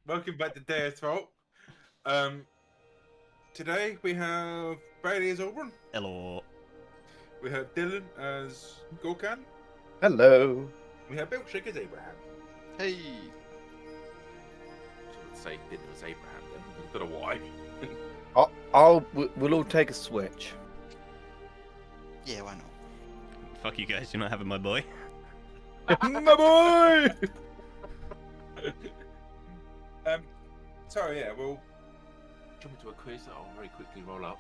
Welcome back to Deus Fault. Today we have Bailey as Auburn. Hello. We have Dylan as Gorkan. Hello. We have Milkshake as Abraham. Hey. Shouldn't say Dylan as Abraham then. He's got a wife. We'll all take a switch. Yeah, why not? Fuck you guys, you're not having my boy. My boy. So yeah, we'll jump into a quiz that I'll very quickly roll up.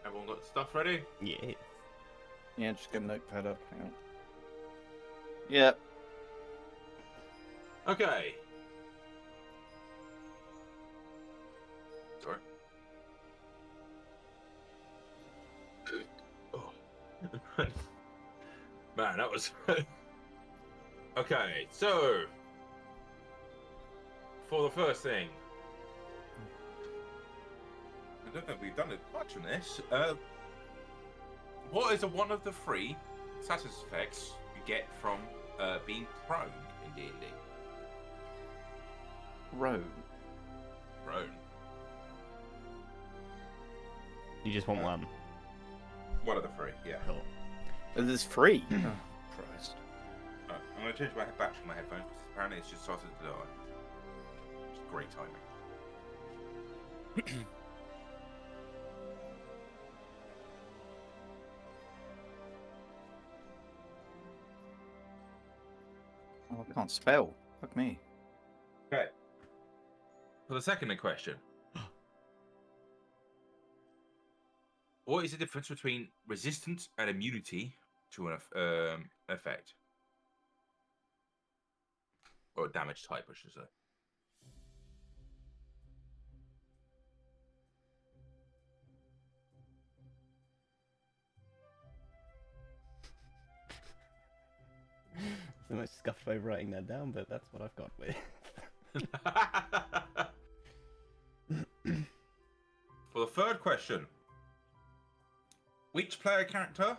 Everyone got stuff ready? Yeah. Yeah, just get a notepad up. Hang on. Yep. Okay. Sorry. Oh. Man, that was... Okay, so... For the first thing... I don't think we've done it much on this. What is one of the three status effects you get from being prone in D&D? Road. Prone. You just want one. One of the three, yeah. Cool. There's free. Oh, Christ. I'm going to change my battery on my headphones because apparently it's just started to die. It's great timing. Oh, I can't spell. Fuck me. Okay. For the second question. What is the difference between resistance and immunity to an effect? Or damage type, I should say. So much scuffed over writing that down, but that's what I've got with. For the third question. Which player character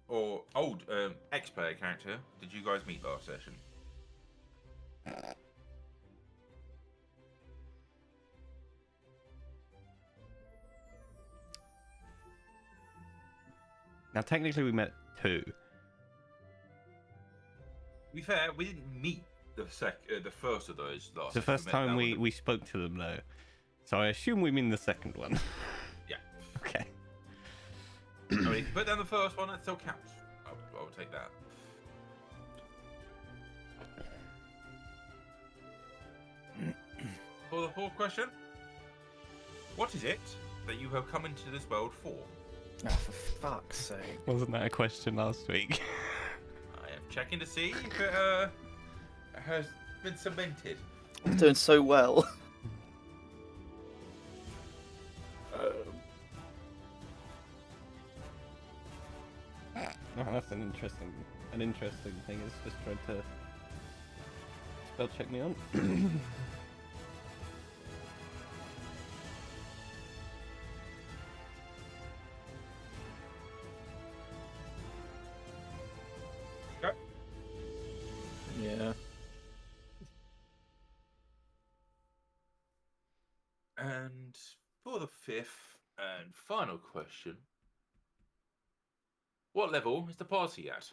or old ex-player character did you guys meet last session? Now, technically, we met two. To be fair, we didn't meet the first of those last. The first time we spoke to them, though. So I assume we mean the second one. Yeah. Okay. I mean, if you put down the first one, that still counts. I'll take that. For the fourth question, what is it that you have come into this world for? Oh, for fuck's sake. Wasn't that a question last week? I am checking to see if it has been cemented. I'm doing so well. Oh, that's an interesting thing. It's just tried to spell check me on. Okay. Yeah. And for the fifth and final question, what level is the party at?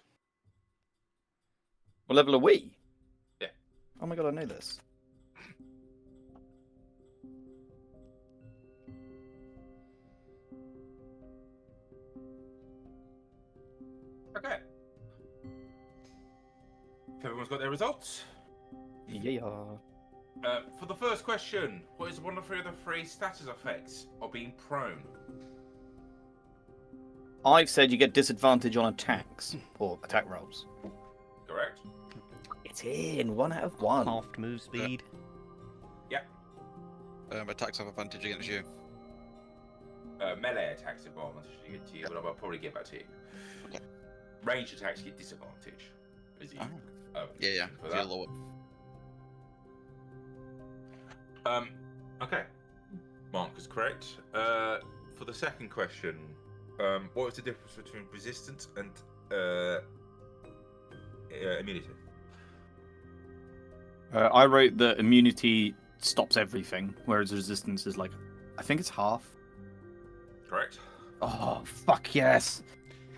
What level are we? Yeah. Oh my god, I know this. Okay. If everyone's got their results. Yeah. For the first question, what is one of the three status effects of being prone? I've said you get disadvantage on attacks or attack rolls. Correct? It's in 1 out of 1. Half move speed. Attacks have advantage against you. Melee attacks have advantage to you, but I'll probably get back to you. Okay. Ranged attacks get disadvantage. Is it? Yeah. For If you're that. lower. Okay. Mark is correct. For the second question, what is the difference between resistance and immunity. I wrote that immunity stops everything, whereas resistance is like, I think it's half. Correct. Oh, fuck yes.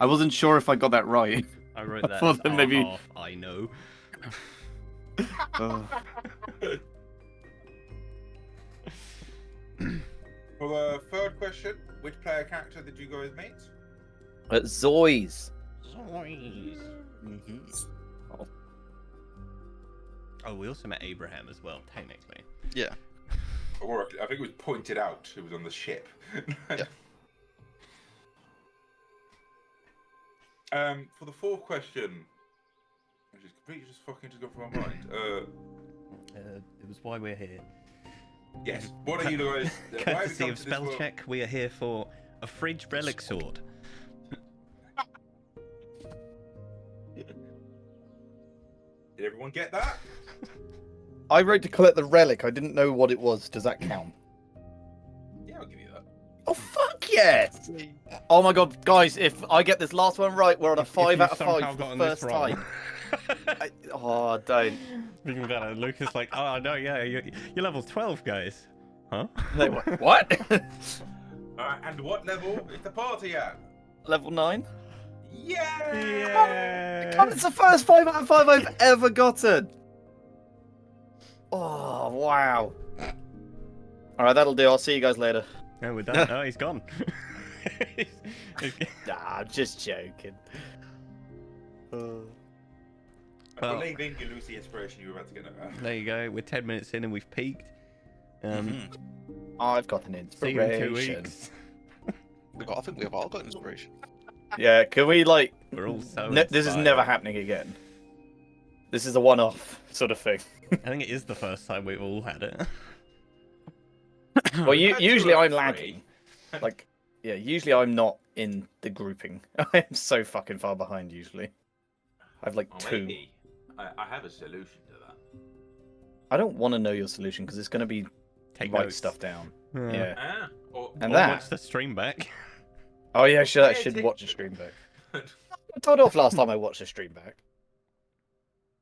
I wasn't sure if I got that right. I wrote that thought as that maybe- half, I know. For the third question, which player character did you guys meet? Zoys. Mm-hmm. Oh, we also met Abraham as well, technically. Yeah. Or I think it was pointed out. It was on the ship. Yeah. For the fourth question, which is completely just fucking just gone from my mind. It was why we're here. Yes. What are you guys? why have you Courtesy come of to this spell world? check, we are here for a fridge relic sword. Did everyone get that? I wrote to collect the relic. I didn't know what it was. Does that count? Yeah, I'll give you that. Oh, fuck yes! Oh my god, guys, if I get this last one right, we're on a If 5 you out of 5 somehow for the gotten this first wrong. time. Oh, don't. Even better, Lucas like, oh no, yeah, you're level 12, guys. Huh? They were, what? And what level is the party at? Level 9? Yeah. Yeah. God, it's the first 5 out of 5 I've ever gotten. Oh, wow. Alright, that'll do. I'll see you guys later. No, we're done. Oh, he's gone. Nah, I'm just joking. I believe in you lose the inspiration you were about to get at. There you go. We're 10 minutes in and we've peaked. I've got an See you in 2 inspiration. weeks. I think we've all got inspiration. Yeah, can we, like... We're all so this is never happening again. This is a one-off sort of thing. I think it is the first time we've all had it. Well, usually I'm 3. lagging. Like, yeah, usually I'm not in the grouping. I'm so fucking far behind usually. I've like Well, 2. maybe I have a solution to that. I don't want to know your solution because it's going to be Take write notes. stuff down. Yeah. Yeah. Or And Or that. watch the stream back. Oh yeah, I Yeah, should take- watch a stream back. I told off last time I watched a stream back.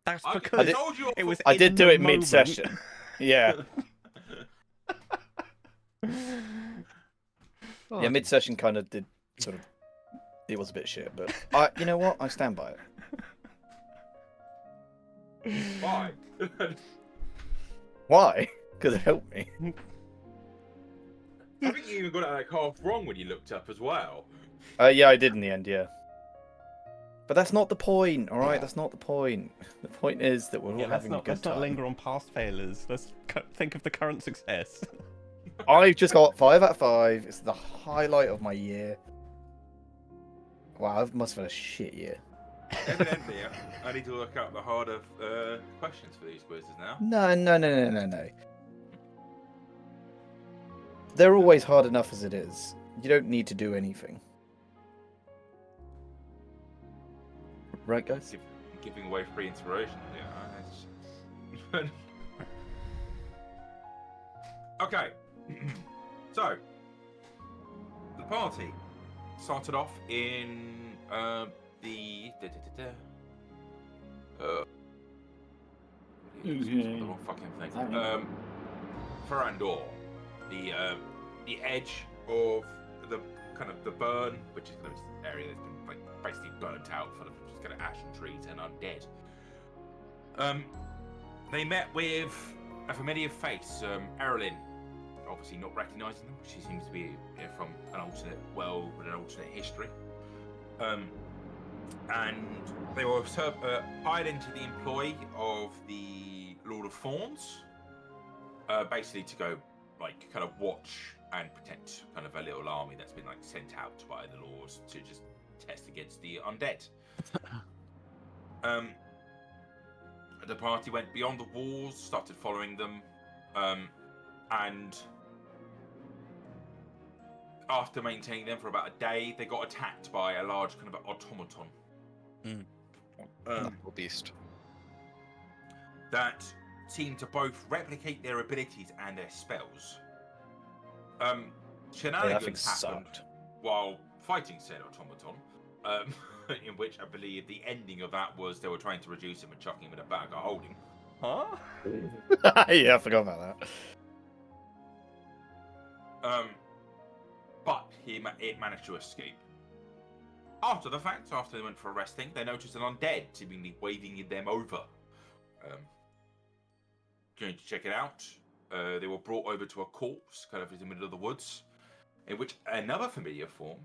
That's I because told you it was. I in did do the it moment. mid-session. Yeah. Oh, Yeah, mid-session kind of did sort of. It was a bit shit, but you know what? I stand by it. Why? Why? Because it helped me. I think you even got it like half wrong when you looked up as well. Yeah, I did in the end. Yeah. But that's not the point, all right? That's not the point. The point is that we're all Yeah, having a good let's not time. linger on past failures. Let's think of the current success. I've just got 5 out of 5. It's the highlight of my year. Wow, I must have had a shit year. Evidently, I need to look up the harder questions for these quizzes now. No. They're always hard enough as it is. You don't need to do anything. Right, guys? Giving away free inspiration. Yeah. Okay. So, the party started off in the the wrong fucking thing. Ferrandor, the edge of the kind of the burn, which is kind of this area that's been like basically burnt out, full of just kind of ash and trees and undead. They met with a familiar face, Erilyn. Obviously not recognising them. She seems to be from an alternate world with an alternate history. And they were hired into the employ of the Lord of Thorns, basically to go like kind of watch and protect kind of a little army that's been like sent out by the Lords to just test against the undead. The party went beyond the walls, started following them, and after maintaining them for about a day, they got attacked by a large kind of automaton. Little beast. That seemed to both replicate their abilities and their spells. Yeah, that thing Shenanigans happened sucked. while fighting said automaton. in which I believe the ending of that was they were trying to reduce him and chuck him in a bag of holding. Huh? Yeah, I forgot about that. But it managed to escape. After the fact, after they went for arresting, they noticed an undead seemingly waving them over. Going to check it out. They were brought over to a corpse, kind of in the middle of the woods, in which another familiar form,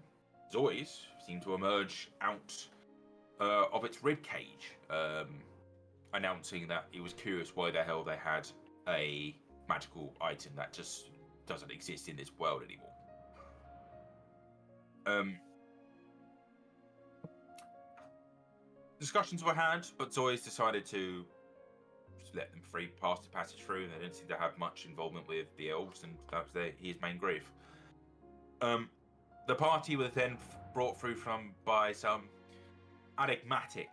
Zois, seemed to emerge out of its rib cage, announcing that he was curious why the hell they had a magical item that just doesn't exist in this world anymore. Discussions were had, but Zois decided to just let them free passage through. They didn't seem to have much involvement with the elves, and that was his main grief. The party was then brought through by some enigmatic,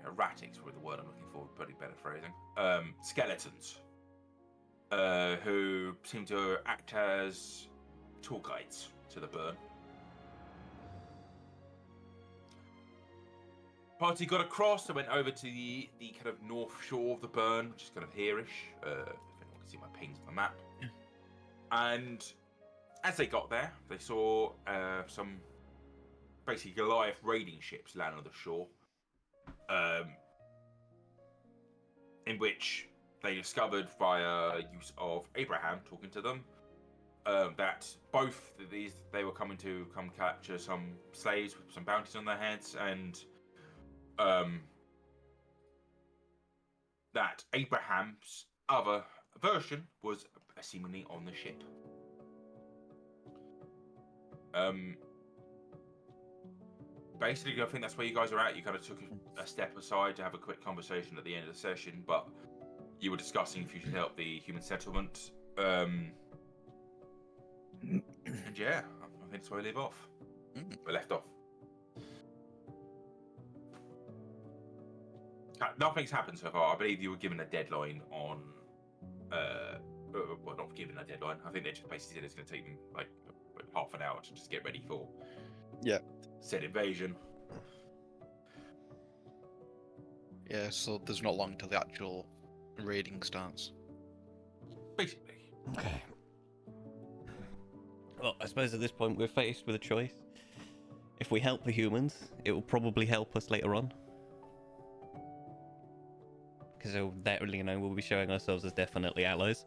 erratic's probably the word I'm looking for, pretty better phrasing, skeletons, who seem to act as tour guides to the burn. Party got across, they went over to the kind of north shore of the burn, which is kind of here-ish, if anyone can see my pings on the map. And as they got there, they saw some basically Goliath raiding ships land on the shore, in which they discovered via use of Abraham talking to them that both of these, they were coming to come capture some slaves with some bounties on their heads, and that Abraham's other version was seemingly on the ship. Basically, I think that's where you guys are at. You kind of took a step aside to have a quick conversation at the end of the session, but you were discussing if you should help the human settlement. And yeah, I think that's where we leave off. We left off. Nothing's happened so far. I believe you were given a deadline on... well, not given a deadline. I think they just basically said it's going to take them like half an hour to just get ready for said invasion. Yeah, so there's not long till the actual raiding starts. Basically. Okay. Well, I suppose at this point we're faced with a choice. If we help the humans, it will probably help us later on. Because we'll be showing ourselves as definitely allies.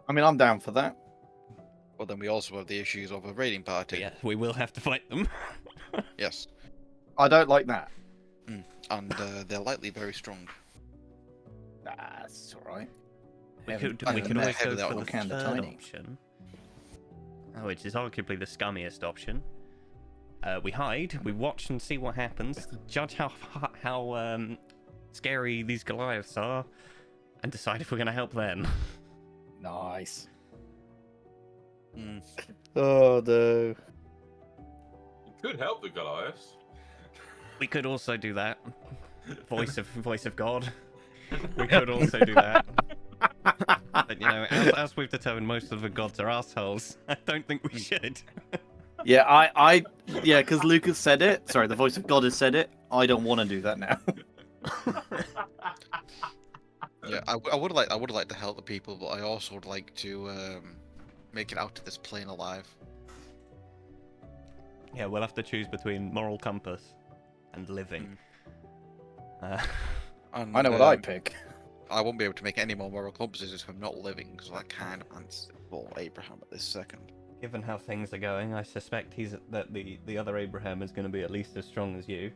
I mean, I'm down for that. But then we also have the issues of a raiding party. But yeah, we will have to fight them. Yes. I don't like that. And they're likely very strong. That's all right. We could I always mean, go they're for the all kinda third tiny. option, which is arguably the scummiest option. We hide, we watch and see what happens, judge how scary these Goliaths are, and decide if we're going to help them. Nice. Mm. Oh no. You could help the Goliaths. We could also do that. Voice of God. We could also do that. But you know, as we've determined, most of the gods are assholes. I don't think we should. Yeah, yeah, because Lucas said it. Sorry, the voice of God has said it. I don't want to do that now. Yeah, I would like to help the people, but I also would like to make it out to this plane alive. Yeah, we'll have to choose between moral compass and living. And, I know what I'd pick. I won't be able to make any more moral compasses if I'm not living, because I can't answer for Abraham at this second. Given how things are going, I suspect that the other Abraham is going to be at least as strong as you.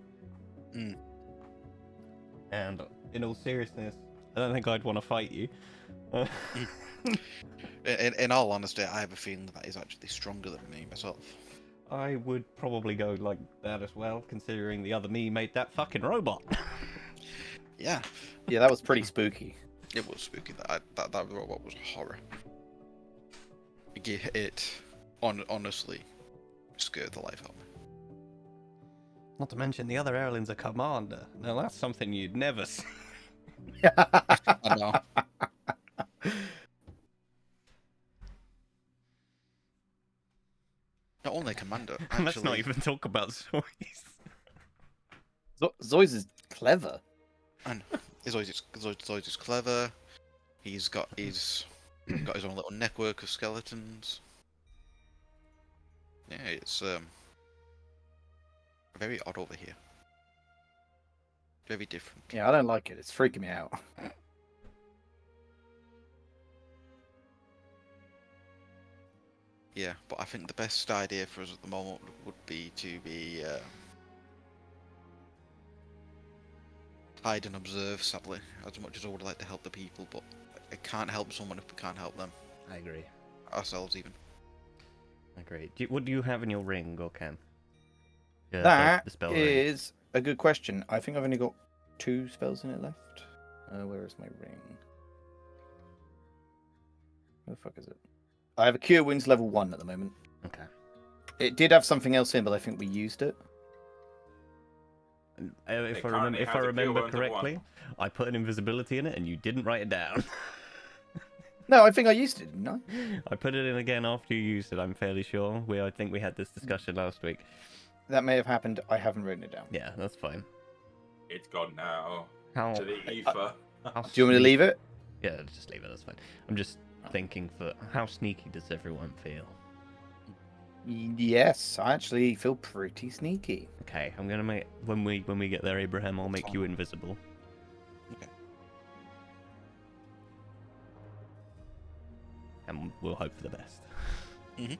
And in all seriousness, I don't think I'd want to fight you. In all honesty, I have a feeling that he's actually stronger than me myself. I would probably go like that as well, considering the other me made that fucking robot. Yeah. Yeah, that was pretty spooky. It was spooky. That robot was horror. It honestly scared the life out of me. Not to mention the other Erlin's a commander. Now that's something you'd never see. I know. Not only commander, Let's not actually, even talk about Zois. Zoids is clever. and Zoid is clever. He's got his own little network of skeletons. Yeah, it's very odd over here. Very different. Yeah, I don't like it. It's freaking me out. Yeah, but I think the best idea for us at the moment would be to be hide and observe, sadly, as much as I would like to help the people, but I can't help someone if we can't help them. I agree. Ourselves, even. I agree. What do you have in your ring, or Cam? Yeah, That the spell ring. is a good question. I think I've only got 2 spells in it left. Where is my ring? Where the fuck is it? I have a Cure Wounds level 1 at the moment. Okay. It did have something else in, but I think we used it. If I currently has a Cure remember Wounds level 1. correctly, I put an invisibility in it, and you didn't write it down. No, I think I used it, didn't I? I put it in again after you used it. I'm fairly sure. I think we had this discussion last week. That may have happened. I haven't written it down. Yeah, that's fine. It's gone now How? to the ether. how Do you want me to leave it? Yeah, just leave it. That's fine. I'm just thinking for how sneaky does everyone feel? Yes, I actually feel pretty sneaky. Okay, I'm gonna make when we get there, Abraham. I'll make you invisible. Okay. And we'll hope for the best. I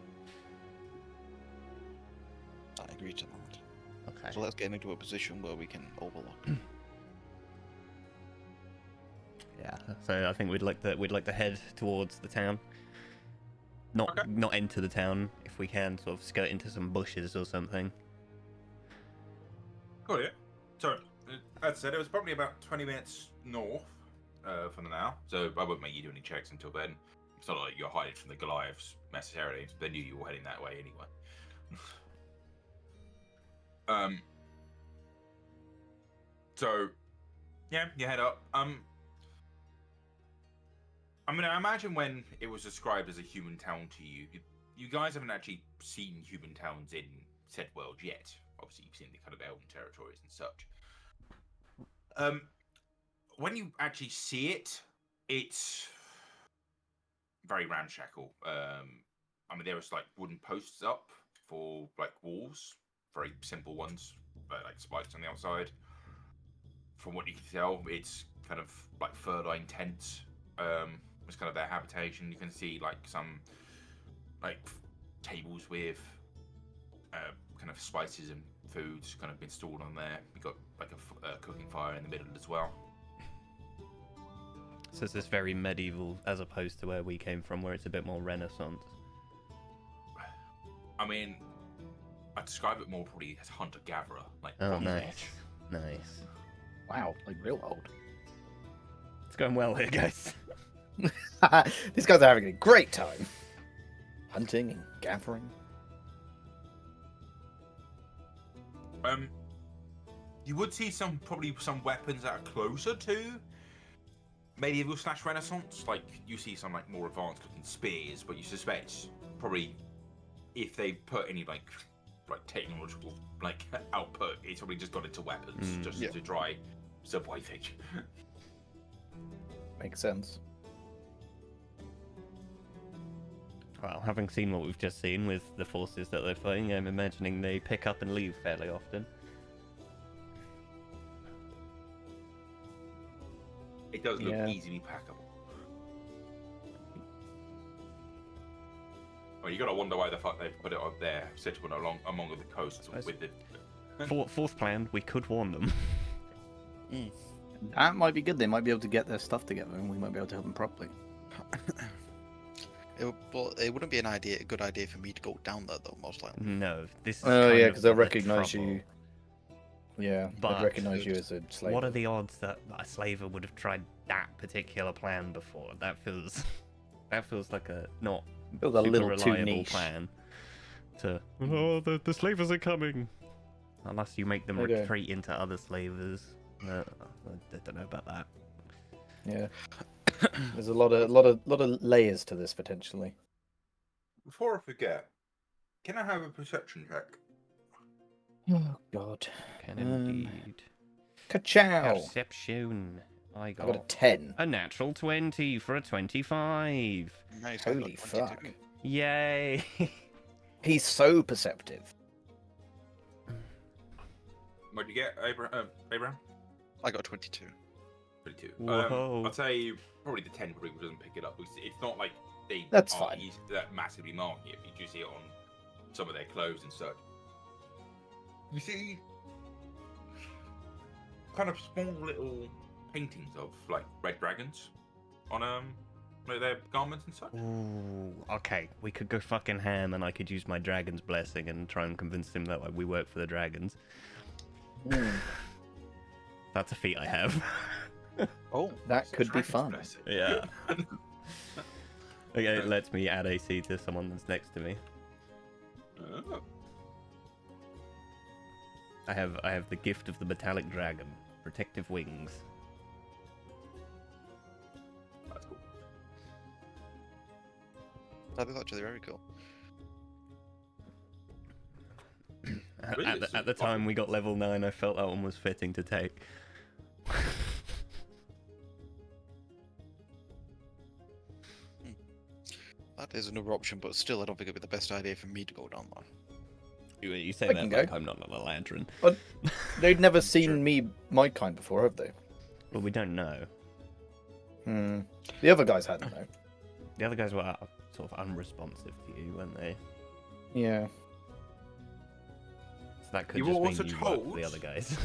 agree to that. Okay. So let's get into a position where we can overlook. Yeah. So I think we'd like to head towards the town. Not enter the town if we can. Sort of skirt into some bushes or something. Got it. So, as I said, it was probably about 20 minutes north from now. So I won't make you do any checks until then. It's not like you're hiding from the Goliaths necessarily. They knew you were heading that way anyway. So, yeah, you head up. I mean, I imagine when it was described as a human town to you, you guys haven't actually seen human towns in said world yet. Obviously, you've seen the kind of Elven territories and such. When you actually see it, it's very ramshackle. I mean, there was like wooden posts up for like walls, very simple ones, but like spikes on the outside. From what you can tell, it's kind of like fur-lined tents. It's kind of their habitation. You can see like some like tables with kind of spices and foods kind of been stored on there. You got like a cooking fire in the middle as well. So it's this very medieval, as opposed to where we came from, where it's a bit more Renaissance. I mean, I'd describe it more probably as hunter-gatherer, like Oh, Bronze nice, Age. nice. Wow, like real old. It's going well here, guys. These guys are having a great time. Hunting and gathering. You would see probably some weapons that are closer to medieval / Renaissance. Like you see some like more advanced looking spears, but you suspect probably if they put any like technological like output, it's probably just gone into weapons just to try surviving. Makes sense. Well, having seen what we've just seen with the forces that they're fighting, I'm imagining they pick up and leave fairly often. It does look Yeah. easily packable. Well, you gotta wonder why the fuck they put it on there, situate along the coast with the. Fourth plan, we could warn them. That might be good. They might be able to get their stuff together, and we might be able to help them properly. It wouldn't be a good idea for me to go down there, though, most likely. No, this is Oh kind yeah, of because they'll the recognize trouble. you. Yeah, But they'd recognize you as a slave. What are the odds that a slaver would have tried that particular plan before? That feels like a not Feels a super little too reliable niche. plan. The slavers are coming. Unless you make them Okay. retreat into other slavers. I don't know about that. Yeah, there's a lot of layers to this potentially. Before I forget, Can I have a perception check? Oh God. Can indeed. Ka-chow! Perception. I I got a got 10. a natural 20 for a 25. Nice. I got Holy 22. fuck. Yay! He's so perceptive. What'd you get, Abraham? I got 22. 22. Whoa. I'd say probably the 10 probably doesn't pick it up. It's not like they That's are fine. that massively marking it. You do see it on some of their clothes and such. You see kind of small little paintings of like red dragons on like their garments and such. Ooh, okay. We could go fucking ham and I could use my dragon's blessing and try and convince him that we work for the dragons. That's a feat I have. Oh, That could be Dragon's fun. blessing. Yeah. Okay, it lets me add AC to someone that's next to me. Oh. I have the gift of the metallic dragon, protective wings. That's cool. that is actually very cool. Really? At the time we got level 9, I felt that one was fitting to take. That is another option, but still, I don't think it'd be the best idea for me to go down there. You say I that can like go. I'm not on a lantern. They'd never seen Sure. me, my kind before, have they? Well, we don't know. The other guys hadn't, though. The other guys were sort of unresponsive to you, weren't they? Yeah. So that could You just were mean also you work for told- the other guys.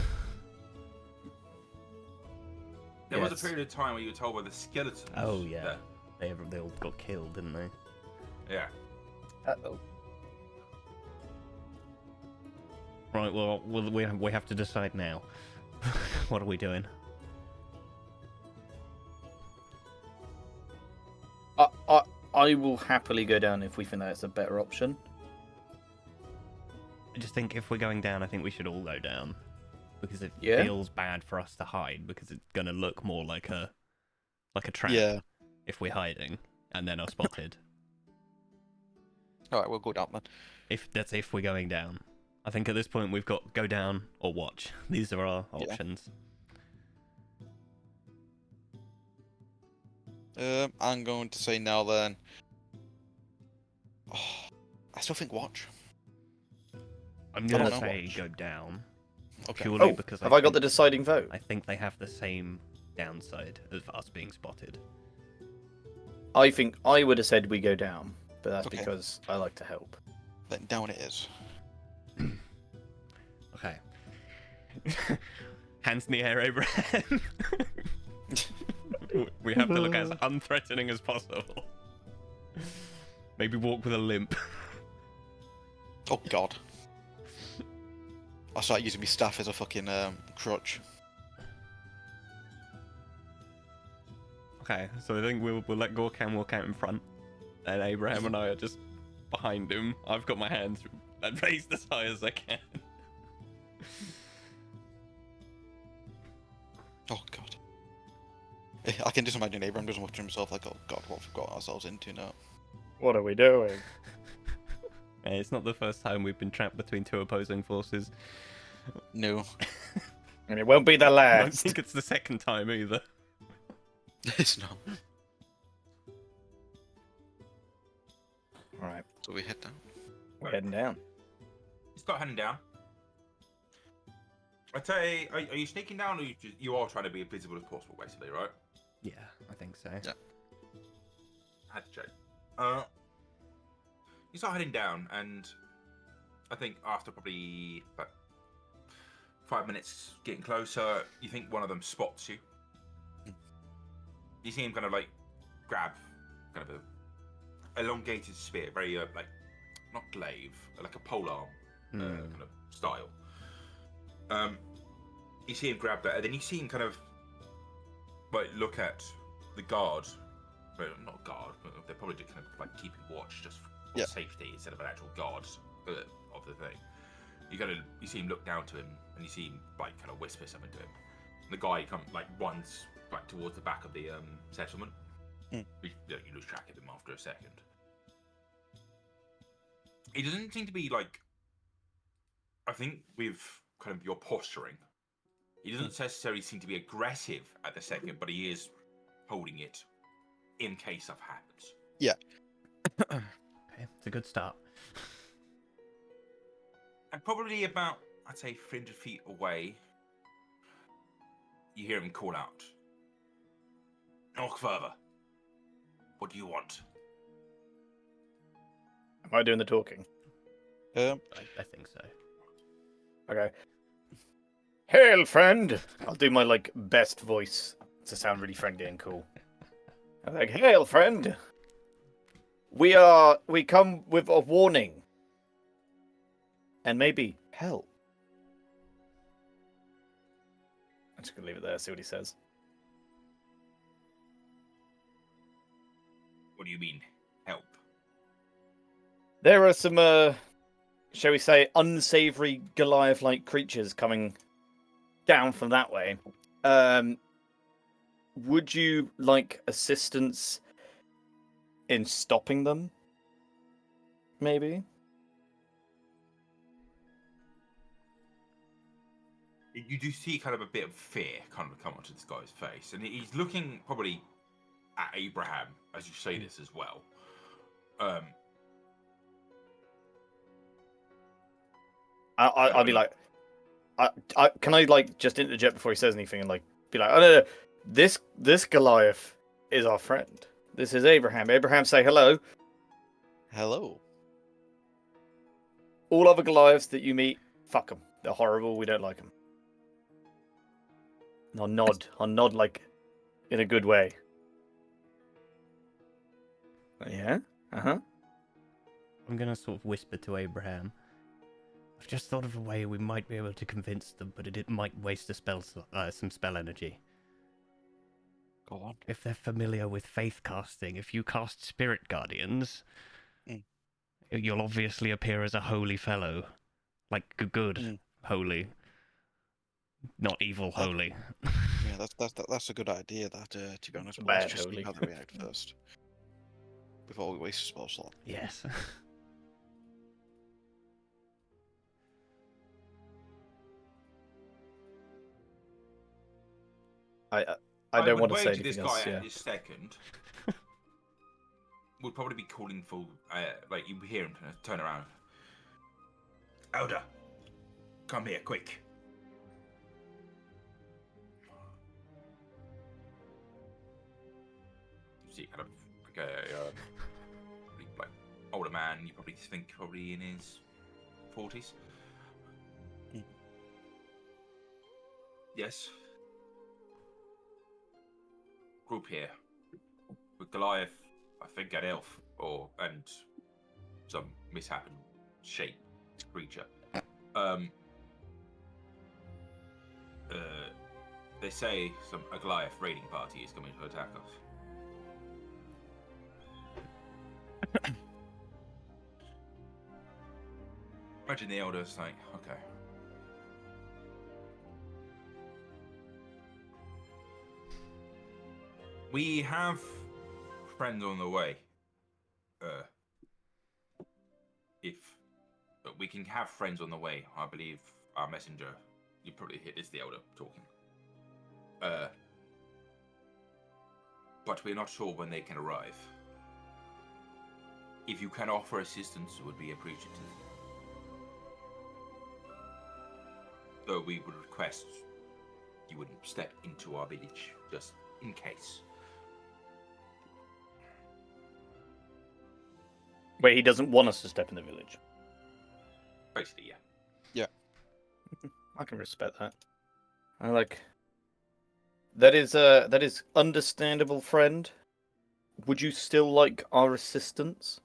There was a Yes. period of time where you were told by the skeletons. Oh, yeah. that- They all got killed, didn't they? yeah. Uh-oh. Right, well, we have to decide now. What are we doing? I will happily go down if we think that's a better option. I just think if we're going down, I think we should all go down. Because it Yeah? feels bad for us to hide, because it's going to look more like a trap Yeah. if we're hiding and then are spotted. Alright, we'll go down then. If we're going down. I think at this point we've got go down or watch. These are our Yeah. options. I'm going to say now then. Oh, I still think watch. I'm I going to don't know. say go down. Okay. Purely Oh, because have I got the think- deciding vote? I think they have the same downside of us being spotted. I think I would have said we go down, but that's Okay. because I like to help. Then down it is. Okay. Hands in the air, Abraham. We have to look as unthreatening as possible. Maybe walk with a limp. Oh god. I start using my staff as a fucking crutch. Okay, so I think we'll let Gorkam walk out in front, and Abraham and I are just behind him. I've got my hands raised as high as I can. Oh god. I can just imagine Abraham just watching himself like, oh god, what have we got ourselves into now? What are we doing? It's not the first time we've been trapped between two opposing forces. No. And it won't be the I don't last. think it's the second time either. It's not. Alright, So we head down. we're heading down. Start heading down. I'd say, are you sneaking down, or you are trying to be as visible as possible, basically, right? Yeah, I think so. Yeah. I had to check. You start heading down, and I think after probably about 5 minutes getting closer, you think one of them spots you. You see him kind of like grab kind of a elongated spear, very like not glaive, like a polearm kind of style. You see him grab that, and then you see him kind of like look at the guard. Well, not guard, but they're probably just kind of like keeping watch just for Yeah. safety instead of an actual guard of the thing. You see him look down to him, and you see him like kind of whisper something to him. And the guy runs back towards the back of the settlement. Mm. You lose track of him after a second. He doesn't seem to be like. I think with kind of your posturing, he doesn't necessarily seem to be aggressive at the second, but he is holding it in case stuff happens. Yeah. Okay, it's a good start. And probably about, I'd say, 300 feet away, you hear him call out. Knock further. What do you want? Am I doing the talking? Um, I think so. Okay. Hail, friend! I'll do my like best voice to sound really friendly and cool. I'm like, hail, friend! We come with a warning. And maybe help. I'm just gonna leave it there, see what he says. What do you mean, help? There are some, shall we say, unsavory Goliath-like creatures coming down from that way. Would you like assistance in stopping them? Maybe? You do see kind of a bit of fear kind of come onto this guy's face, and he's looking probably at Abraham as you say this as well. I'll be like, can I like just interject before he says anything and like be like, oh no, this Goliath is our friend. This is Abraham. Abraham, say hello. hello. All other Goliaths that you meet, fuck them. They're horrible. We don't like them. I'll nod like in a good way. Yeah. I'm gonna sort of whisper to Abraham. I've just thought of a way we might be able to convince them, but it might waste some spell energy. Go on. If they're familiar with faith casting, if you cast Spirit Guardians, you'll obviously appear as a holy fellow. Like, good, holy. Not evil, holy. Yeah, that's a good idea. That to be honest, but Bad let's just see holy. how they react first before we waste a spell slot. Yes. I don't want to would say wager this anything guy else. Yeah. at this second would probably be calling for, like you hear him turn around. Elder, come here, quick. You see, kind of like a like older man. You probably think probably in his 40s. Yes. Group here with Goliath, I think an elf and some mishap shape creature. They say a Goliath raiding party is coming to attack us. Imagine the elders like, okay. We have friends on the way. If we can have friends on the way, I believe our messenger, you probably hit is the elder talking. But we're not sure when they can arrive. If you can offer assistance, it would be appreciated. Though we would request you wouldn't step into our village, just in case. Wait, he doesn't want us to step in the village. Basically, yeah. I can respect that. I like. That is understandable, friend. Would you still like our assistance?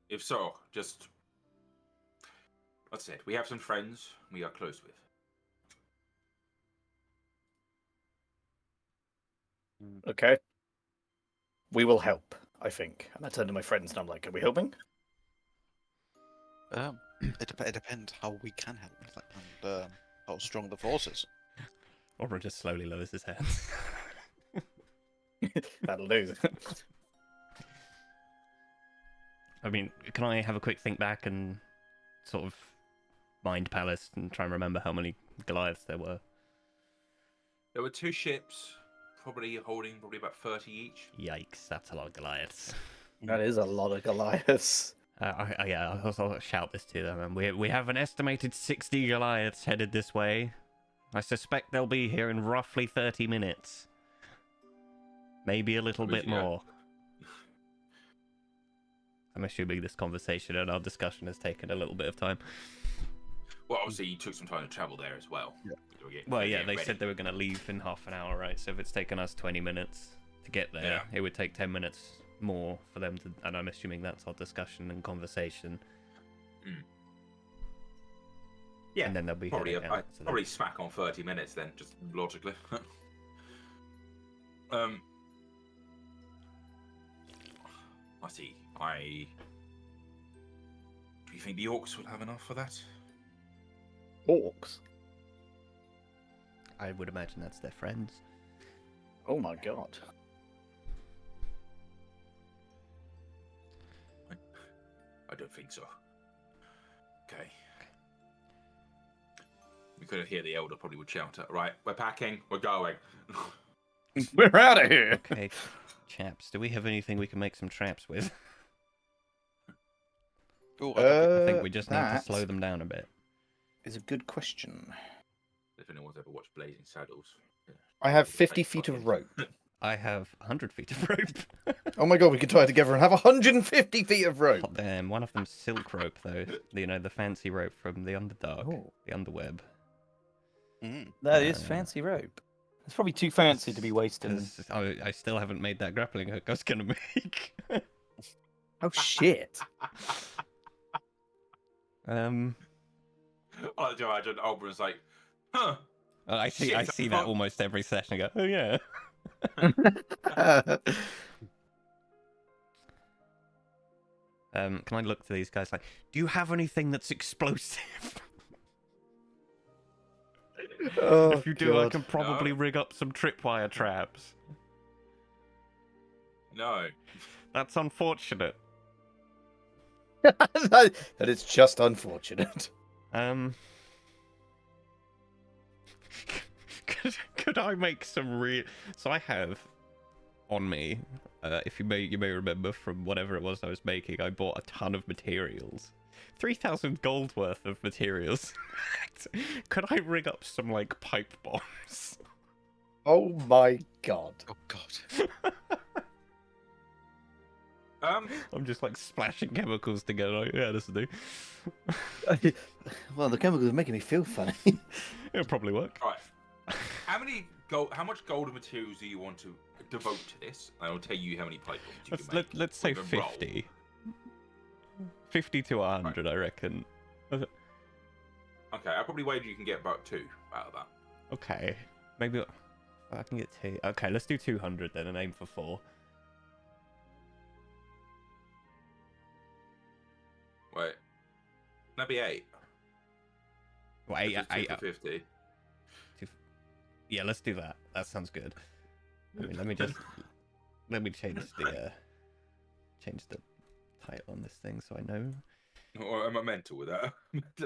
If so, just that's it. We have some friends we are close with. Okay. We will help, I think. And I turn to my friends and I'm like, are we helping? It depends how we can help and how strong the force is. Aura just slowly lowers his hands. That'll do. I mean, can I have a quick think back and sort of mind palace and try and remember how many Goliaths there were? There were 2 ships, probably holding about 30 each. Yikes, that's a lot of Goliaths. That is a lot of Goliaths. I'll shout this to them. And we have an estimated 60 Goliaths headed this way. I suspect they'll be here in roughly 30 minutes. Maybe a little bit more. I'm assuming this conversation and our discussion has taken a little bit of time. Well, obviously, you took some time to travel there as well. Yeah. Well, yeah, they said they were going to leave in half an hour, right? So if it's taken us 20 minutes to get there, it would take 10 minutes more for them to... And I'm assuming that's our discussion and conversation. Yeah, and then they'll be probably so probably smack on 30 minutes then, just logically. I see. Do you think the orcs will have enough for that? Orcs? I would imagine that's their friends. Oh my god. I don't think so. Okay. We could hear the elder probably would shout out, right, we're packing, we're going. We're out of here! Okay, chaps, do we have anything we can make some traps with? Oh, I think we just need to slow them down a bit. Is a good question. If anyone's ever watched Blazing Saddles. Yeah. I have 50 feet of rope. I have 100 feet of rope. Oh my god, we could tie together and have 150 feet of rope! Oh, damn, one of them's silk rope, though. You know, the fancy rope from the Underdark, Oh. the Underweb. That is fancy rope. It's probably too fancy to be wasting. 'Cause I still haven't made that grappling hook I was going to make. Oh shit! Um, I like to imagine Oberon's like, huh? I see Shit, that almost every session. I go, oh yeah. Can I look to these guys like, do you have anything that's explosive? Oh, If you do, I God. can probably rig up some tripwire traps. No. That's unfortunate. That is just unfortunate. Could I make some real? So I have on me. If you may remember from whatever it was I was making, I bought a ton of materials. 3,000 gold worth of materials. Could I rig up some like pipe bombs? Oh my god. Oh god. Um, I'm just like splashing chemicals together. Like, yeah, this will do. Well, the chemicals are making me feel funny. It'll probably work. right. How much golden materials do you want to devote to this? I will tell you how many pipe bombs you can make. Let's say with a roll. 50. 50 to 100, I reckon. Okay, I probably wager you can get about 2 out of that. Okay, maybe I can get 2. Okay, let's do 200 then and aim for 4. Wait. That'd be 8. Well, 8, If it's 8, two for 50. yeah, let's do that. That sounds good. I mean, let me change the title on this thing so I know. Or am I mental with that?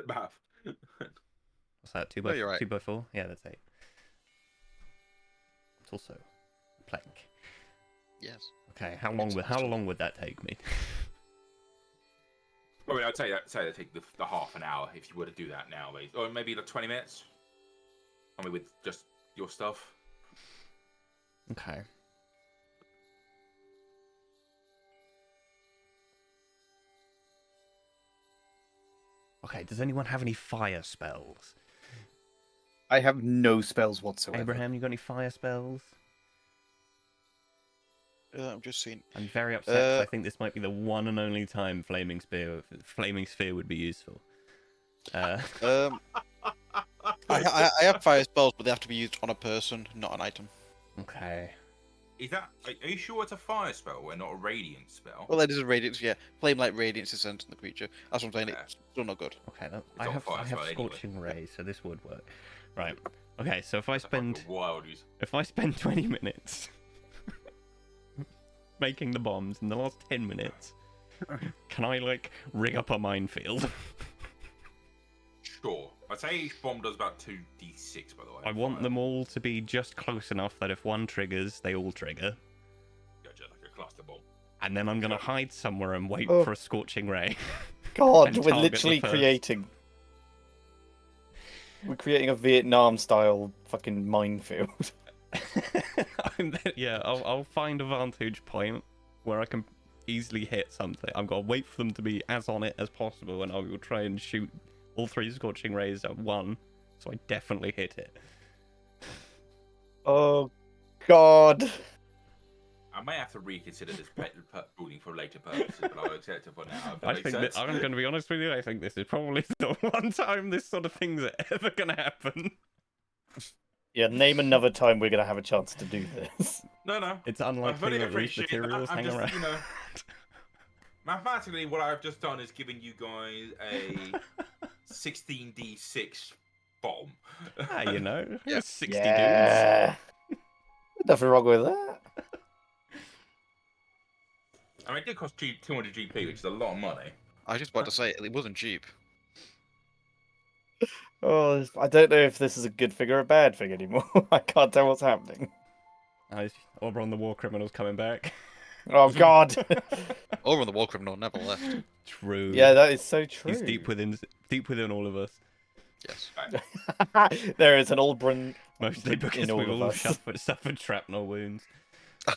Math. What's that? 2 No, by you're right. 2 by 4? Yeah, that's 8. It's also a plank. Yes. Okay, how long would that take me? I mean, I'd say that'd take the half an hour if you were to do that now, or maybe like 20 minutes. I mean, with just your stuff. Okay. Okay, does anyone have any fire spells? I have no spells whatsoever. Abraham, you got any fire spells? I'm just seeing. I'm very upset 'cause I think this might be the one and only time Flaming Sphere would be useful. I have fire spells, but they have to be used on a person, not an item. Okay. Is that? Are you sure it's a fire spell and not a radiant spell? Well, that is a radiance, yeah. Flame like radiance is sent to the creature. That's what I'm saying. Yeah. It's still not good. Okay, I not have fire spell anyway. Scorching Ray, so this would work. Right. Okay, so if I That's a fucking spend wild use. 20 minutes making the bombs, in the last 10 minutes Can I like rig up a minefield? Sure. I'd say each bomb does about 2d6, by the way. I want them all to be just close enough that if one triggers, they all trigger. Gotcha, like a cluster bomb. And then I'm gonna hide somewhere and wait Oh. for a scorching ray. God, And we're target literally the first. creating. We're creating a Vietnam-style fucking minefield. Yeah, I'll find a vantage point where I can easily hit something. I've got to wait for them to be as on it as possible, and I will try and shoot all 3 scorching rays at one, so I definitely hit it. Oh, God. I may have to reconsider this building for later purposes, but I'll accept it for now. If that I makes think sense. that, I'm going to be honest with you, I think this is probably the one time this sort of thing's ever going to happen. Yeah, name another time we're gonna have a chance to do this. No. It's I unlikely fully that these appreciate that. materials I'm hang just, around. you know, mathematically, what I've just done is given you guys a 16d6 bomb. Ah, you know, Yeah. 60 dudes. Yeah. Nothing wrong with that. I mean, it did cost 200 GP, which is a lot of money. I was just about to say it wasn't cheap. Oh, I don't know if this is a good thing or a bad thing anymore. I can't tell what's happening. Oberon the War Criminal's coming back. Oh, God. Over on the War Criminal never left. True. Yeah, that is so true. He's deep within all of us. Yes. There is an Oberon Mostly in because all we of all us. suffered shrapnel wounds.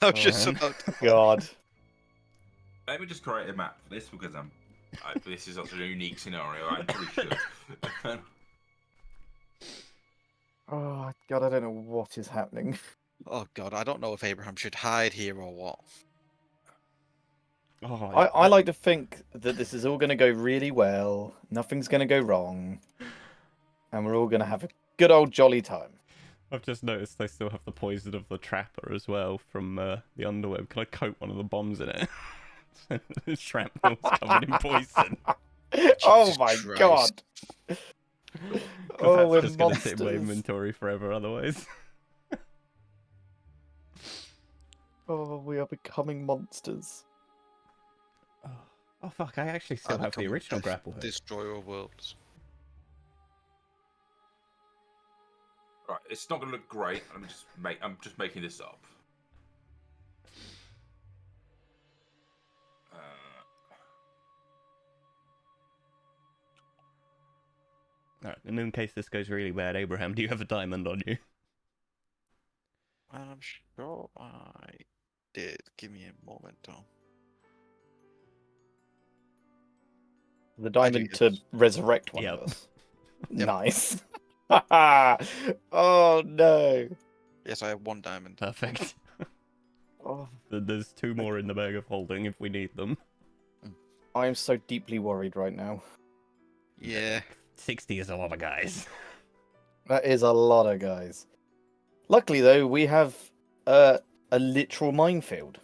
I was just Oh, about to... God. Let me just create a map for this because this is such a unique scenario. I probably should. Oh, God, I don't know what is happening. Oh god, I don't know if Abraham should hide here or what. Oh, I like to think that this is all going to go really well. Nothing's going to go wrong. And we're all going to have a good old jolly time. I've just noticed they still have the poison of the trapper as well from the underweb. Can I coat one of the bombs in it? Shrapnel's covered in poison. Oh Jesus my Christ. God. Because Oh, we're that's just going to sit in my monsters. inventory forever otherwise. Oh, we are becoming monsters. Oh fuck, I actually still I have the become original Death grapple hook. Destroyer of worlds. Right, it's not going to look great. I'm just making this up. Alright, and in case this goes really bad, Abraham, do you have a diamond on you? I'm sure I did. Give me a moment, Tom. The diamond to yes. resurrect one Yep. of us. Yep. Nice. Oh, no. Yes, I have 1 diamond. Perfect. Oh, There's 2 more in the bag of holding if we need them. I am so deeply worried right now. Yeah. 60 is a lot of guys. That is a lot of guys. Luckily, though, we have a literal minefield.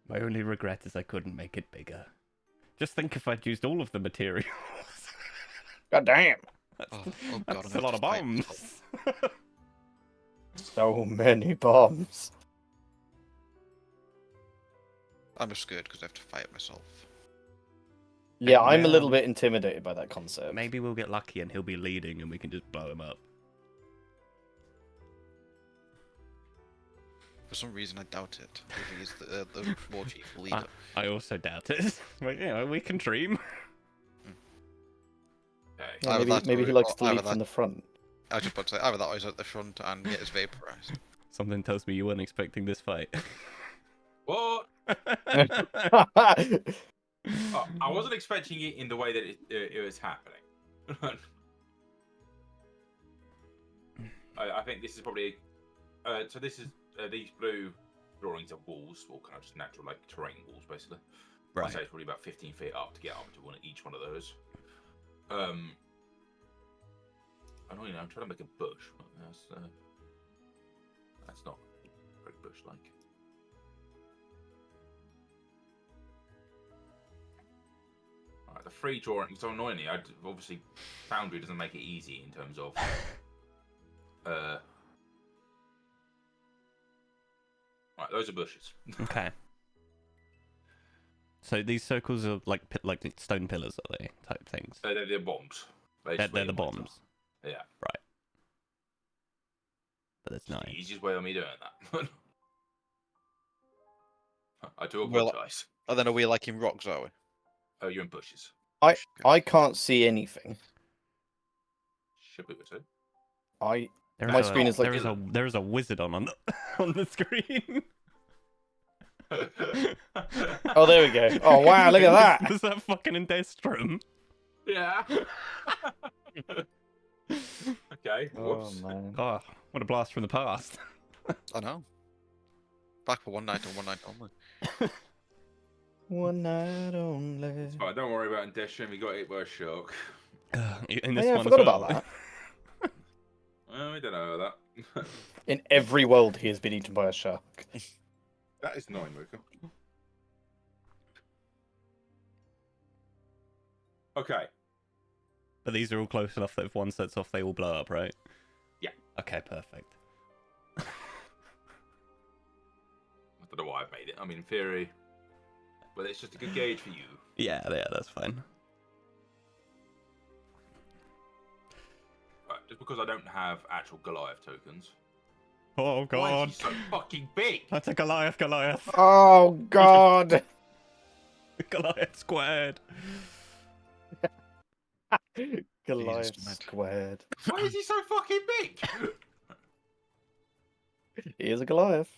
My only regret is I couldn't make it bigger. Just think if I'd used all of the materials. God damn. Oh god, I'm That's a gonna lot have of to fight bombs. myself. So many bombs. I'm just scared because I have to fight myself. Yeah, I'm a Yeah. little bit intimidated by that concept. Maybe we'll get lucky and he'll be leading and we can just blow him up. For some reason, I doubt it. If he's the war chief leader. I also doubt it. But, you know, we can dream. Okay. Yeah, Either maybe that maybe or- he likes to or lead either from that- the front. I was just about to say, either that or he's at the front and gets vaporized. Something tells me you weren't expecting this fight. What? I wasn't expecting it in the way that it was happening. I think this is probably. So this is these blue drawings of walls, or kind of just natural like terrain walls, basically. I'd say it's probably about 15 feet up to get up to each one of those. I know, I'm trying to make a bush. But that's not very bush-like. Alright, the free drawing. So annoyingly, obviously Foundry doesn't make it easy in terms of. Right, those are bushes. Okay. So these circles are like like stone pillars, are they? Type things. They're the bombs. They're basically, the in winter. bombs. Yeah. Right. But there's It's the 9. easiest way of me doing that. I do Well, apologise. And then are we like in rocks, are we? Oh, you're in bushes. I can't see anything. Should be able to. There's My a, screen is like- there's a wizard on the on the screen. Oh, there we go. Oh wow, look at that. There's that fucking Indestrum. Yeah. Okay. Oh Whoops. man. Oh, what a blast from the past. I know. Back for one night and one night only. One night only. Right, don't worry about Indestrum. You got it by a shark. In Oh, this yeah, I one forgot as well. about that. Well, we don't know that. In every world, he has been eaten by a shark. That is 9, Luca. Okay. But these are all close enough that if one sets off, they all blow up, right? Yeah. Okay, perfect. I don't know why I've made it. I mean, in theory, but it's just a good gauge for you. Yeah, that's fine. Right, just because I don't have actual Goliath tokens. Oh Why god. is he so fucking big? That's a Goliath. Oh god. Goliath squared. Goliath Jesus, mate. squared. Why is he so fucking big? He is a Goliath.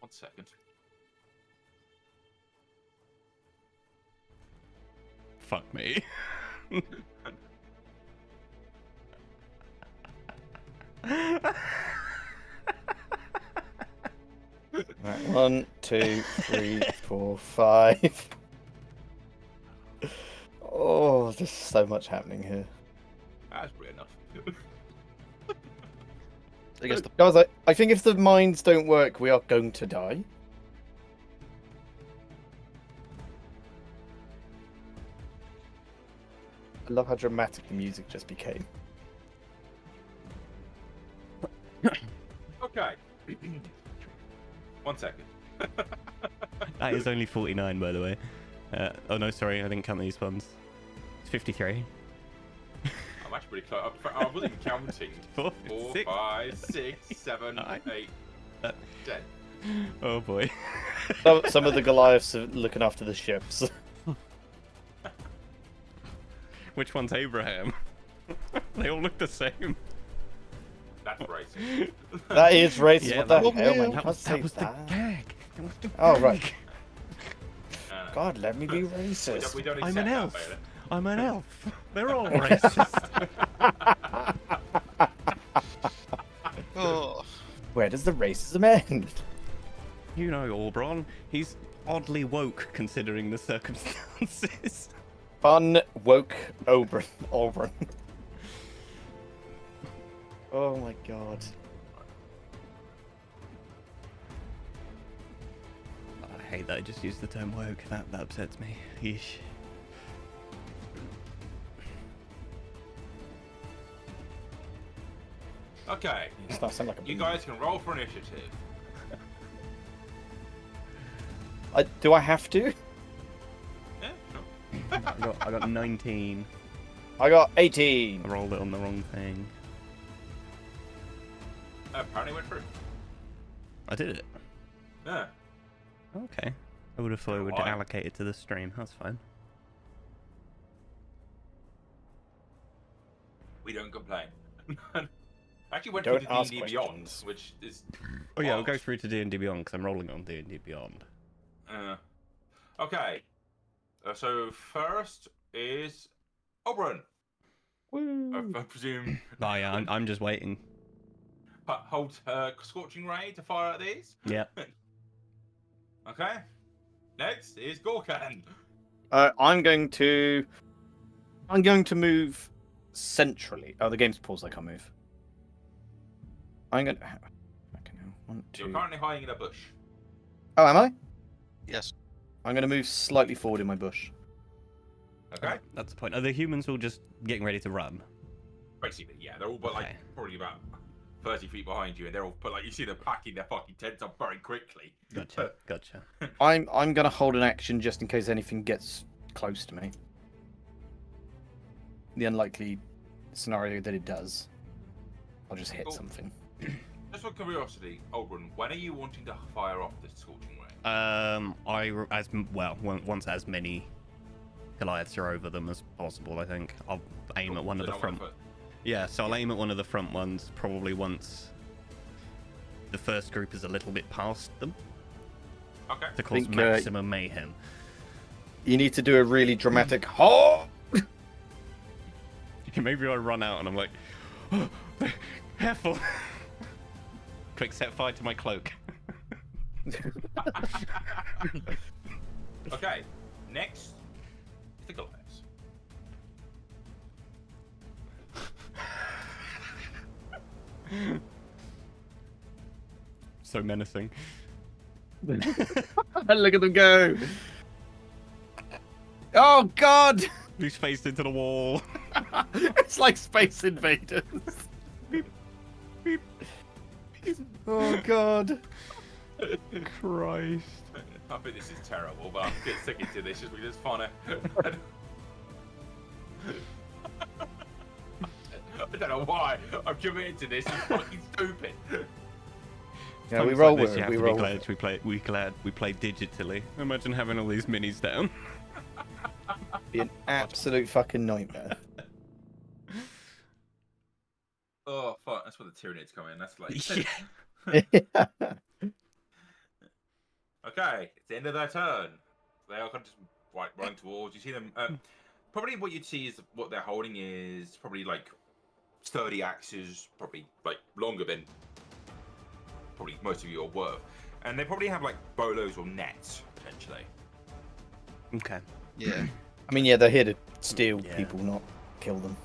1 second. Fuck me. Right, 1, 2, 3, 4, 5. Oh, there's so much happening here. That's pretty enough. I guess the Guys, I think if the mines don't work, we are going to die. I love how dramatic the music just became. Okay. 1 second. That is only 49, by the way. Oh no, sorry, I didn't count these ones. It's 53. I'm actually pretty close. I wasn't even counting. 4, 4, 6. 5, 6, 7, 9. 8, Uh, 10. Oh boy. Some of the Goliaths are looking after the ships. Which one's Abraham? They all look the same. That's racist. That is racist. Yeah, what the that- hell, man? You That can't was, say that was the that. gag. That was the Oh, gag. right. God. God, let me be We racist. don't I'm accept an that, elf. Bailey. I'm an elf. They're all racist. oh, Where does the racism end? You know, Oberon. He's oddly woke considering the circumstances. Fun, woke, Oberon. Oh my god. I hate that I just used the term woke. That upsets me. Yeesh. Okay. It's not sound like a You guys can roll for initiative. Do I have to? Yeah, sure. I got 19. I got 18. I rolled it on the wrong thing. Apparently went through. I did it. Yeah. Okay. I would have thought it would Why? allocate it to the stream. That's fine. We don't complain. Actually went Don't through the ask D&D Beyond, questions. which is... Oh yeah, I'll wild. go through to D&D Beyond because I'm rolling on D&D Beyond. Okay. So first is Oberon. I presume Oh yeah, I'm just waiting. hold Scorching Ray to fire at these. Yep. Okay. Next is Gorkan. I'm going to move centrally. Oh, the game's paused. I can't move. I'm going to... Fucking hell. 1, 2... You're currently hiding in a bush. Oh, am I? yes. I'm going to move slightly forward in my bush. Okay. That's the point. Are the humans all just getting ready to run? Basically, yeah, they're all but like Okay. probably about 30 feet behind you, and they're all put like you see them packing their fucking tents up very quickly. Gotcha. Gotcha. I'm gonna hold an action just in case anything gets close to me. The unlikely scenario that it does, I'll just hit Cool. something. Just for curiosity, Oberon, when are you wanting to fire off this scorching ray? Once as many Goliaths are over them as possible, I think I'll aim at one of the front. Yeah, so I'll aim at one of the front ones. Probably once the first group is a little bit past them. Okay. To cause maximum mayhem. You need to do a really dramatic "ho!" Maybe I run out and I'm like, oh, careful. Quick set fire to my cloak. Okay. Next is the Goliaths. So menacing. Look at them go! Oh God! He's faced into the wall. It's like Space Invaders. Beep, beep. Oh God! Christ. I think this is terrible, but I'm sticking to this just because it's funny. I don't know why I'm committed to this. It's fucking stupid. Yeah, we Times roll like this, with you it. have We to roll be with glad it. we play digitally. Imagine having all these minis down. Be an absolute fucking nightmare. Oh fuck! That's where the Tyranids come in. That's like. Yeah. Okay, it's the end of their turn. They are kind of just running towards. You see them. Probably what you'd see is what they're holding is probably like sturdy axes, probably like longer than probably most of you are worth, and they probably have like bolos or nets potentially. Okay. Yeah. I mean, yeah, they're here to steal Yeah. people, not kill them.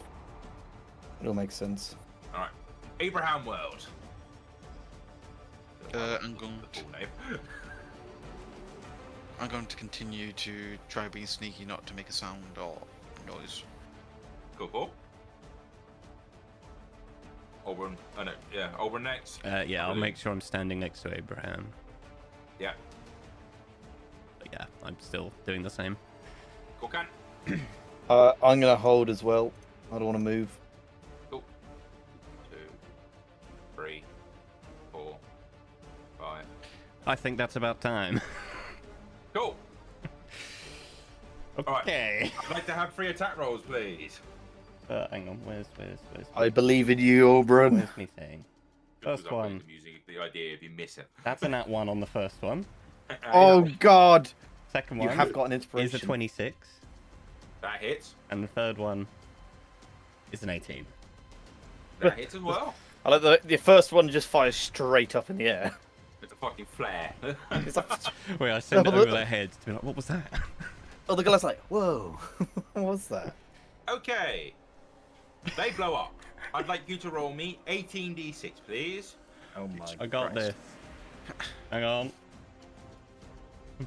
It all makes sense. All right, Abraham World. I'm going The full name. I'm going to continue to try being sneaky, not to make a sound or noise. Cool. Auburn. Oh no, yeah, Auburn next. Yeah, I'll make sure I'm standing next to Abraham. Yeah. But yeah, I'm still doing the same. Cool, can. I'm gonna hold as well. I don't want to move. Cool. 2, 3, 4, 5. I think that's about time. Cool. Alright. Okay. I'd like to have 3 attack rolls, please. Hang on, where's I believe in you, Oberon. where's me thing? Just First because I'm one. really amusing the idea if you miss it. That's a nat 1 on the first one. Oh God! Second You one have got an is inspiration. a 26, That hits. and the third one is an 18. That hits as well. I like the first one just fires straight up in the air. It's a fucking flare. It's like, Wait, I send it No, over but- their heads to be like, what was that? oh, the guy's like, whoa, what was that? Okay. They blow up. I'd like you to roll me 18d6, please. Oh my! I got Christ. this. Hang on.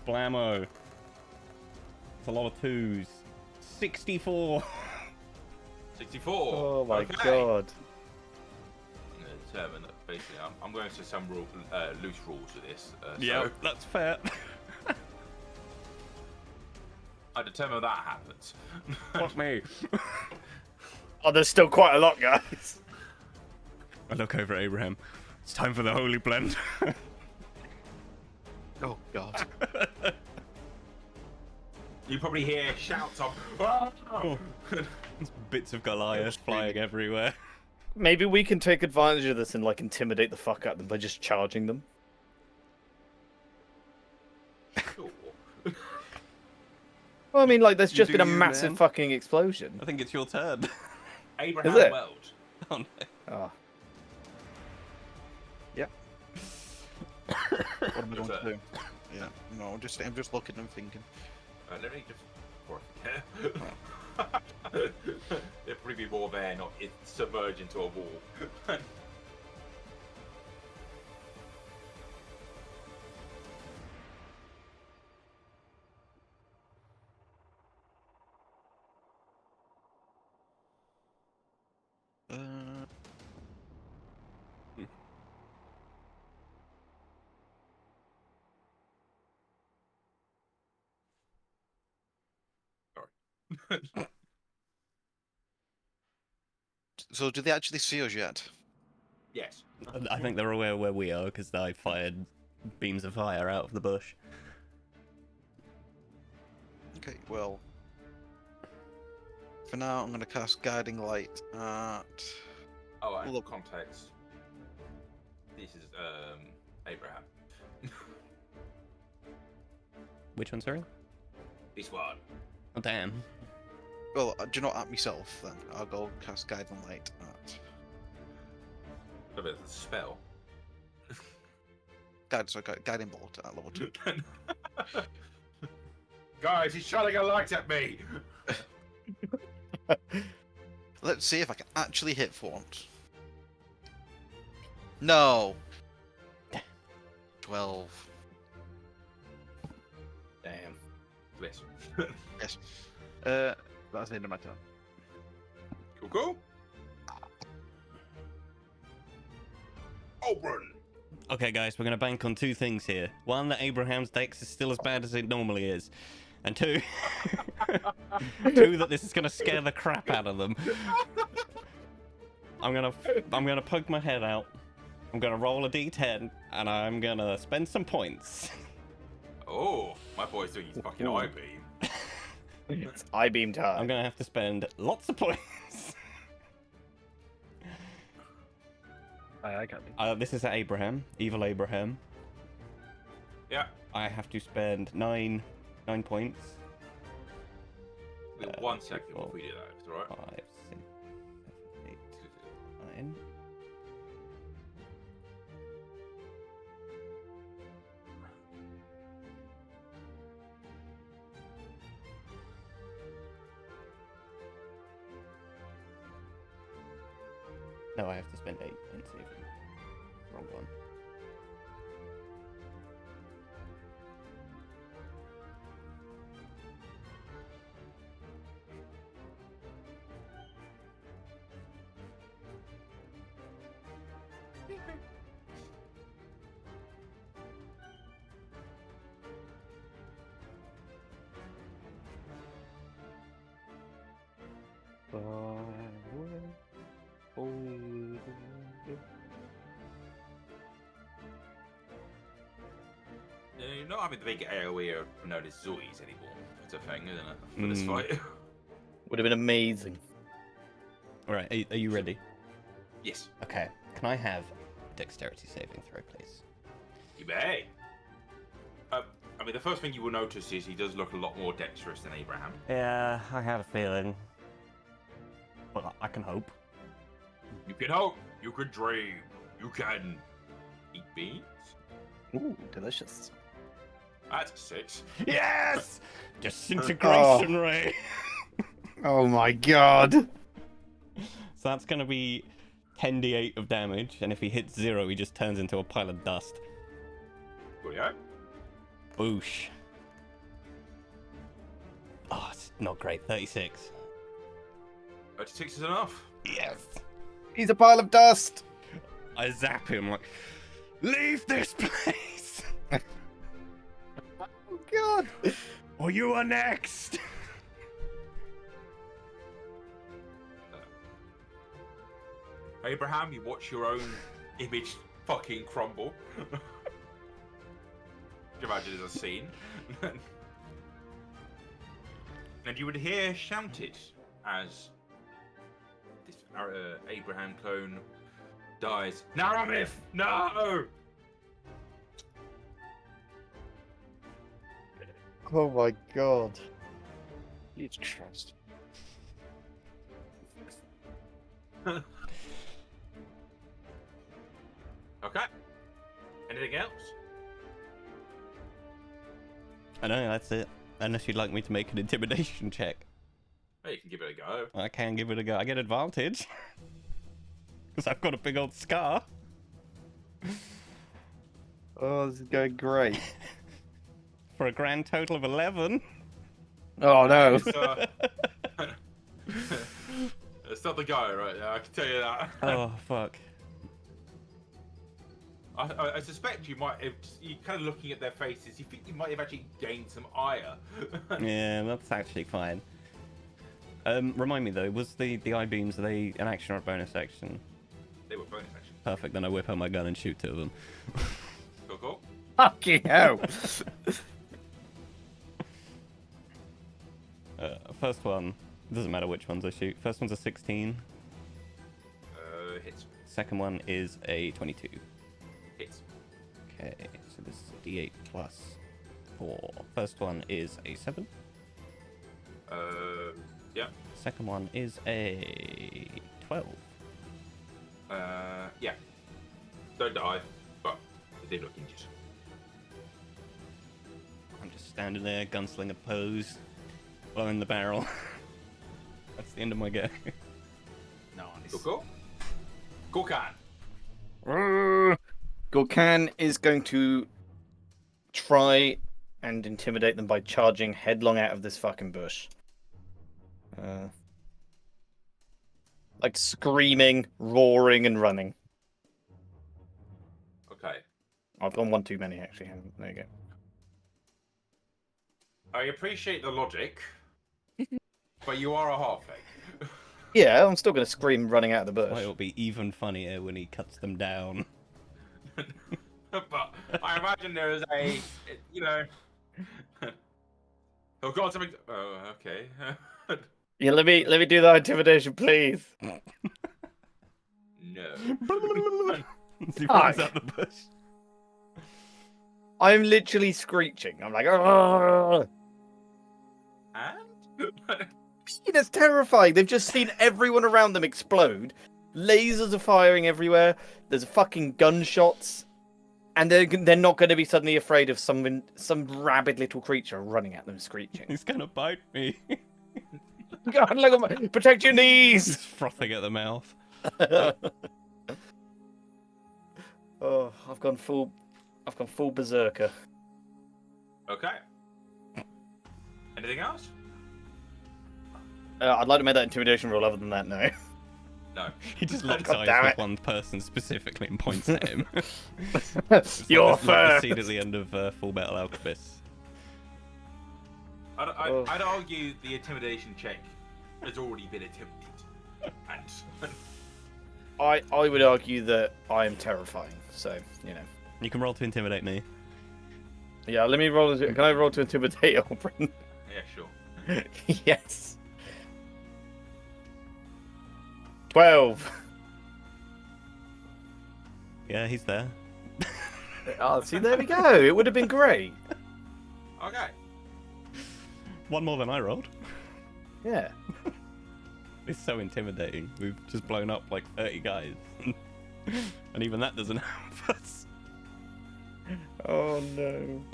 Blammo. It's a lot of 2s. 64. 64. Oh my Okay. God! I'm gonna determine that basically I'm going to some loose rules for this. Yeah, So that's fair. I determine that happens. Fuck me. Oh, there's still quite a lot, guys. I look over at Abraham. It's time for the holy blend. Oh God. You probably hear shouts of. Oh. Bits of Goliath flying everywhere. Maybe we can take advantage of this and like intimidate the fuck out of them by just charging them. Well, I mean, like, there's You just do been a you, massive man. fucking explosion. I think it's your turn. Abraham Is it? Weld. Oh, no. Oh. What am I going to What's do? Yeah. No, I'm just looking and thinking. Let me just. It'd probably be more there, not it submerge into a wall. So, do they actually see us yet? Yes. I think they're aware where we are because I fired beams of fire out of the bush. Okay, well. For now, I'm going to cast Guiding Light at. Oh, and Look. context. This is Abraham. Which one, sorry? This one. Oh, damn. Well, do you not at myself then? I'll go cast Guiding Light at. A bit of a spell. Guiding Bolt at level 2. Guys, he's shining a light at me. Let's see if I can actually hit for once. No! 12. Damn. Bliss. Yes. That's the end of my turn. Cool. Open. Okay, guys, we're going to bank on two things here. One, that Abraham's dex is still as bad as it normally is. And two, that this is going to scare the crap out of them. I'm gonna poke my head out. I'm going to roll a d10, and I'm going to spend some points. Oh, my boy's doing his fucking eye beam. It's I-beam time. I'm going to have to spend lots of points. I can't. This is Abraham, evil Abraham. Yeah. I have to spend 9 points. Wait 1 second before we do that, it's alright. 5, 6, 7, 8, 9. No, I have to spend 8 points even. Wrong one. You're not having the big AoE or known as Zoids anymore. It's a thing, isn't it? For this fight. Would have been amazing. Alright, are you ready? Yes. Okay. Can I have a dexterity saving throw, please? You may. I mean, the first thing you will notice is he does look a lot more dexterous than Abraham. Yeah, I had a feeling. But I can hope. You can hope. You can dream. You can eat beans. Ooh, delicious. That's 6. Yes! Disintegration ray. Oh my god. So that's going to be 10d8 of damage, and if he hits 0, he just turns into a pile of dust. Oh, yeah? Boosh. Oh, it's not great. 36. 36 is enough. Yes! He's a pile of dust. I zap him like, leave this place! Oh god. Or you are next! Abraham, you watch your own image fucking crumble. Could you imagine as a scene? And you would hear shouted as this Abraham clone dies. Naramith! No! Oh my god. It's trust. Okay. Anything else? I know, that's it. Unless you'd like me to make an intimidation check. Hey, you can give it a go. I can give it a go. I get advantage. Because I've got a big old scar. Oh, this is going great. For a grand total of 11. Oh no. It's not the guy right now, I can tell you that. Oh, fuck. I suspect you might have, you're kind of looking at their faces, you think you might have actually gained some ire. Yeah, that's actually fine. Remind me though, was the eye beams, are they an action or a bonus action? They were bonus action. Perfect, then I whip out my gun and shoot 2 of them. Cool. Fucking hell. First one, doesn't matter which ones I shoot. First one's a 16. Hits. Second one is a 22. Hits. Okay, so this is a D8 plus 4. First one is a 7. Yeah. Second one is a 12. Yeah. Don't die, but they look injured. I'm just standing there, gunslinger pose, blowing the barrel. That's the end of my go. Nice. Cool. Gorkan. Gorkan is going to try and intimidate them by charging headlong out of this fucking bush. Like screaming, roaring, and running. Okay. I've gone one too many, actually. There you go. I appreciate the logic, but you are a halfling. Yeah, I'm still going to scream running out of the bush. Well, it'll be even funnier when he cuts them down. But I imagine there is a, oh god, something. Oh, okay. Yeah, let me do that intimidation, please. No. He runs out the bush. I'm literally screeching. I'm like, "Argh!" And? That's terrifying. They've just seen everyone around them explode. Lasers are firing everywhere. There's fucking gunshots. And they're not going to be suddenly afraid of some rabid little creature running at them screeching. He's gonna bite me. God, look at my... Protect your knees! He's frothing at the mouth. Oh, I've gone full berserker. Okay. Anything else? I'd like to make that intimidation roll. Other than that, no. No. He just locks God eyes damn with it. one person specifically and points at him. You're like the first. scene at the end of Full Metal Alchemist. I'd argue the intimidation check has already been attempted. And I would argue that I am terrifying. So You can roll to intimidate me. Yeah, let me roll. Can I roll to intimidate Oberon? yeah, sure. Yes. 12. Yeah, he's there. Oh, see, there we go. It would have been great. Okay. One more than I rolled. Yeah. It's so intimidating. We've just blown up like 30 guys. And even that doesn't help us. Oh no.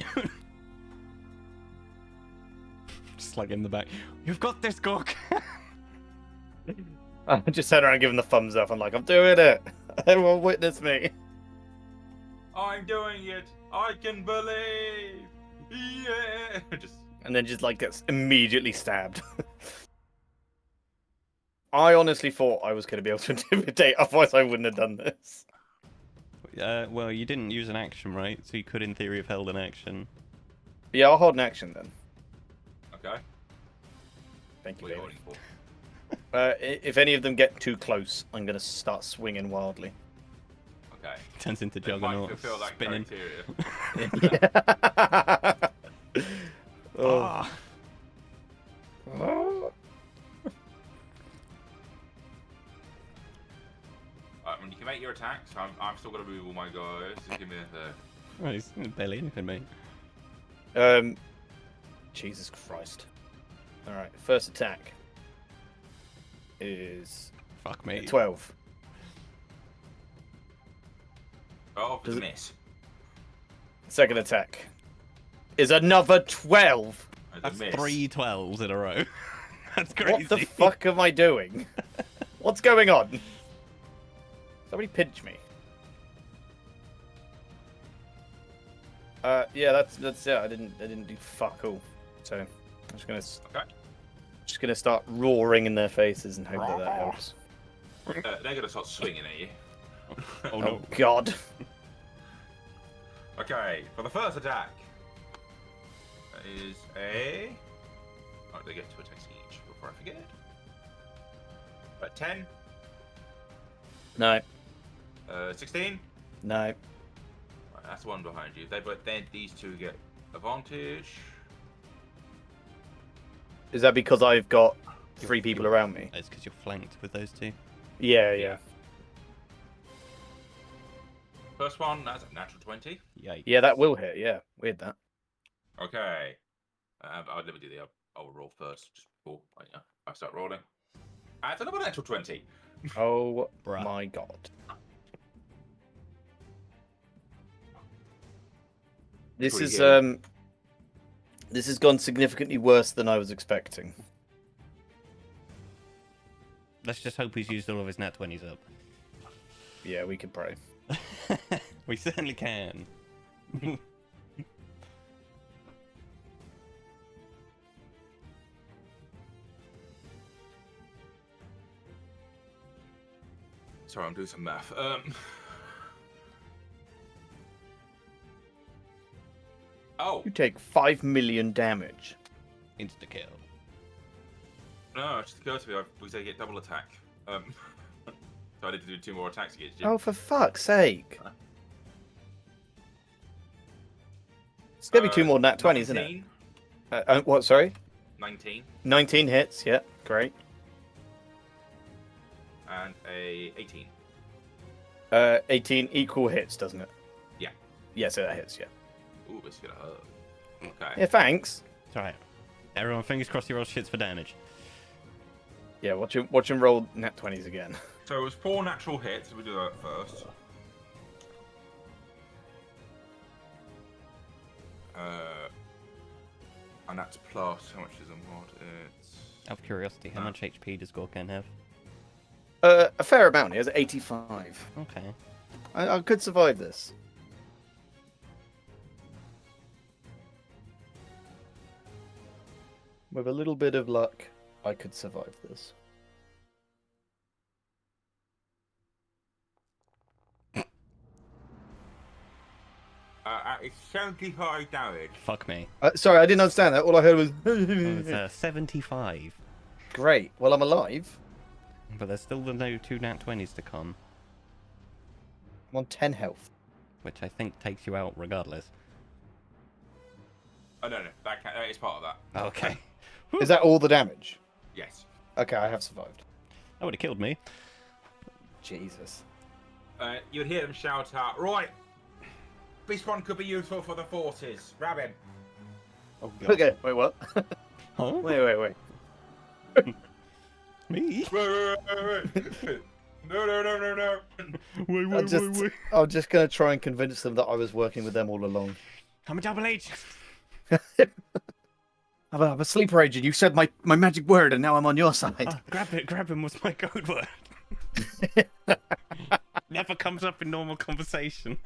Just like in the back. You've got this, Gork! I just turn around and give him the thumbs up. I'm like, I'm doing it. Everyone witness me. I'm doing it. I can believe. Yeah. And then just like gets immediately stabbed. I honestly thought I was going to be able to intimidate, otherwise I wouldn't have done this. Well, you didn't use an action, right? So you could, in theory, have held an action. Yeah, I'll hold an action then. Okay. Thank you, What are you baby. holding for? If any of them get too close, I'm going to start swinging wildly. Okay. Turns into They might Juggernaut, fulfill that spinning. criteria. Oh. Ah! Oh. When you can make your attacks, I'm still gonna move all my guys. Just give me a Oh, he's barely anything, mate. Jesus Christ. Alright, first attack is Fuck me. 12. Oh, Does it- miss. Second attack is another 12. That's a That's miss. 3 12s in a row. That's crazy. What the fuck am I doing? What's going on? Somebody pinch me. Yeah, that's it. I didn't do fuck all. So I'm just gonna start roaring in their faces and hope that helps. They're gonna start swinging at you. Oh no. Oh God. Okay, for the first attack, that is a. Oh, they get 2 attacks each before I forget. 10. No. 16. No. Right, that's one behind you. Then these two get advantage. Is that because I've got 3 people around me? It's because you're flanked with those two. Yeah. First one, that's a natural 20. Yikes. Yeah, that will hit. Yeah, weird that. Okay. I'd never do the I'll roll first just before I start rolling. That's another natural 20. Oh Bruh. my god. This Pretty is good. this has gone significantly worse than I was expecting. Let's just hope he's used all of his nat 20s up. Yeah, we could pray. We certainly can. Sorry, I'm doing some math. Oh, You take 5 million damage. Insta kill. no, just occurred to me because I get double attack. So I need to do 2 more attacks against you. Oh, for fuck's sake! It's gonna be 2 more nat 20s, isn't it? 19. What? Sorry. 19 19 hits. Yeah, great. and a 18. 18 equal hits, doesn't it? Yeah. Yeah, so that hits. Yeah. Ooh, this is gonna hurt. Okay. Yeah. Thanks. It's alright. Everyone, fingers crossed you roll shits for damage. Yeah. Watch him roll nat 20s again. So it was 4 natural hits. We'll do that first. And that's plus. How much is a mod? It's Out of curiosity, how much HP does Gorkan have? A fair amount. He has 85. Okay. I could survive this. With a little bit of luck, I could survive this. it's 75 damage. Fuck me. Sorry, I didn't understand that. All I heard was. Oh, it's 75. Great. Well, I'm alive. But there's still the no 2 nat 20s to come, I'm on 10 health. which I think takes you out regardless. Oh no, that is part of that. Okay. Is that all the damage? Yes. Okay, I have survived. That would have killed me. Jesus. You'd hear them shout out, right, this one could be useful for the forces. Grab him. Oh god. Okay, wait, what? Huh? wait. Me? Wait. No. I'm just going to try and convince them that I was working with them all along. I'm a double agent. I'm a sleeper agent. You said my magic word, and now I'm on your side. Oh, grab him was my code word. Never comes up in normal conversation.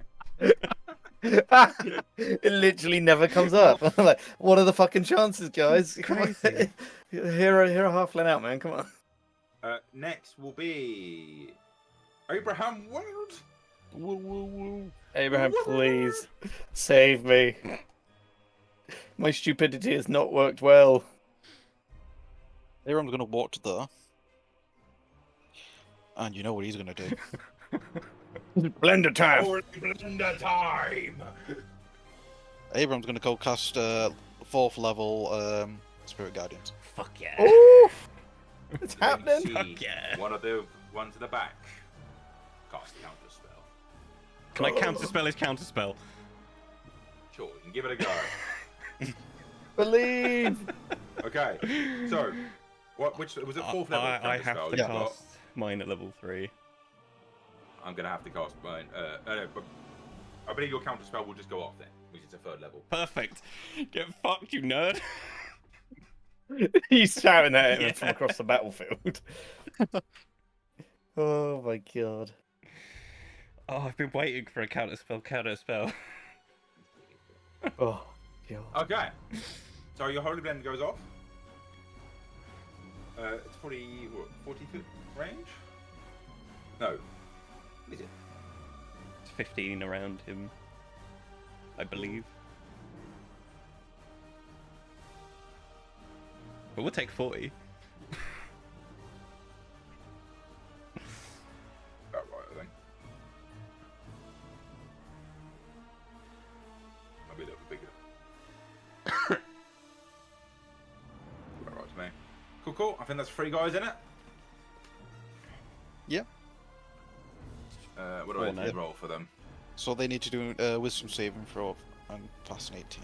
It literally never comes up. I'm like, what are the fucking chances, guys? Come on. Crazy. Here a halfling out, man. Come on. Next will be Abraham Wood. Woo. Abraham, please save me. My stupidity has not worked well. Aram's gonna walk to there. And you know what he's gonna do. Blender time. Blender time. Abraham's gonna go cast 4th level Spirit Guardians. Fuck yeah. Ooh, it's Then happening. see Fuck yeah. One of the ones at the back. Cast counter spell. Can I counterspell his counterspell? Sure, you can give it a go. Believe. Okay, so which was it? 4th level. I have counterspell? to You've got- cast mine at level 3. I'm gonna have to cast mine. No, but I believe your counter spell will just go off then, which is a 3rd level. Perfect. Get fucked, you nerd. He's shouting at him Yeah. from across the battlefield. Oh my god. Oh, I've been waiting for a counterspell. Oh god. Okay, so your holy blend goes off. It's 40 foot range. No, what is it? It's 15 around him, I believe. But we'll take 40. Cool. I think that's 3 guys in it. Yep. What do I need to roll for them? So they need to do wisdom saving throw and pass an 18.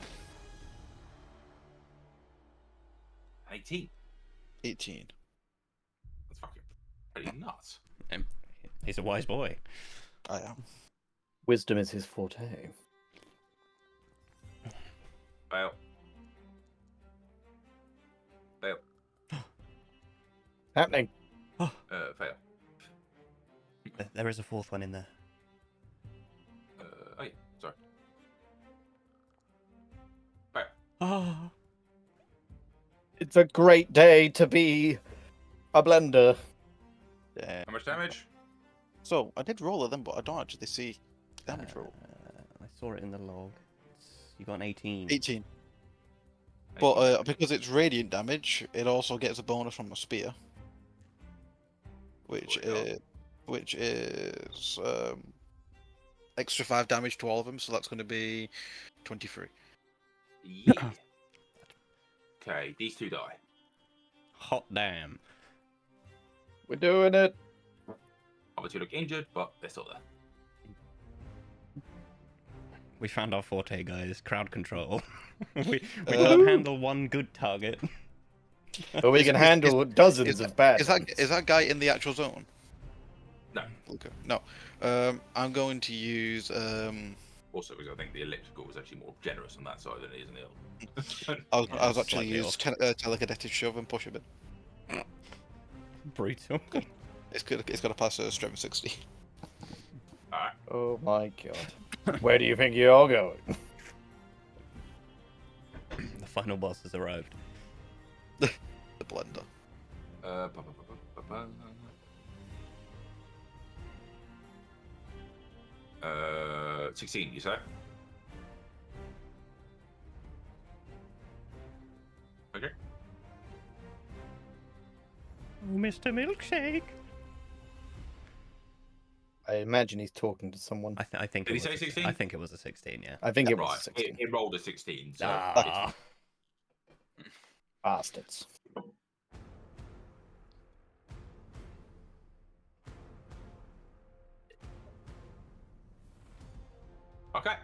18. 18. That's fucking pretty nuts. He's a wise boy. I am. Wisdom is his forte. Fail. Fail. Happening. Fail. There is a 4th one in there. Oh yeah, sorry. Fail. Oh. It's a great day to be a blender. Yeah. How much damage? So I did roll at them, but I don't actually see damage roll. I saw it in the log. You got an 18. 18. But because it's radiant damage, it also gets a bonus from a spear, which is extra 5 damage to all of them. So that's going to be 23. Yeah. Okay, these 2 die. Hot damn. We're doing it. Other 2 look injured, but they're still there. We found our forte, guys. Crowd control. we can't handle one good target. But we can handle dozens of bad. Is that guy in the actual zone? No. Okay. No. I'm going to use Also, because I think the elliptical was actually more generous on that side than it is in the other. I was actually slightly use telekinetic shove and push him in. Brutal. It's got to pass a strength 60. Alright. Oh my god. Where do you think you're going? The final boss has arrived. The blender. 16, you say? Okay. Oh, Mr. Milkshake. I imagine he's talking to someone. I think. Did it he was say a 16? I think it was a 16. Yeah. I think it was Right. 16. It rolled a 16, so Ah. Bastards. okay.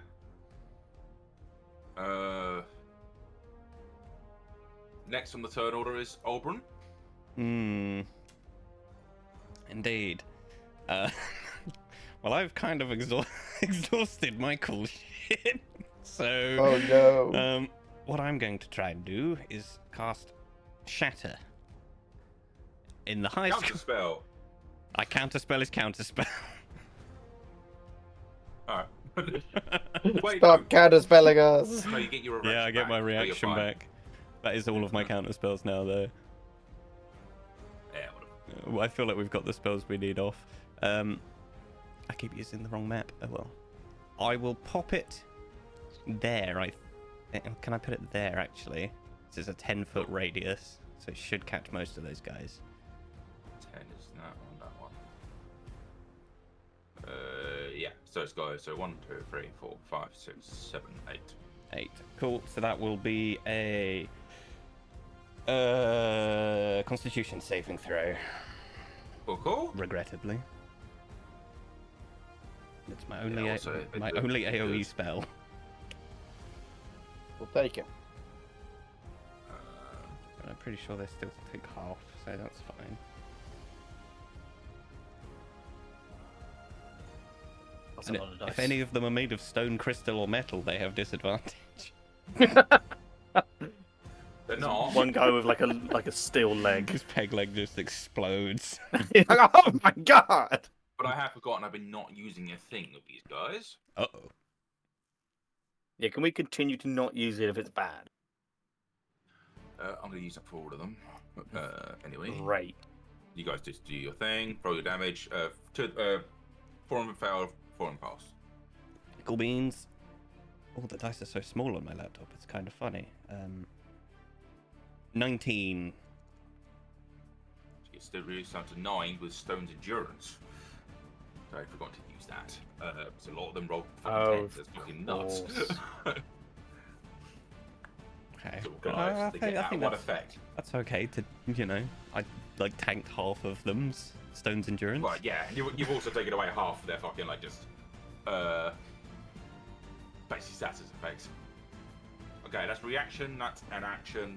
Next on the turn order is Oberon. Indeed. Well, I've kind of exhausted my cool shit. So. Oh no. What I'm going to try and do is cast Shatter. In the high Counter spell. I counterspell is counterspell. Alright. Wait, Stop counterspelling us. no, you get your Yeah, I get my back, so you're reaction fine. back. That is all of my counterspells now, though. Yeah, whatever. I feel like we've got the spells we need off. I keep using the wrong map. Oh well. I will pop it there. Can I put it there, actually? This is a 10-foot radius, so it should catch most of those guys. 10 is that on that one. Yeah, so it's got so 1, 2, 3, 4, 5, 6, 7, 8. 8. Cool. So that will be a Constitution saving throw. Cool. Regrettably, it's my only Yeah, also, my it only looks AOE good. spell. We'll take it. But I'm pretty sure they still take half, so that's fine. That's And a lot of dice. if any of them are made of stone, crystal, or metal, they have disadvantage. They're not. One guy with like a steel leg. His peg leg just explodes. Oh my god! But I have forgotten I've been not using a thing of these guys. Uh-oh. Yeah, can we continue to not use it if it's bad? I'm going to use that for all of them. Anyway, Great. you guys just do your thing, roll your damage. 4 on the fail, 4 on pass. Pickle beans. Oh, the dice are so small on my laptop. It's kind of funny. 19. So you still reduce down to 9 with Stone's Endurance. So I forgot to use that. So a lot of them rolled fucking Oh, 10s. That's fucking nuts. course. Okay. sort of guys to get that one that's, effect. that's okay to, you know, I like tanked half of them's stone's endurance. Right, yeah. You've also taken away half of their fucking like just basic status effects. Okay, that's reaction. That's an action.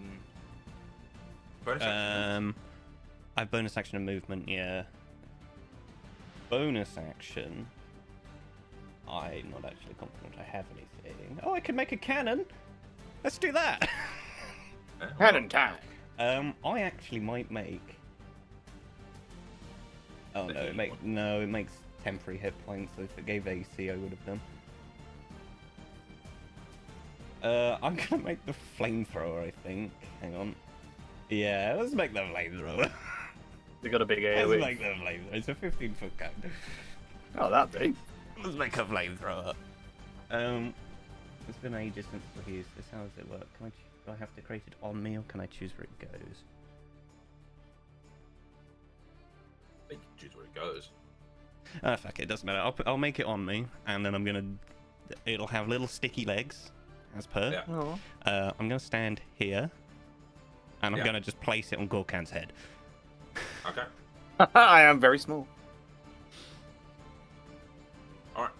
Bonus action. I have bonus action and movement. Yeah. Bonus action. I'm not actually confident I have anything. Oh, I can make a cannon. Let's do that. Cannon time. I actually might make. Oh no, it makes temporary hit points. So if it gave AC, I would have done. I'm gonna make the flamethrower. I think. Hang on. Yeah, let's make the flamethrower. They got a big Let's AoE. make the flamethrower. It's a 15-foot gun. Oh, that big. Let's make a flamethrower. It's been ages since I've used this. How does it work? Do I have to create it on me, or can I choose where it goes? I think you choose where it goes. Ah, fuck it. Doesn't matter. I'll make it on me, and then I'm gonna. It'll have little sticky legs, as per. Yeah. Oh. I'm gonna stand here, and I'm Yeah. gonna just place it on Gorkan's head. Okay. I am very small. All right.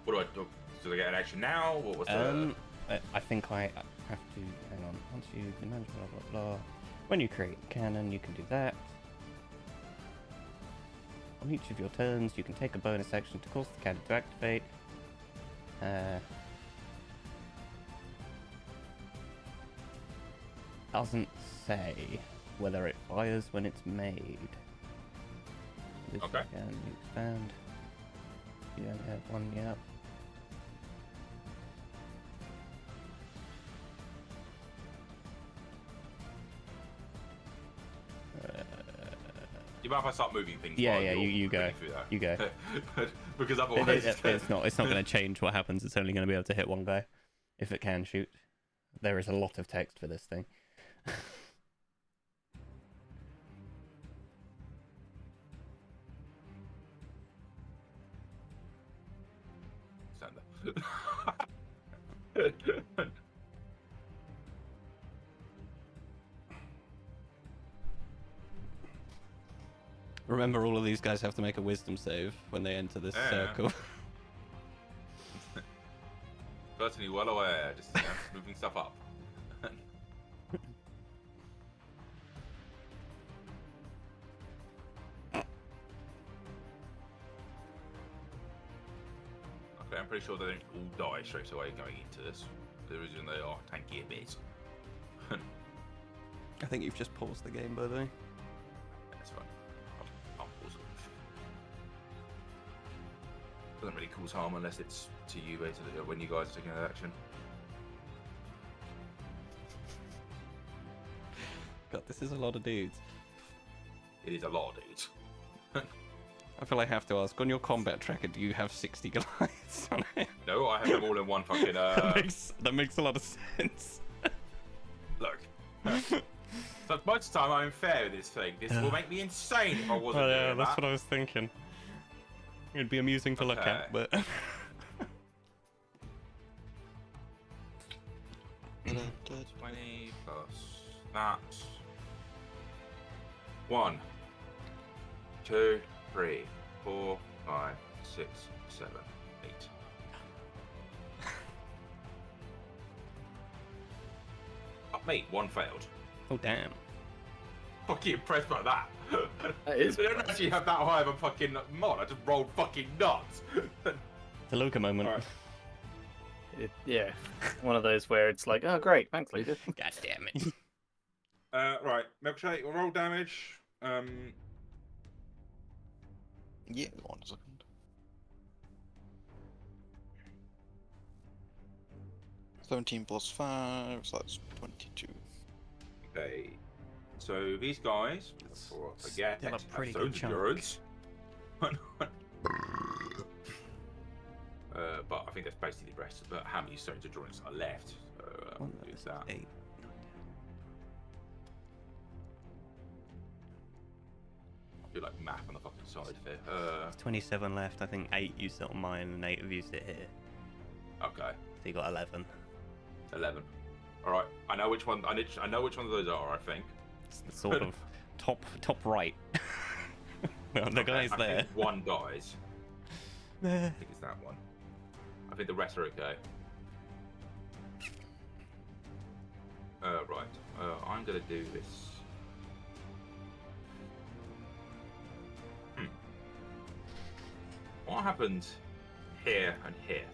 What do I do? Do I get an action now? What was the? I think I have to. Hang on. Once you manage blah blah blah. When you create a cannon, you can do that. On each of your turns, you can take a bonus action to cause the cannon to activate. Doesn't say whether it fires when it's made. This Okay. Again, you expand. You only have one, yeah. You mind if I start moving things? Yeah, while yeah, you're you go. reading through that? You go. Because otherwise, It's not going to change what happens. It's only going to be able to hit one guy if it can shoot. There is a lot of text for this thing. Stand there. Remember, all of these guys have to make a wisdom save when they enter this Yeah. circle. Personally, well aware, just moving stuff up. Okay, I'm pretty sure they don't all die straight away going into this. The reason they are tanky a bit. I think you've just paused the game, by the way. That's fine. I'll pause it. Doesn't really cause harm unless it's to you, basically, when you guys are taking that action. God, this is a lot of dudes. It is a lot, dudes. I feel I have to ask, on your combat tracker, do you have 60 Goliaths on it? No, I have them all in one fucking. That makes a lot of sense. Look. So much of the time I'm fair with this thing. This will make me insane if I wasn't Oh, yeah, doing that's that. what I was thinking. It'd be amusing to look at, but... 20 plus that. 1, 2, 3, 4, 5, 6, 7, 8. Up me, one failed. Oh, damn. Fucking impressed by that. That is They don't actually have that high of a fucking mod. I just rolled fucking nuts. It's a Luca moment. Alright. Yeah, one of those where it's like, oh great, thanks, leader. God damn it. Right, milkshake. Roll damage. Yeah, 1 second. $17 plus 5, so that's 22. Okay. So these guys, before I forget, Still a have pretty zones good of chunk. endurance. But I think that's basically the rest. But how many stones of endurance are left? So use that. 8. Do like math on the fucking side there. 27 left. I think 8 used it on mine and 8 have used it here. Okay, So you got 11. 11. All right. I know which one. I know which ones those are. I think. It's the sort of top right. Well, the guy's I there. think one dies. I think it's that one. I think the rest are okay. Right. I'm gonna do this. What happens here and here?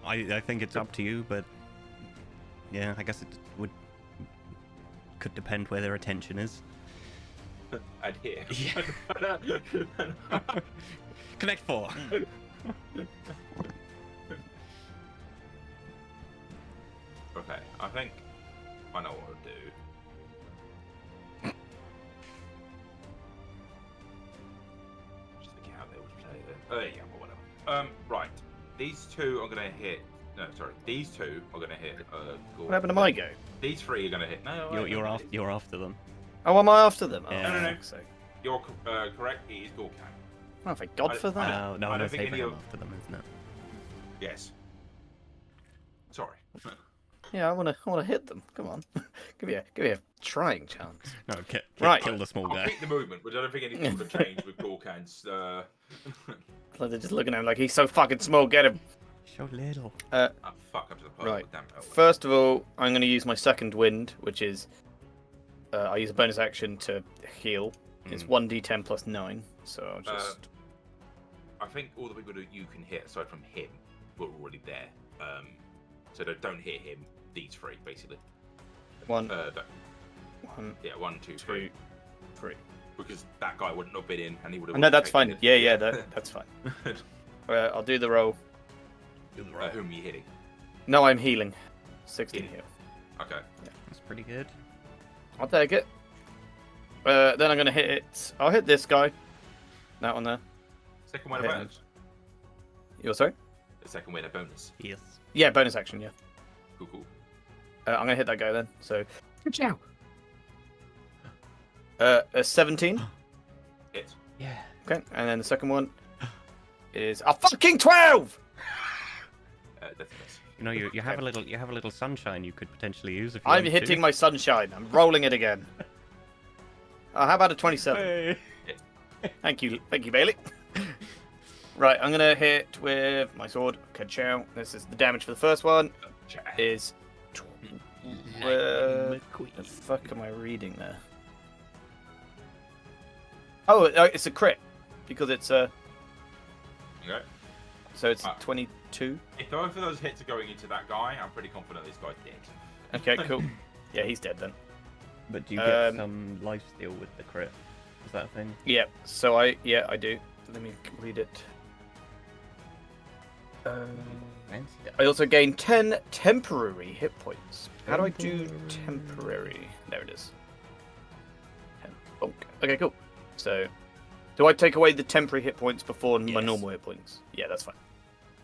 I think it's up to you, but yeah, I guess it could depend where their attention is. And here. Yeah. Connect 4. Okay, I think I know what I'll do. Just thinking how they would play it. Yeah, or whatever. Right. These two are gonna hit. No, sorry. These two are gonna hit. What happened to my go? These three are gonna hit. No, You're after them. Oh, am I after them? Yeah. Oh, No. fuck's sake. You're correct. It is Gorkan. Oh, thank God for that. No, I don't it's think any Abraham of- after them, isn't it? Yes. Sorry. Yeah, I wanna hit them. Come on, give me a trying chance. No, Right. kill the small I'll guy. keep the movement, which I don't think anything would have changed with Gorkan's. Like they're just looking at him like he's so fucking small. Get him. So little. Oh, fuck up to the pole. Right. Damn it. First of all, I'm going to use my second wind, which is I use a bonus action to heal. It's 1d10 plus 9, so I'll just. I think all the people that you can hit, aside from him, were already there. So don't hit him. These three, basically. One, Don't. one, Yeah, 1, 2, 2, 3. 3. Because that guy wouldn't have been in, and he would have. No, that's fine. taken Yeah, it. yeah, that's fine. I'll do the roll. Whom are you hitting? No, I'm healing. 16 Healing. heal. Okay. That's pretty good. I'll take it. Then I'm going to hit it. I'll hit this guy. That one there. Second win a Hit bonus. You're sorry? The second win a bonus. Yes. Yeah, bonus action, yeah. Cool. I'm going to hit that guy then. So. Ciao. A 17. Hit. Yeah. Okay, and then the second one is a fucking 12! That's a miss. You know, you have a little sunshine you could potentially use if you I'm want hitting to. my sunshine. I'm rolling it again. How about a 27? Hey. Thank you, Bailey. Right, I'm gonna hit with my sword. Ka-chow. This is the damage for the first one. Is the fuck am I reading there? Oh, it's a crit because it's a. Okay. So it's 22. If both of those hits are going into that guy, I'm pretty confident this guy's dead. Okay, cool. Yeah, he's dead then. But do you get some lifesteal with the crit? Is that a thing? Yeah. So I do. Let me read it. Fancy. I also gain 10 temporary hit points. How do I do temporary? There it is. Oh, okay, cool. So, do I take away the temporary hit points before my Yes. normal hit points? Yeah, that's fine.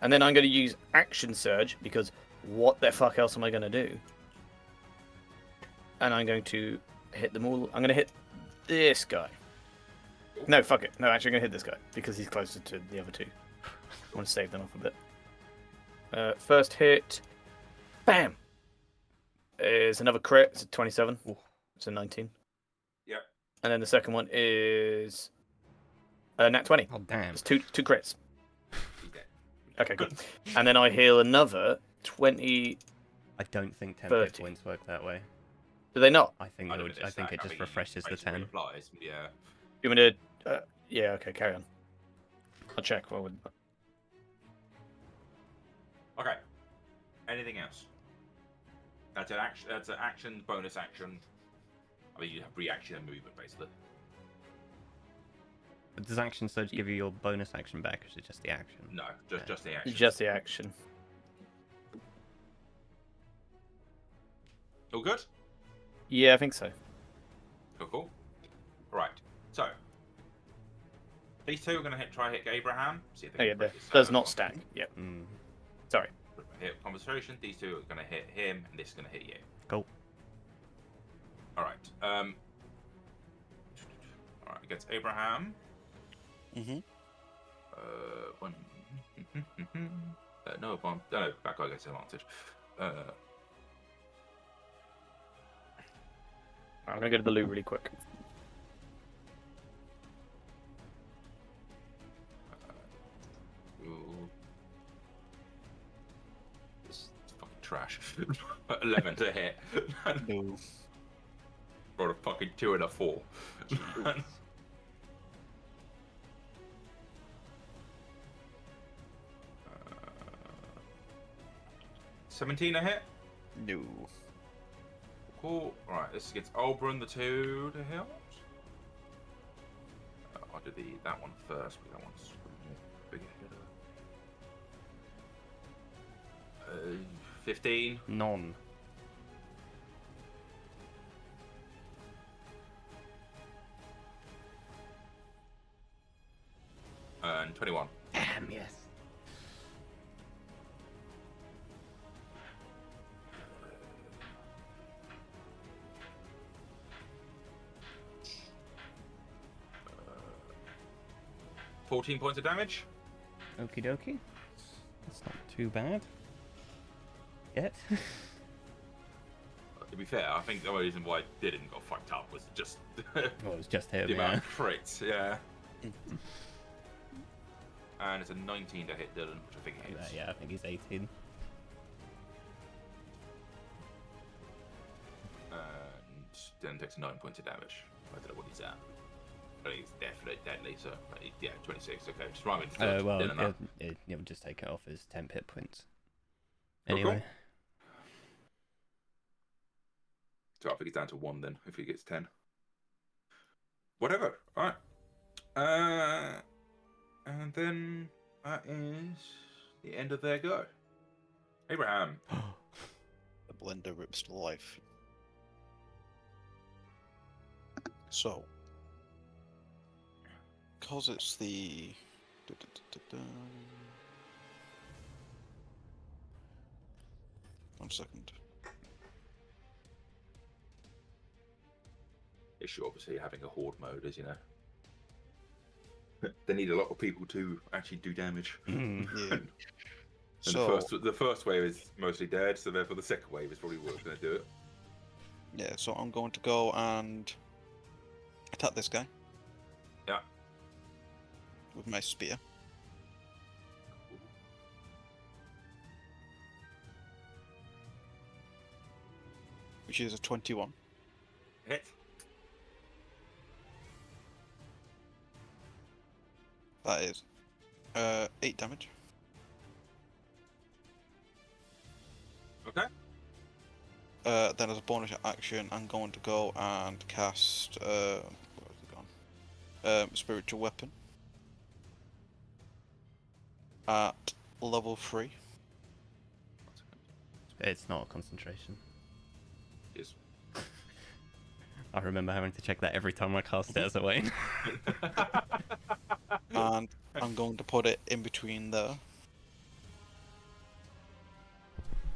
And then I'm going to use Action Surge, because what the fuck else am I going to do? And I'm going to hit them all. I'm going to hit this guy. No, fuck it. No, actually, I'm going to hit this guy, because he's closer to the other two. I want to save them off a bit. First hit, bam, is another crit. It's a 27. Ooh. It's a 19. Yep. And then the second one is nat 20. Oh damn. It's two crits. He's dead. Okay, good. And then I heal another 20. I don't think 10 hit 30. points work that way. Do they not? I think I don't it think it just refreshes the basically 10. Applies. Yeah. You want me to? Yeah. Okay, carry on. I'll check. What would? Okay. Anything else? That's an action. That's an action. Bonus action. I mean, you have reaction and movement basically. But does action surge give you your bonus action back, or is it just the action? No, just the action. Just the action. All good. Yeah, I think so. Cool. Right. So these two are going to try hit Abraham. See if they Oh yeah, can break that his, does not stack. Yep. Mm. Sorry. Hit concentration. These two are going to hit him, and this is going to hit you. Cool. All right. All right. Against Abraham. Mm-hmm. One. No, bomb. No, that guy gets advantage. I'm gonna go to the loo really quick. Ooh. It's fucking trash. 11 to hit. No. Rolled a fucking 2 and a 4. 17 a hit. No. Cool. Alright, this is against Oberon, the 2 to hit. I'll do that one first, but that one's a bigger hitter. 15. None. And 21. Damn, yes. Uh, 14 points of damage. Okie dokie. That's not too bad. Yet. To be fair, I think the only reason why I didn't got fucked up was just Well, it was just him, the amount yeah. of crits, yeah. And it's a 19 to hit Dylan, which I think hits. Yeah, I think he's 18. And Dylan takes 9 points of damage. I don't know what he's at. I think he's definitely deadly, so yeah, 26. Okay, just run into Well, Dylan up. you'll just take it off his 10 hit points. Cool, Anyway. So I think it's down to 1 then, if he gets 10. Whatever, alright. And then that is the end of their go. Abraham. The blender rips to life. So, because it's the 1 second. Issue obviously having a horde mode, as you know. They need a lot of people to actually do damage. Yeah. And So the first wave is mostly dead, so therefore the second wave is probably what's going to do it. yeah, so I'm going to go and attack this guy. Yeah. With my spear. Which is a 21. Hit. That is 8 damage. Okay. Then as a bonus action, I'm going to go and cast where has it gone? Spiritual weapon at level 3. It's not a concentration. Yes. I remember having to check that every time I cast it as a Wayne. And I'm going to put it in between there.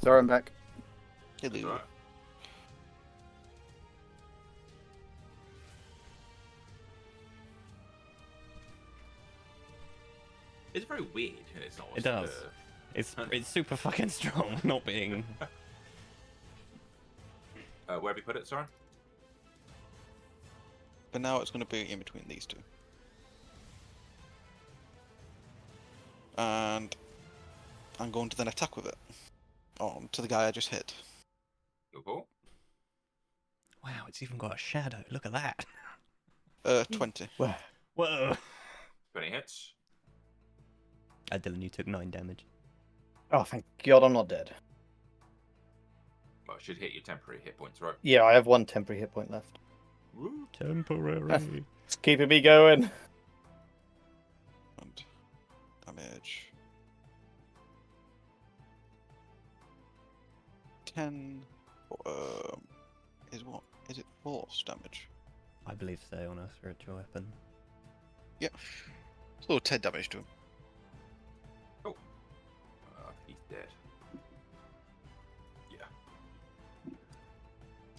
Sorry, I'm back. That's right. It's very weird. It's not. It does. It's super fucking strong, not being... Where have you put it? Sorry. But now it's going to be in between these two. And I'm going to then attack with it. To the guy I just hit. Cool. Wow, it's even got a shadow. Look at that. 20. Whoa. 20 hits. Dylan, you took 9 damage. Oh, thank God I'm not dead. Well, it should hit your temporary hit points, right? Yeah, I have 1 temporary hit point left. Woo. Temporary. It's keeping me going. And damage. 10. Is what? Is it force damage? I believe so on a spiritual weapon. Yep. So 10 damage to him. He's dead. Yeah.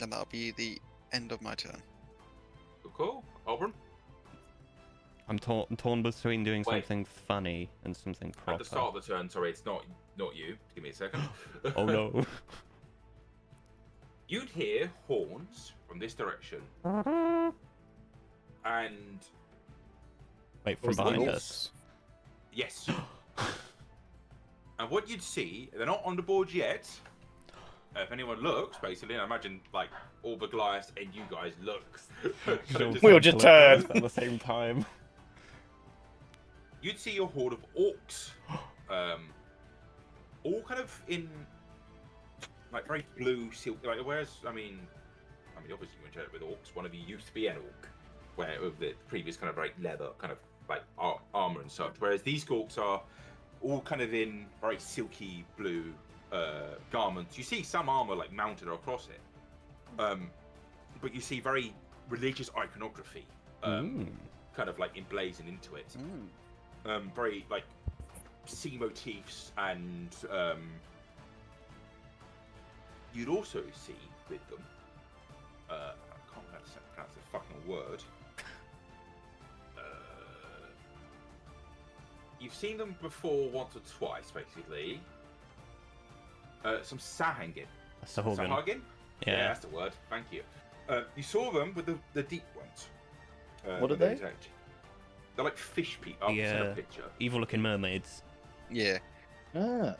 And that'll be the end of my turn. Cool. Auburn. I'm torn between doing Wait. something funny and something proper. At the start of the turn, sorry, it's not you. Give me a second. Oh no. You'd hear horns from this direction, and Wait, from Was the behind orcs? us. yes. And what you'd see, they're not on the board yet. If anyone looks, basically, I imagine like all the Goliaths and you guys look. We'll just turn. at the same time. You'd see a horde of orcs, all kind of in like very blue silk. Like, whereas, I mean, obviously when you with orcs, one of you used to be an orc, where with the previous kind of like leather, kind of like armor and such. Whereas these orcs are all kind of in very silky blue garments. You see some armor like mounted across it, but you see very religious iconography, kind of like emblazoned into it. Very like sea motifs, and you'd also see with them. I can't pronounce the fucking word. You've seen them before once or twice, basically. Some Sahagin. Sahagin? Yeah, that's the word. Thank you. You saw them with the deep ones. What are they? They're like fish people. I'll send a picture. Evil-looking mermaids. Yeah. Ah,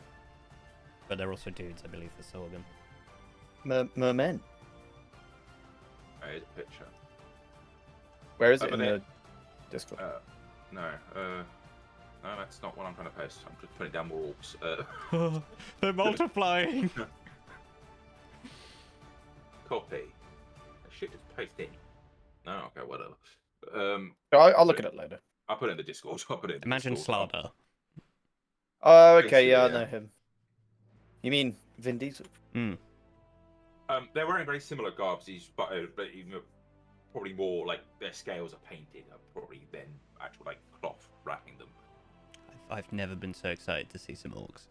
But they're also dudes, I believe, the Sahagin. mermen. Here's a picture. Where is it but in they- the Discord? No, that's not what I'm trying to post. I'm just putting down more orcs. They're multiplying! Copy. I should just paste in. No, okay, whatever. I'll look at it later. I'll put it in the Discord. I'll put it in the Imagine Discord. Slardar. Oh, okay, Basically, yeah, I yeah. know him. You mean Vin Diesel? They're wearing very similar garbs, but even probably more like their scales are painted, probably than actual like cloth wrapping them. I've never been so excited to see some orcs.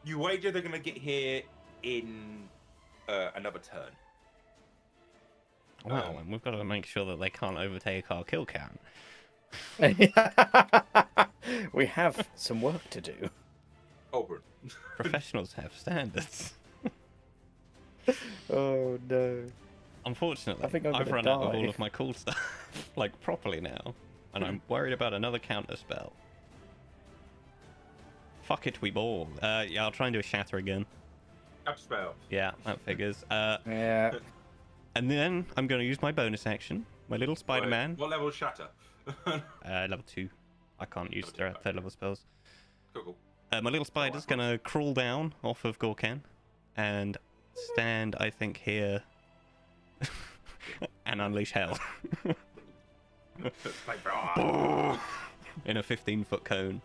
You wager they're gonna get here in another turn. Wow, and we've got to make sure that they can't overtake our kill count. We have some work to do. Oberon. Professionals have standards. Oh no. Unfortunately, I think I'm I've gonna run out of die. all of my cool stuff, like properly now, and I'm worried about another counter spell. Fuck it, we ball. Yeah, I'll try and do a shatter again. Up spell. Yeah, that figures. Yeah. And then I'm going to use my bonus action, my little Spider-Man. What level is Shatter? Level 2. I can't use Level two, third level spells. Cool. My little spider's going to crawl down off of Gorkan and stand, I think, here and unleash hell Like, ah. in a 15-foot cone.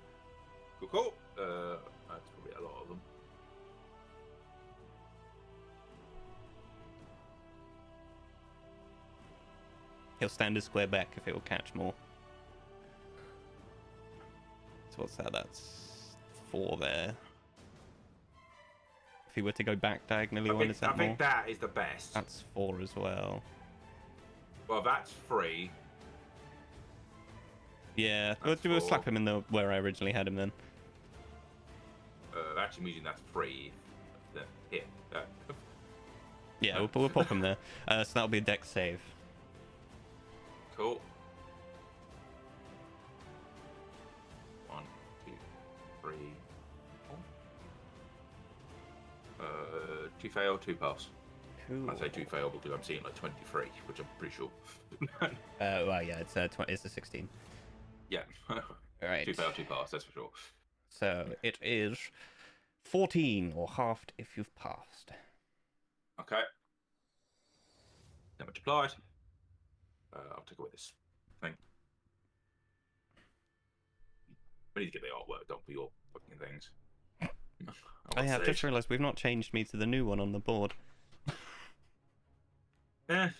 Cool. That's probably a lot of them. He'll stand a square back if it will catch more. So what's that? That's 4 there. If he were to go back diagonally, I one is that more? think that is the best. That's 4 as well. Well, that's 3. Yeah, That's we'll 4. slap him in the where I originally had him then. Actually, meaning that's 3. Here. Yeah, we'll pop him there. So that'll be a dex save. Cool. 1, 2, 3, 4. 2 fail, 2 pass. Cool. I say 2 fail because I'm seeing like 23, which I'm pretty sure. Well, yeah, it's it's a 16. Yeah. Right. 2 fail, 2 pass, that's for sure. So it is 14 or halved if you've passed. Okay. Damage applied. I'll take away this thing. We need to get the artwork done for your fucking things. Oh yeah, I've just realised we've not changed me to the new one on the board. Yeah.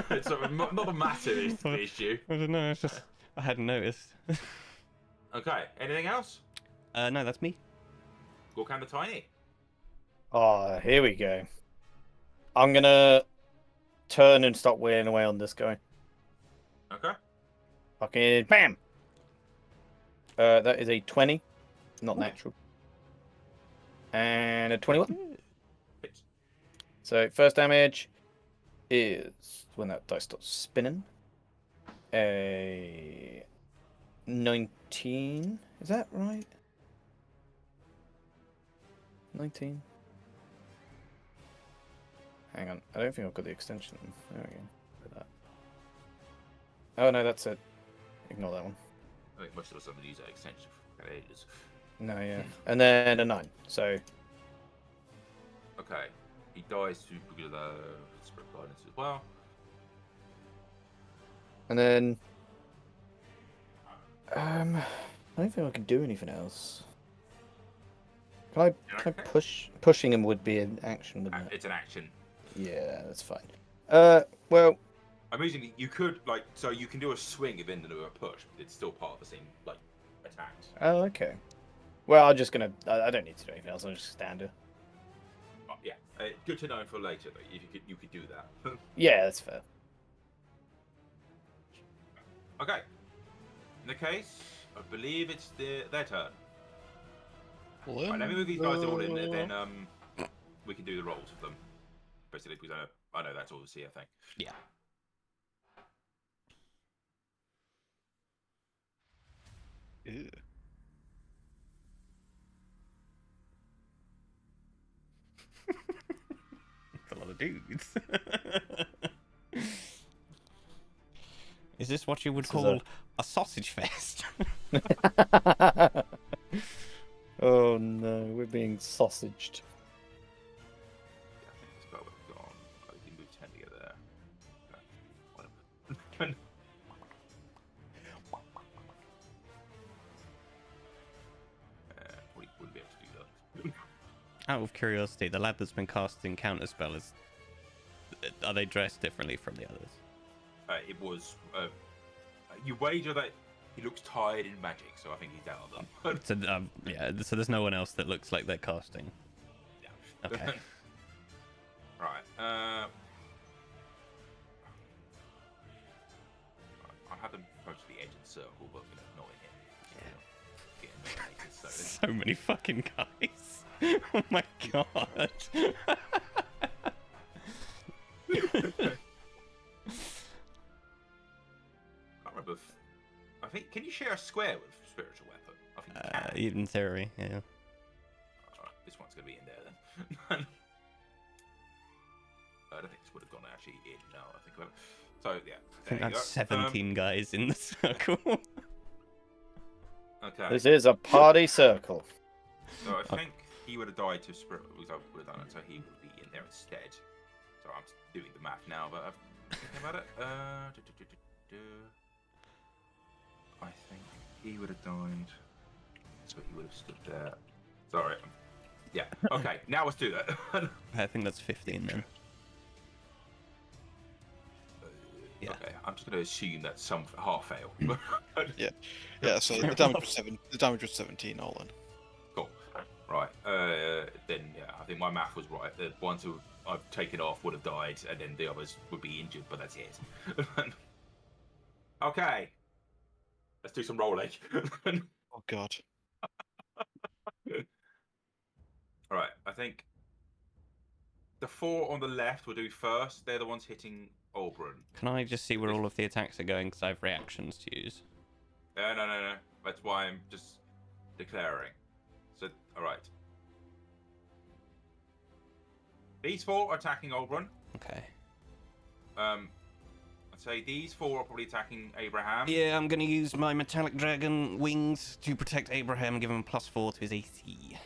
It's sort of not a massive issue. I don't know, it's just I hadn't noticed. Okay, anything else? No, that's me. Gorkan the Tiny. Oh, here we go. I'm gonna turn and start wailing away on this guy. Okay. Fucking bam. That is a 20, not natural, and a 21. Hits. So first damage is when that dice starts spinning. A 19. Is that right? 19. Hang on. I don't think I've got the extension. There we go. Put that. Oh no, that's it. Ignore that one. I think most of us haven't used that extension for ages. No, yeah. And then a 9. So Okay. He dies because of the spirit guidance as well. and then I don't think I can do anything else. Can I push? Pushing him would be an action, wouldn't it? It's an action. Yeah, that's fine. Well, Amazingly, you could so you can do a swing if into a push. But it's still part of the same attacks. oh, okay. Well, I'm just gonna. I don't need to do anything else. I'll just stand here. Oh, yeah, good to know for later. That you could do that. Yeah, that's fair. Okay. In the case, I believe it's their turn. Right, let me move these guys all in there, then we can do the rolls of them. Basically, because I know that's all the CF thing. Yeah. Ew. It's a lot of dudes. Is this what you would This is call a sausage fest? Oh no, we're being sausaged. Yeah, I think this guy would have gone. I can move 10 to get there. Okay. Probably wouldn't be able to do that. Out of curiosity, the lad that's been casting counterspell are they dressed differently from the others? It was. You wager that he looks tired in magic, so I think he's down on them. So yeah, so there's no one else that looks like they're casting. Yeah. Okay. Right. I had them approach the edge of the circle, but not in here. Yeah. So many fucking guys. Oh my god. I can't remember. I think. Can you share a square with spiritual weapon? I think you can. In theory, yeah. Alright, this one's gonna be in there then. I don't think this would have gone actually in now. I think about it. So yeah, I think there you that's go. 17 guys in the circle. Okay. This is a party circle. So I think he would have died to spirit. Because I would have done it, so he would be in there instead. So I'm doing the math now, but I'm thinking about it. I think he would have died. So he would have stood there. Sorry. Yeah. Okay. Now let's do that. I think that's 15 then. Yeah. Okay. I'm just going to assume that some half fail. Yeah, so the damage was 17 all in. Cool. Right. Then yeah, I think my math was right. The ones who I've taken off would have died, and then the others would be injured. But that's it. Okay. Let's do some rolling. Oh god. All right. I think the 4 on the left will do first. They're the ones hitting Oberon. Can I just see where all of the attacks are going? Because I have reactions to use. No. That's why I'm just declaring. So, all right. These 4 are attacking Oberon. Okay. I'd say these 4 are probably attacking Abraham. Yeah, I'm going to use my metallic dragon wings to protect Abraham, give him +4 to his AC.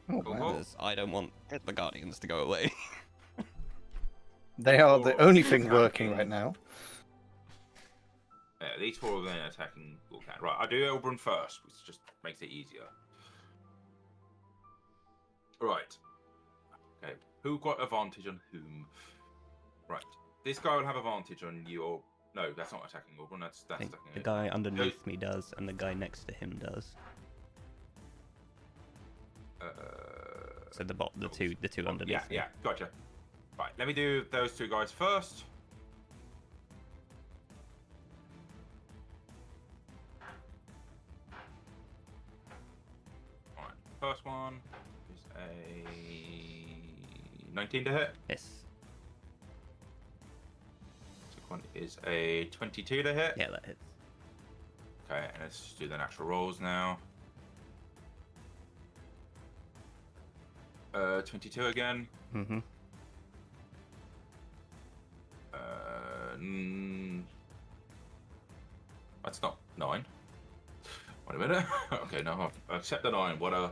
Oh, Cool. wow. Because I don't want the Guardians to go away. They are the only thing working right now. Yeah, these 4 are then attacking Vulcan. Right, I'll do Oberon first, which just makes it easier. Right. Okay, who got advantage on whom? Right, this guy will have advantage on you. Or no, that's not attacking Oberon. That's I think attacking the it. guy underneath me does, and the guy next to him does. So the two underneath. Yeah, me. yeah, gotcha. Right, let me do those 2 guys first. first one is a 19 to hit. Yes. Second one is a 22 to hit. Yeah, that hits. Okay, and let's just do the natural rolls now. 22 again. Mm-hmm. That's not 9. Wait a minute. Okay, no, I accept the 9. What a...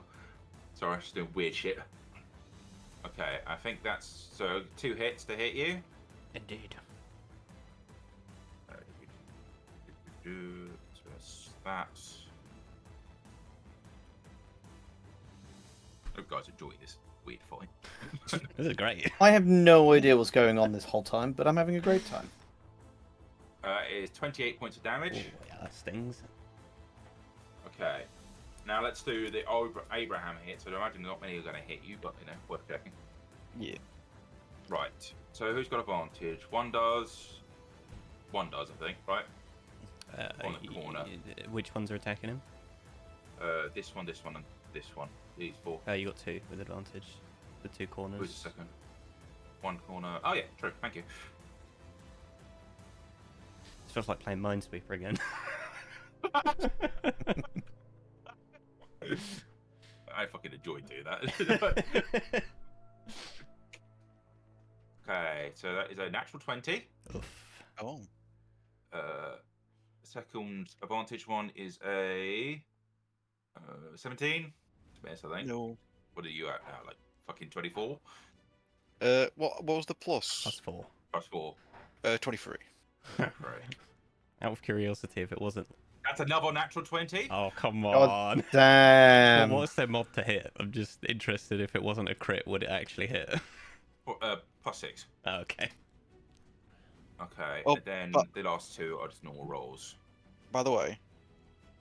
Sorry, I'm just doing weird shit. Okay, I think that's... So, 2 hits to hit you. Indeed. So that's that. Hope you guys enjoy this weird fight. This is great. I have no idea what's going on this whole time, but I'm having a great time. It is 28 points of damage. Oh, yeah, that stings. Okay. Now let's do the Abraham hit. So I imagine not many are going to hit you, but you know, worth checking. Yeah. Right. So who's got advantage? One does, I think. Right. On the corner. Which ones are attacking him? This one, and this one. These 4. Oh, you got 2 with advantage. The 2 corners. Who's the second? One corner. Oh yeah, true. Thank you. It feels like playing Minesweeper again. I fucking enjoy doing that. Okay, so that is a natural 20. Oof. Oh. Second advantage one is a 17. Yes, I think. No. What are you at now? Like fucking 24? What was the plus? +4. Plus 4. 23. Right. Out of curiosity, if it wasn't... That's another natural 20. Oh, come God on. Damn. Well, what's their mob to hit? I'm just interested if it wasn't a crit, would it actually hit? Plus 6. Okay. Okay, Oh, and then but- the last 2 are just normal rolls. By the way,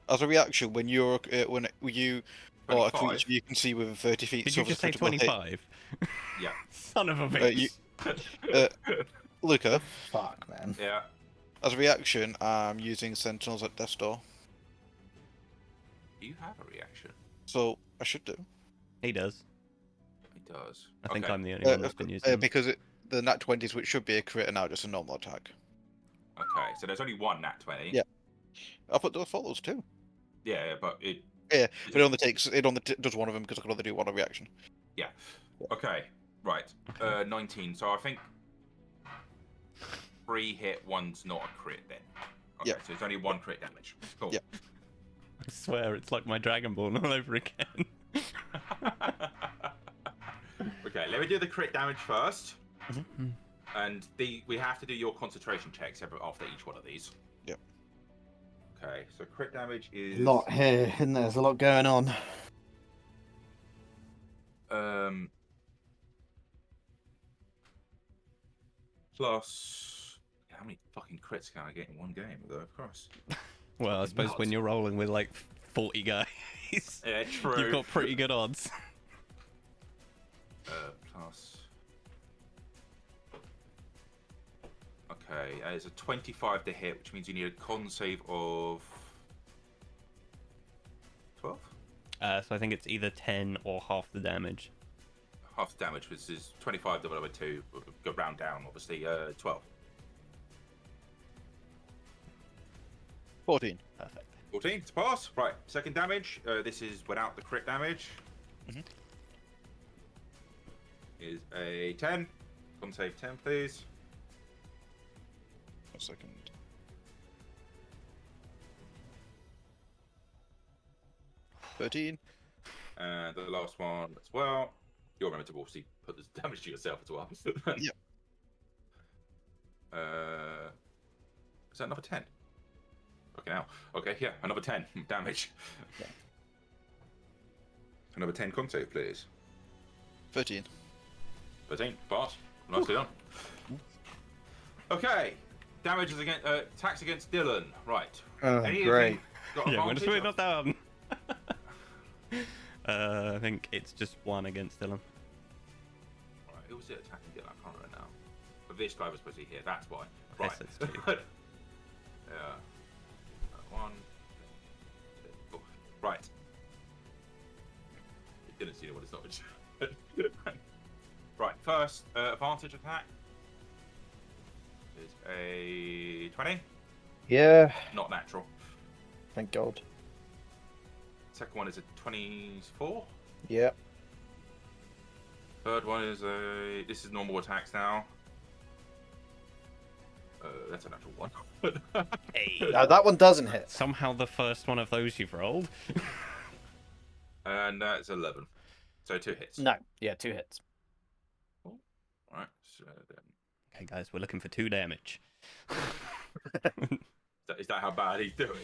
as a reaction, when you're when you or a 25. creature you can see within 30 feet. Did you of a just say critical hit- 25? Yeah. Son of a bitch. Luca, Fuck, man. Yeah. as a reaction, I'm using Sentinels at Death's Door, Do you have a reaction? so I should do. He does. He does. I think Okay. I'm the only one that's been using them. Because the nat 20s, which should be a crit, are now just a normal attack. Okay, so there's only one nat 20. Yeah. I put those follows too. Yeah, but it. Yeah, but it only does one of them because I can only do one reaction. Yeah. Okay. Right. 19. So I think 3 hit, 1's not a crit then. Okay, Yeah. so it's only 1 crit damage. Cool. Yeah. I swear, it's like my Dragon Ball all over again. Okay, let me do the crit damage first. Mm-hmm. And we have to do your concentration checks after each one of these. Yep. Okay, so crit damage is A lot here, and there's a lot going on. Plus, how many fucking crits can I get in one game? Though, of course. Well, I suppose when you're rolling with like 40 guys, Yeah, true. you've got pretty good odds. Plus. Okay, it's a 25 to hit, which means you need a con save of 12. So I think it's either 10 or half the damage. Half the damage, which is 25 divided by 2. Go round down, obviously. 12. 14. Perfect. 14 to pass. Right, second damage. This is without the crit damage. Mhm. Is a 10. Con save 10, please. A second. $13. And the last one as well. You'll remember to obviously put this damage to yourself as well. Yep. Is that another 10? Okay, now. Okay, yeah, another 10 damage. Yeah. Another 10 con save, please. 13. 13, pass. Nicely done. Okay, damages against attacks against Dylan. Right. Oh, Any great. of you got Yeah, we're advantage? not down. I think it's just 1 against Dylan. Right, who was it attacking Dylan? I can't remember now. But this guy was supposed to be here. That's why. Right. Yes, it's 2. Yeah. 1. 2, 4. Right. Didn't see what it's not. Right, first advantage attack is a 20. Yeah. Not natural. Thank God. Second one is a 24. Yeah. Third one is a. This is normal attacks now. That's a natural one. Hey. No, that one doesn't hit. Somehow the first one of those you've rolled. And that's 11. So 2 hits. No. Yeah, 2 hits. Right. So then. Okay, guys, we're looking for 2 damage. Is that how bad he's doing?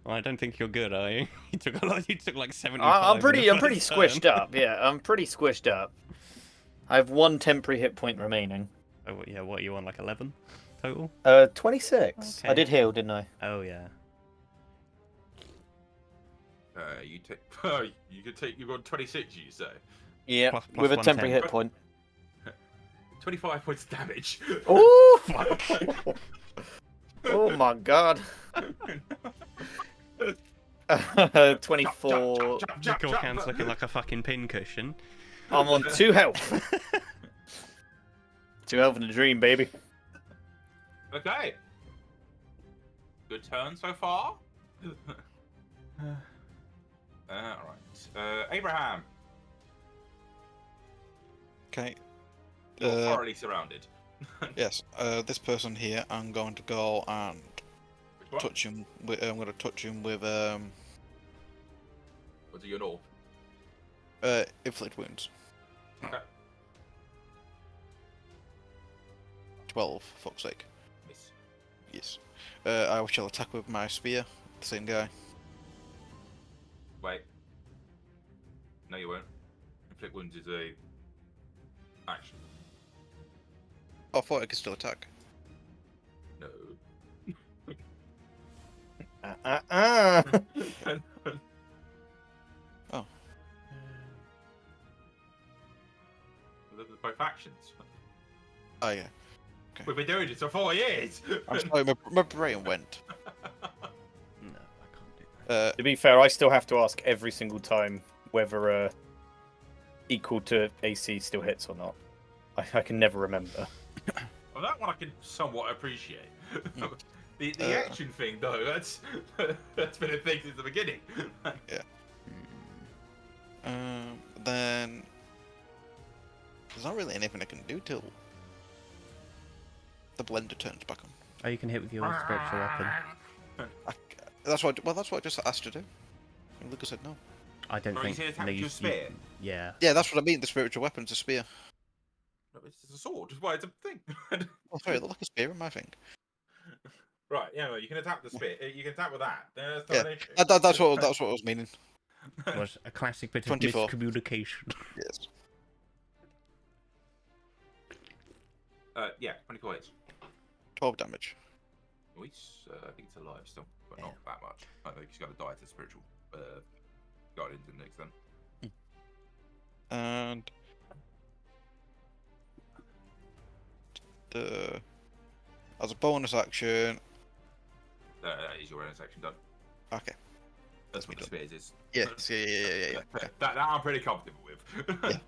Well, I don't think you're good, are you? You took a lot. You took like 75. I'm pretty in the first squished turn. up. Yeah, I'm pretty squished up. I have 1 temporary hit point remaining. Oh yeah, what are you on? Like 11 total? 26. I Okay. did heal, didn't I? Oh yeah. You take. You can take. You've got 26. You say. Yeah, Plus with a 1 temporary temp. hit point. 25 points damage. Oh! Oh my God. 24. Nickel can's looking like a fucking pincushion. I'm on 2 health. 2 health in a dream, baby. Okay. Good turn so far. Alright. Abraham, Okay. you're thoroughly surrounded. Yes. This person here, I'm going to go and Which one? touch him. I'm going to touch him with Or do you know? inflict wounds. Okay. 12. Fuck's sake. Miss. Yes. I shall attack with my spear. The same guy. Wait. No, you won't. Inflict wounds is a action. Oh, I thought I could still attack. No. Oh. Those are both actions. Oh yeah. We've been doing this for 4 years. I'm sorry, my brain went. No, I can't do that. To be fair, I still have to ask every single time whether equal to AC still hits or not. I can never remember. Well, that one I can somewhat appreciate. The action thing, though, that's been a thing since the beginning. Then there's not really anything I can do till the blender turns back on. Oh, you can hit with your spiritual weapon. That's what I just asked to do. And Lucas said no. I don't Or think. you say attack no, with your spear? Yeah. Yeah, that's what I mean. The spiritual weapon's a spear. No, it's a sword. Why, it's a thing. Oh, sorry, look a spear in my thing. Right, yeah, well, you can attack the spear. You can attack with that. That's not Yeah, an issue. that's what I was meaning. Was a classic bit of 24. miscommunication. Yes. Yeah, 24 hits. 12 damage. Nice. I think it's alive still, but not that much. I think he's got to die to spiritual guardians in next then. And as a bonus action. That is your bonus action done. Okay. That's what the spears is. Yes. Yeah. Okay. That I'm pretty comfortable with. Yeah.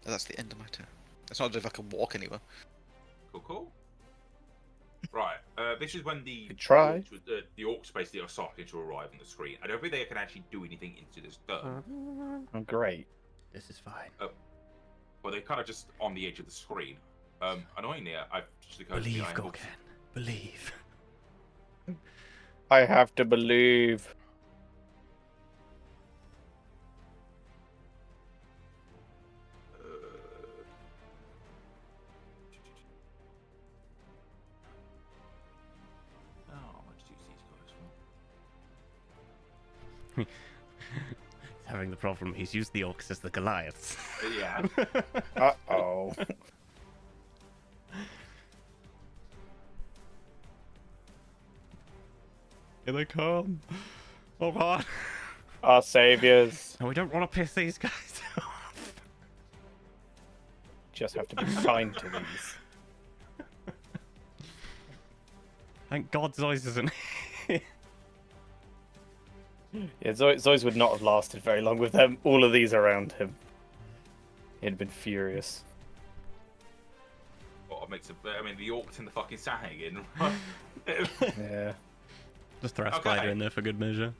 That's the end of my turn. It's not as if I can walk anywhere. Cool. Right. This is when the Good try. the orcs basically are starting to arrive on the screen. I don't think they can actually do anything into this turn. Oh, great. This is fine. Well, they're kind of just on the edge of the screen. Annoyingly, I've just Believe, Gorkan. Believe. I have to believe. How much do you see these guys He's having the problem. He's used the orcs as the Goliaths. for? Yeah. Uh-oh. Here they come. Oh god. Our saviors. No, we don't want to piss these guys off. Just have to be kind to these. Thank God Zois isn't here. Yeah, Zoy's would not have lasted very long with them. All of these around him. He'd been furious. What makes it? I mean, the orcs in the fucking Sahagin. Yeah. Just throw a Okay. spider in there for good measure.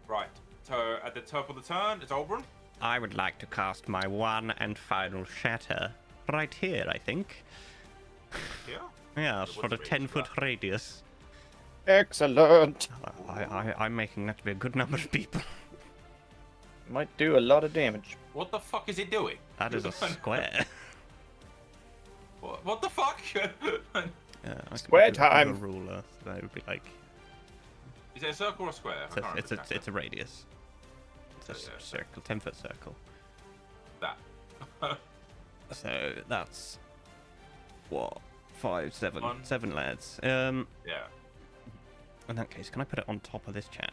Right. So at the top of the turn, it's Oberon. I would like to cast my one and final shatter right here, I think. Yeah. Yeah, What's for the a radius 10-foot of that? radius. Excellent. I'm making that to be a good number of people. Might do a lot of damage. What the fuck is it doing? That is a square. What the fuck? Yeah, I can Square do that with time. A ruler, so that would be like Is it a circle or a square? I can't remember it's a radius. It's a Yeah, yeah. circle, 10-foot circle. that. So that's what 5, 7, One. 7 lads. Yeah. In that case, can I put it on top of this chap?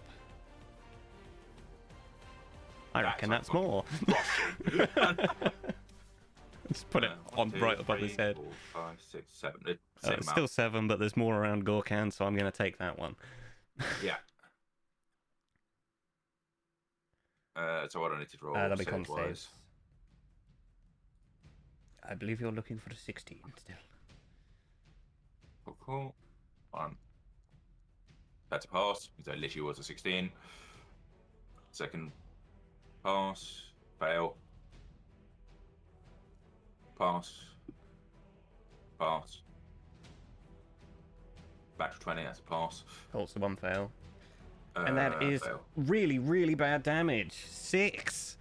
I That's reckon that's fucking more. Frosty. Just put it on right above his head. 4, 5, 6, 7. Same It's amount. still 7, but there's more around Gorkan, so I'm going to take that one. Yeah. So what I need to roll? That'll be save con wise. saves. I believe you're looking for a 16 still. Cool. 1. That's a pass. So it literally was a 16. Second pass. Fail. Pass. Pass. Natural 20, that's a pass. Also one fail. And that is Fail. really, really bad damage. 6.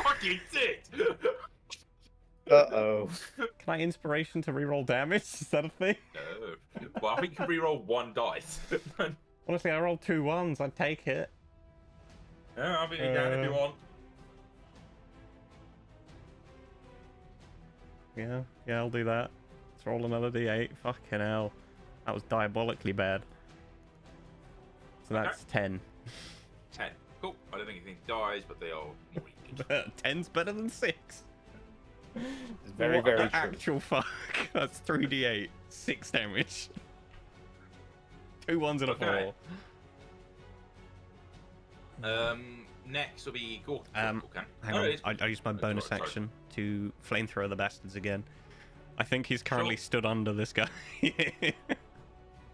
Fucking 6! Uh-oh. Can I inspiration to reroll damage? Is that a thing? No. Well, I think you can reroll 1 dice. Honestly, I rolled 2 1s. I'd take it. Yeah, I think you can if you want. Yeah, I'll do that. Let's roll another d8. Fucking hell. That was diabolically bad. So that's 10. 10. Cool. I don't think anything dies, but they are more injured. 10's better than 6. It's very, What very the true. actual fuck? That's 3d8. 6 damage. 2 1s and a Okay. 4. Next will be Gorkan. Hang Oh, on, it is- I used my bonus sorry. action to flamethrower the bastards again. I think he's currently Sure. stood under this guy.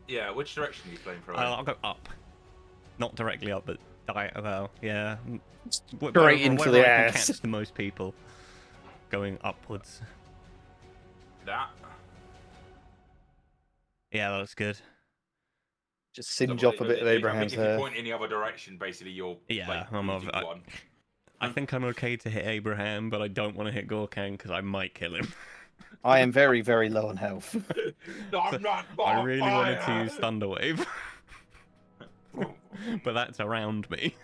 Yeah, which direction are you playing from? I'll go up. Not directly up, but well, yeah. Straight into wherever the I can ass. catch the most people going upwards. That. Yeah, that looks good. Just singe So off a bit of Abraham's If you hair. point any other direction, basically you're Yeah, like, I'm losing of- one. I think I'm okay to hit Abraham, but I don't want to hit Gorkan because I might kill him. I am very, very low on health. No, I'm not. I really wanted to fire! use Thunder Wave, but that's around me.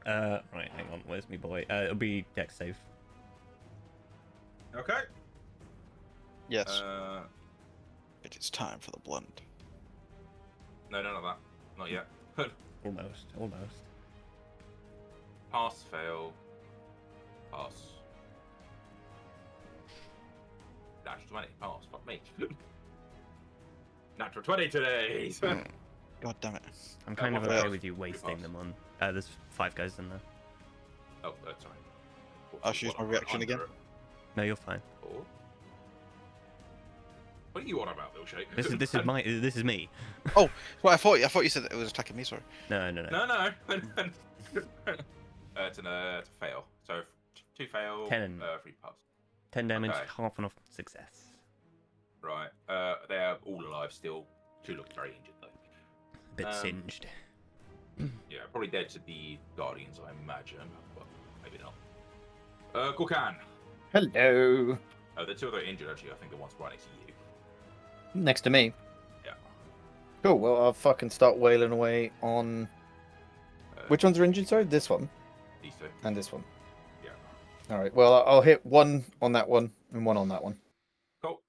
Right, hang on. Where's me boy? It'll be Dex save. Okay. Yes, Uh, it is time for the blend. no, none of that. Not yet. Almost. Pass, fail. Pass. Natural 20. Pass. Fuck me. Natural 20 today. God damn it. I'm kind of what okay else? with you wasting Pass. them on. There's 5 guys in there. Oh, sorry. I should use my reaction again. No, you're fine. Four. What are you on about, little shake? This is me. Well, I thought you said it was attacking me. Sorry. No. No. It's a fail. So 2 fail. 10. 3 pass. 10 damage, Okay. half enough success. Right. They're all alive still. 2 look very injured though. A bit Um, singed. Yeah, probably dead to the Guardians, I imagine. But maybe not. Gorkan. Hello. The 2 that are injured actually. I think the one's right next to you. Next to me. Yeah. Cool. Well, I'll fucking start wailing away on. Which ones are injured? Sorry, this one These 2. and this one. Yeah. All right. Well, I'll hit 1 on that one and 1 on that one. Cool.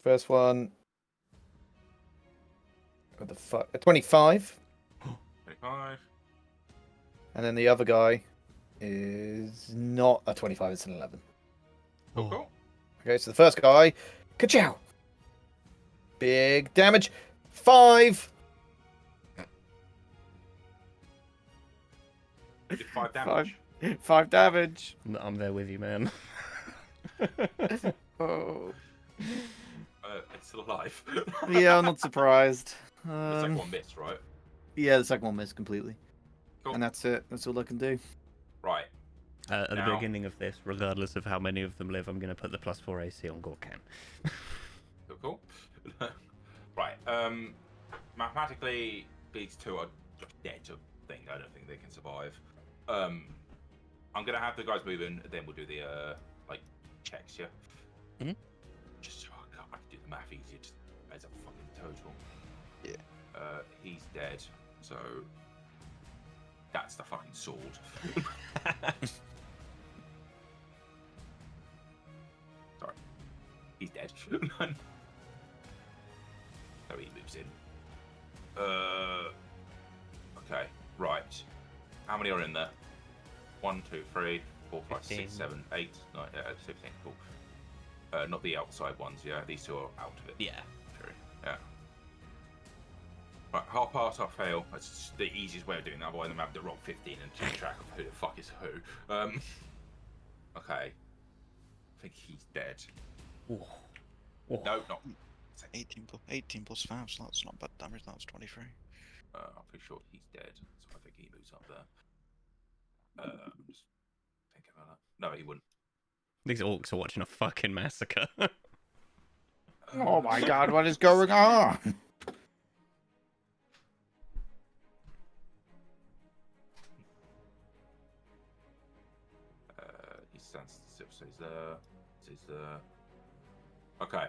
First one. What the fuck? A 25, 25. and then the other guy is not a 25. It's an 11. Cool. Okay, so the first guy, ka-chow. Big damage. 5. Did 5 damage. 5 damage. No, I'm there with you, man. Oh. It's still alive. Yeah, I'm not surprised. The second one missed, right? Yeah, the second one missed completely. Cool. And that's it. That's all I can do. Right. At the Now- beginning of this, regardless of how many of them live, I'm going to put the +4 AC on Gorkan. Cool. Right. Mathematically, these two are just dead. I don't think they can survive. I'm gonna have the guys moving, then we'll do the like checks. Yeah. Mhm. Just so I can do the math easier, just as a fucking total. Yeah. He's dead. So that's the fucking sword. Sorry. He's dead. So he moves in. Okay, right. How many are in there? 1, 2, 3, 4, 5, 6, 15. 7, 8, 9, 16. Cool. Not the outside ones, yeah. These two are out of it. Yeah. True. Yeah. Right, half pass, half fail. That's just the easiest way of doing that. Otherwise, I'm having to roll 15 and keep track of who the fuck is who. Okay. I think he's dead. Ooh. No, not. It's 18 plus 5, so that's not bad damage. That's 23. I'm pretty sure he's dead, so I think he moves up there. I'm just thinking about that. No, he wouldn't. These orcs are watching a fucking massacre. Oh my god, what is going on? He stands still, so he's there. So he's there. Okay.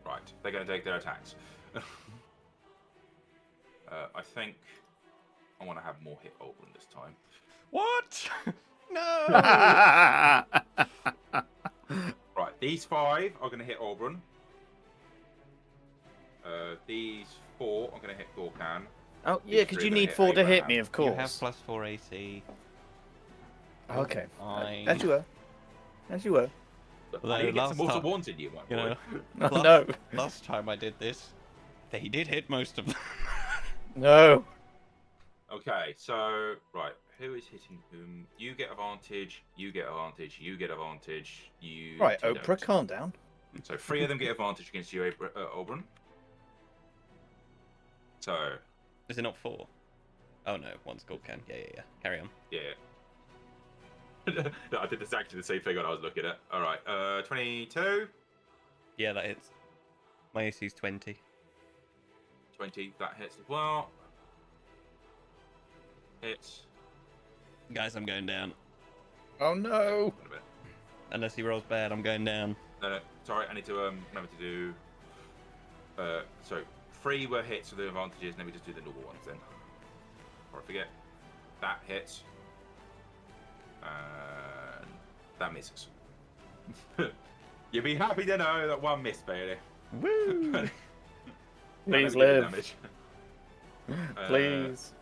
Right, they're going to take their attacks. I think I want to have more hit Oldland this time. What? No! Right, these 5 are going to hit Auburn. These 4 are going to hit Gorkan. Oh, yeah, because you need 4 to hit me, of You have course. +4 AC. Okay. Fine. As you were. As you were. Although I need to get some last mortal time- wands in you, my You boy. know, Oh, no. last time I did this, they did hit most of them. No. Okay, so right, who is hitting whom? You get advantage. You get advantage. You get advantage. You. Right, two Oprah, don't. calm down. So 3 of them get advantage against you, Oberon. So Is it not 4? Oh no, one's Gorkan. Yeah. Carry on. yeah. No, I did exactly the same thing when I was looking at. All right, 22, Yeah, that hits. My AC's 20. 20. That hits as well. Hits. Guys, I'm going down. Oh no. Wait a minute. Unless he rolls bad, I'm going down. No, sorry, I need to remember to do. So 3 were hits with the advantages. Let me just do the normal ones then. Before I forget. That hits. And that misses. You'll be happy to know that 1 missed, Bailey. Woo! Please Let me give you live. damage. Please.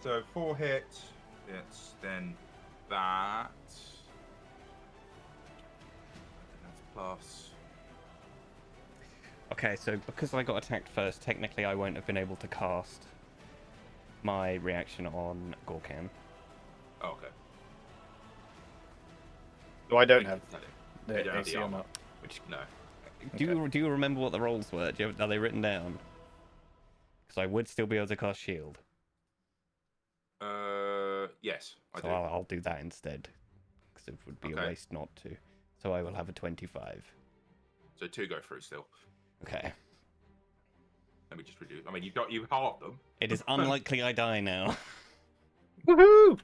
So 4 hits. It's then that. And that's plus. Okay, so because I got attacked first, technically I won't have been able to cast my reaction on Gorkan. Oh, okay. So I don't have You the don't have AC the on armor. that. Which No. do you remember what the rolls were? Are they written down? Because I would still be able to cast shield, Yes, I so do. I'll do that instead. Because it would be a Okay. waste not to. So I will have a 25. So 2 go through still. Okay. Let me just reduce. I mean, you halved them. It is unlikely I die now. Woohoo!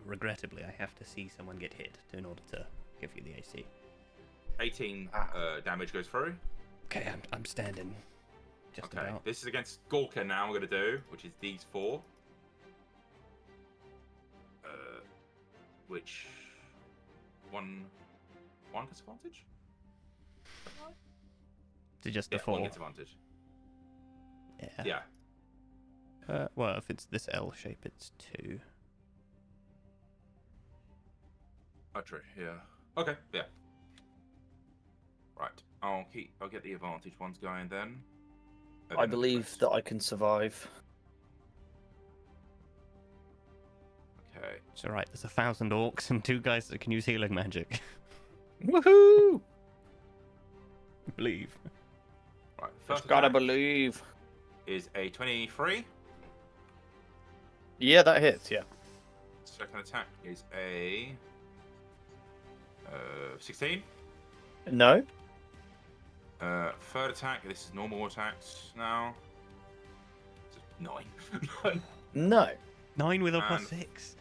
Regrettably, I have to see someone get hit in order to give you the AC. 18 damage goes through. Okay, I'm standing. Just Okay, about. this is against Gorka now. I'm going to do, which is these 4. Which one gets advantage? To just Yeah, the 4. one gets advantage. Yeah. Yeah. Well, if it's this L shape, it's 2. Oh, true. Yeah. Okay. Yeah. Right. I'll get the advantage ones going then. And I then the believe rest. that I can survive. Okay. It's alright, there's 1,000 orcs and 2 guys that can use healing magic. Woohoo! Believe. Right. First Just gotta attack believe. is a 23. Yeah, that hits. Yeah. Second attack is a 16. No. Third attack. This is normal attacks now. It's a 9. No. 9 with a And- +6.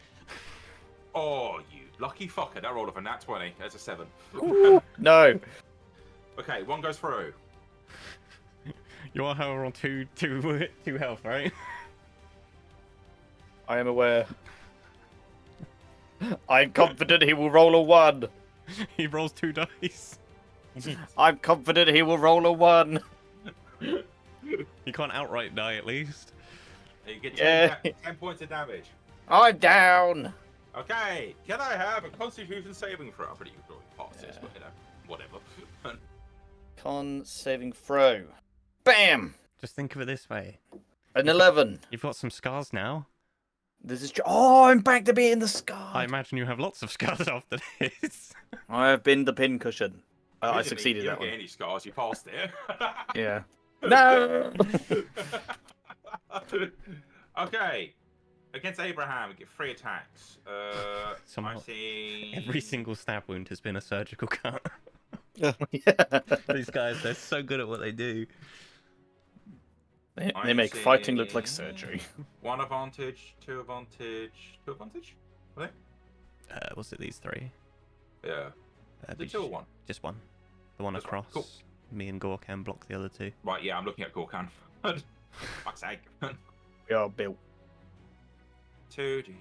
Oh, you lucky fucker! That rolled off a nat 20. That's a 7. No. Okay, one goes through. You are, however, on 2 health, right? I am aware. I'm confident he will roll a 1. He rolls 2 dice. I'm confident he will roll a 1. He can't outright die, at least. You get Yeah. 10 points of damage. I'm down. Okay, can I have a Constitution saving throw? I'm pretty sure we pass this, but you know, whatever. Con saving throw. Bam. Just think of it this way. An 11. You've got some scars now. This is. Oh, I'm back to being the scar. I imagine you have lots of scars after this. I have been the pincushion. I Originally, succeeded you that don't one. get any scars, you passed it. Yeah. No. Okay. Against Abraham, we get 3 attacks. I Somehow see. Every single stab wound has been a surgical cut. Yeah. These guys, they're so good at what they do. They make fighting look like surgery. 1 advantage, 2 advantage, 2 advantage? Were Was it these 3? they? Yeah. Uh, The 2 or 1? Just one. The one Just one, across. cool. Me and Gore can block the other 2. Right, yeah, I'm looking at Gorkan. Fuck's sake. We are built. 2D.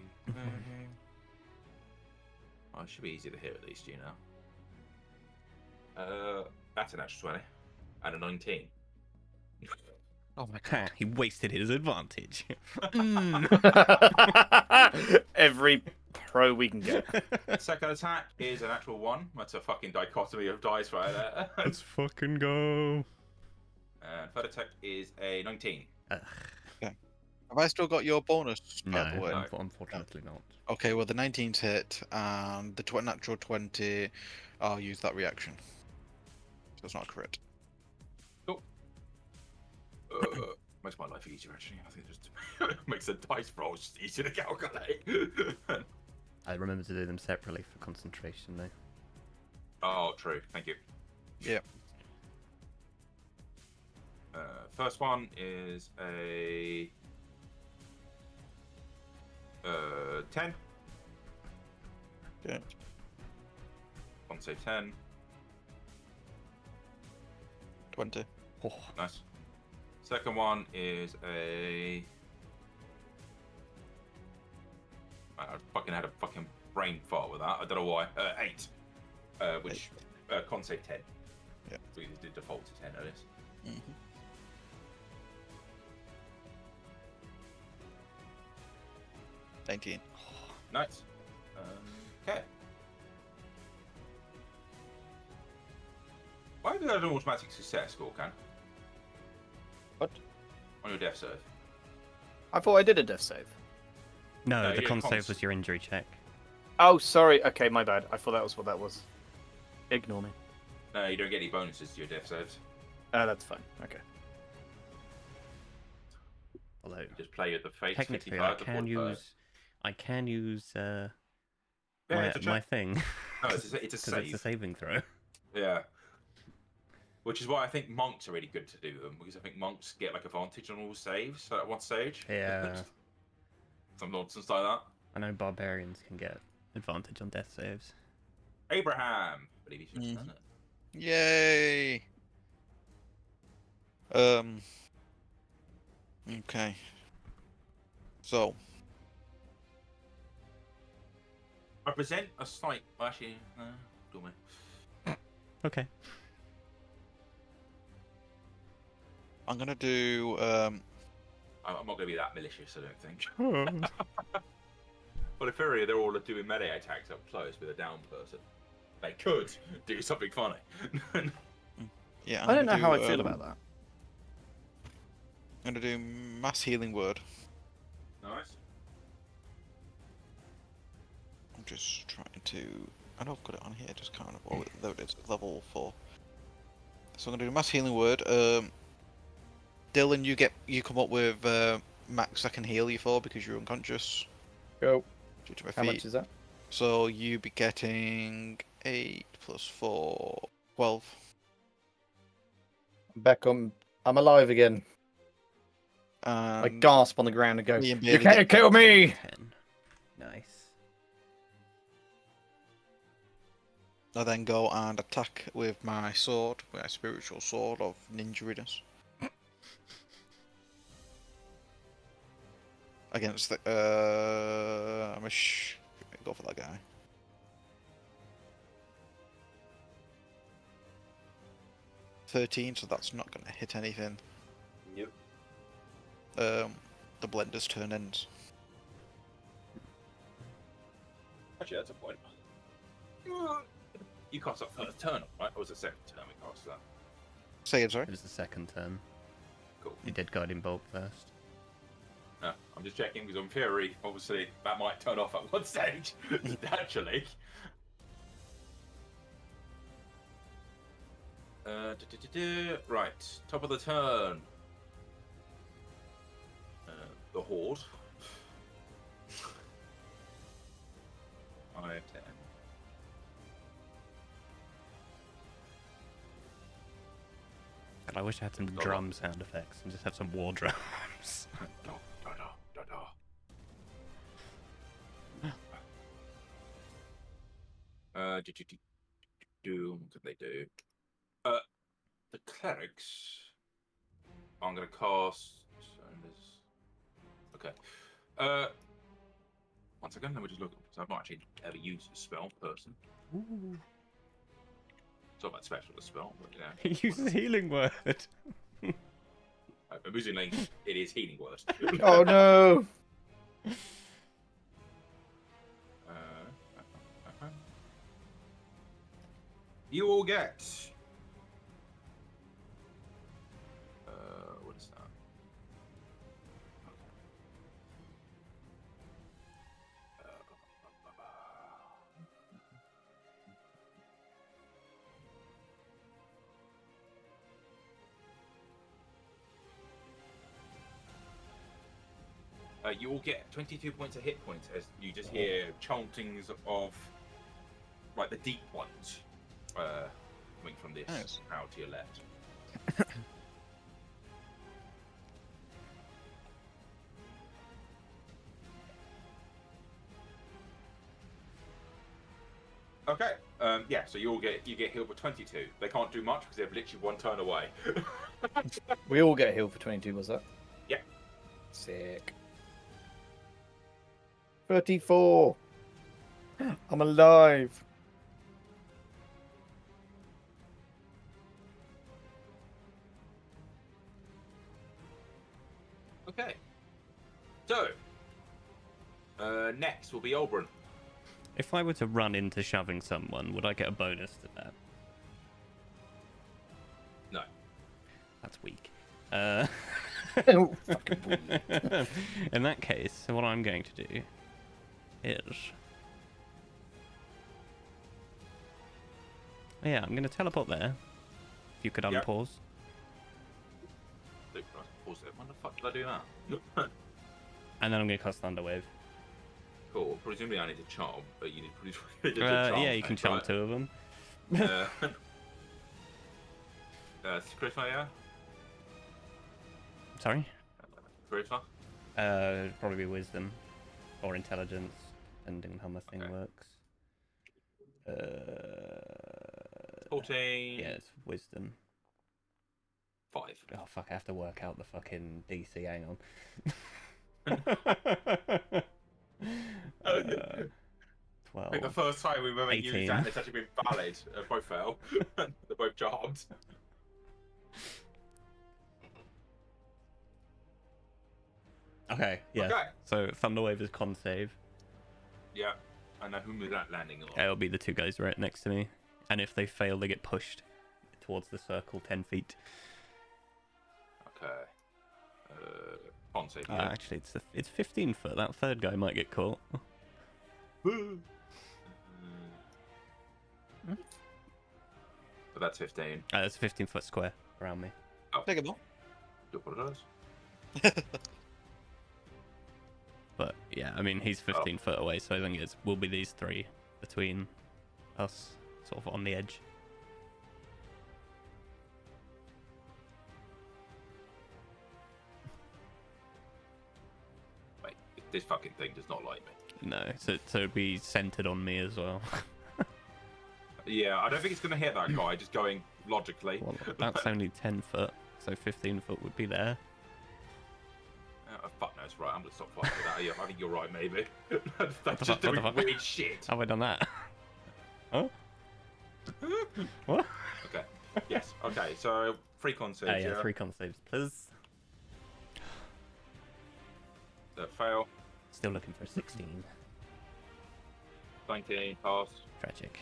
Oh, it should be easy to hit at least, you know. That's an extra 20. And a 19. Oh my Ha, god. he wasted his advantage. Every pro we can get. Second attack is an actual 1. That's a fucking dichotomy of dice right there. Let's fucking go. And third attack is a 19. Ugh, Have I still got your bonus, by no, the way? unfortunately not. Okay, well, the 19's hit, and the natural 20, I'll use that reaction. So it's not a crit. Makes my life easier, actually. I think it just makes the dice rolls just easier to calculate. I remember to do them separately for concentration, though. Oh, true. Thank you. Yeah. First one is a 10. Yeah. One say 10. 20. Oh, Nice. Second one is a. I fucking had a fucking brain fart with that. I don't know why. 8. Which con save 10. Yeah. So we did default to 10 notice. Mm-hmm. $19. Nice. Okay. Why have you got an automatic success, Gorkan? What? On your death save. I thought I did a death save. no, No, the you con did save cons. was your injury check. Oh, sorry. Okay, my bad. I thought that was what that was. Ignore me. No, you don't get any bonuses to your death saves. That's fine. Okay. Although, You just play at the fate. technically, I can use Yeah, my, it's a my check. thing. No, it's a 'cause save. it's a saving throw. Yeah. Which is why I think monks are really good to do them, because I think monks get like advantage on all saves at one stage. Yeah. Some nonsense like that. I know barbarians can get advantage on death saves. Abraham. I believe he's just done it. Yay! Okay. So, I present a slight. Well, actually, no, do me. Okay. I'm gonna do I'm not going to be that malicious, I don't think. Well, in theory, they're all doing melee attacks up close with a down person. They could do something funny. Yeah, I don't know gonna how do, I feel about that. I'm gonna do mass healing word. Nice. I'm just trying to. I know I've got it on here. Just can't. Oh, there it is. Level 4. So I'm gonna do mass healing word. Dylan, you come up with max I can heal you for because you're unconscious Go. due to my How feet. much is that? So you be getting 8 plus 4, 12. Back on. I'm alive again. I And gasp on the ground and go, me and "You Bailey can't get kill me!" 10. Nice. I then go and attack with my sword, my spiritual sword of ninja-ness. Against the go for that guy. $13, so that's not going to hit anything. Yep. The blender's turn ends. Actually, that's a point. You cast that first turn, right? Or was it second turn we cast that? Say it, sorry. It was the second turn. Cool. You did Guiding Bolt first. No, I'm just checking because on theory, obviously, that might turn off at one stage. Naturally. Right, top of the turn. The Horde. 5, 10. God, I wish I had some drum sound effects and just have some war drums. What could they do? The clerics. I'm gonna cast. Okay. Once again, let me just look. So I've not actually ever used a spell person. Ooh. It's not that special a spell, but yeah. He uses Healing Word. Amusingly, it is healing word. Oh no! You all get. What is that? You all get 22 points of hit points as you just hear chantings of, like, the deep ones coming from this Nice. out to your left. Okay. Yeah. So you get healed for 22. They can't do much because they're literally one turn away. We all get healed for 22, was that? Yeah. Sick. 34. I'm alive. Okay. So next will be Oberon. If I were to run into shoving someone, would I get a bonus to that? No. That's weak. Fucking bully. In that case, what I'm going to do is... Yeah, I'm going to teleport there. If you could Yep. unpause. Pause it. When the fuck did I do that? And then I'm going to cast Thunderwave. Cool. Presumably I need to charm, but you need to charm. Yeah, you can charm right? 2 of them. Charisma, yeah? Sorry? Charisma? Probably be Wisdom. Or Intelligence, depending on how my thing Okay. works. 14. Yeah, it's Wisdom. 5. Oh fuck, I have to work out the fucking DC, hang on. 12. I think the first time we've ever 18. used that and it's actually been valid. Both fail. They're both charmed. Okay, yeah. Okay. So Thunderwave is con save. Yeah. And whom is that landing on? It'll be the two guys right next to me. And if they fail, they get pushed towards the circle 10 feet. Okay. Con save. Yeah. Actually, it's 15 foot. That third guy might get caught. So that's 15. It's a 15-foot square around me. Take it more. Do apologize. But yeah, I mean, he's 15 foot away, so I think it will be these three between us, sort of on the edge. Wait, this fucking thing does not like me. No, so it'd be centered on me as well. Yeah, I don't think it's going to hit that guy, just going logically. Well, that's only 10 foot, so 15 foot would be there. Fuck knows, right, I'm going to stop fighting with that. Yeah, I think you're right, maybe. That's just doing fuck? weird shit. Have I done that? Huh? What? Okay. Yes, okay, so 3 con saves, Yeah, 3 con saves, please. Fail. Still looking for 16. 19 pass. Tragic.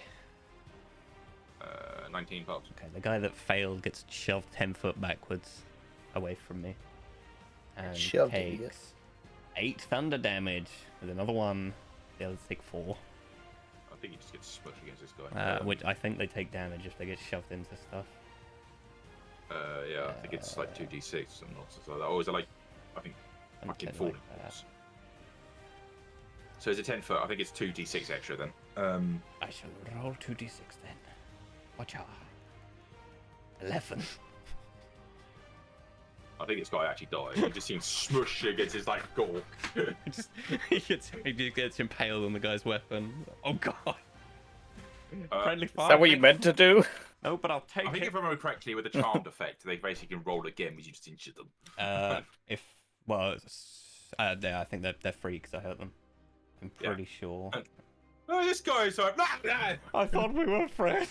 19 pass. Okay, the guy that failed gets shoved 10 foot backwards away from me. And Shoved, idiot. takes 8 thunder damage with another one. The others take 4. I think he just gets smushed against this guy. Which I think they take damage if they get shoved into stuff. Yeah, I think it's like 2d6 or nonsense like that. Or is it like, I think, fucking Something 40 like that. points. So is it 10 foot? I think it's 2d6 extra then. I shall roll 2d6 then. Watch out. 11. I think this guy actually died. You just see him smush against his like gore. he gets impaled on the guy's weapon. Oh god. Friendly fire. Is that what you meant to do? No, but I'll take I think it. if I remember correctly, with the charmed effect, they basically can roll again because you just injured them. Yeah, I think they're free because I hurt them. I'm pretty sure. Oh, this guy's like, blah, blah. I thought we were friends.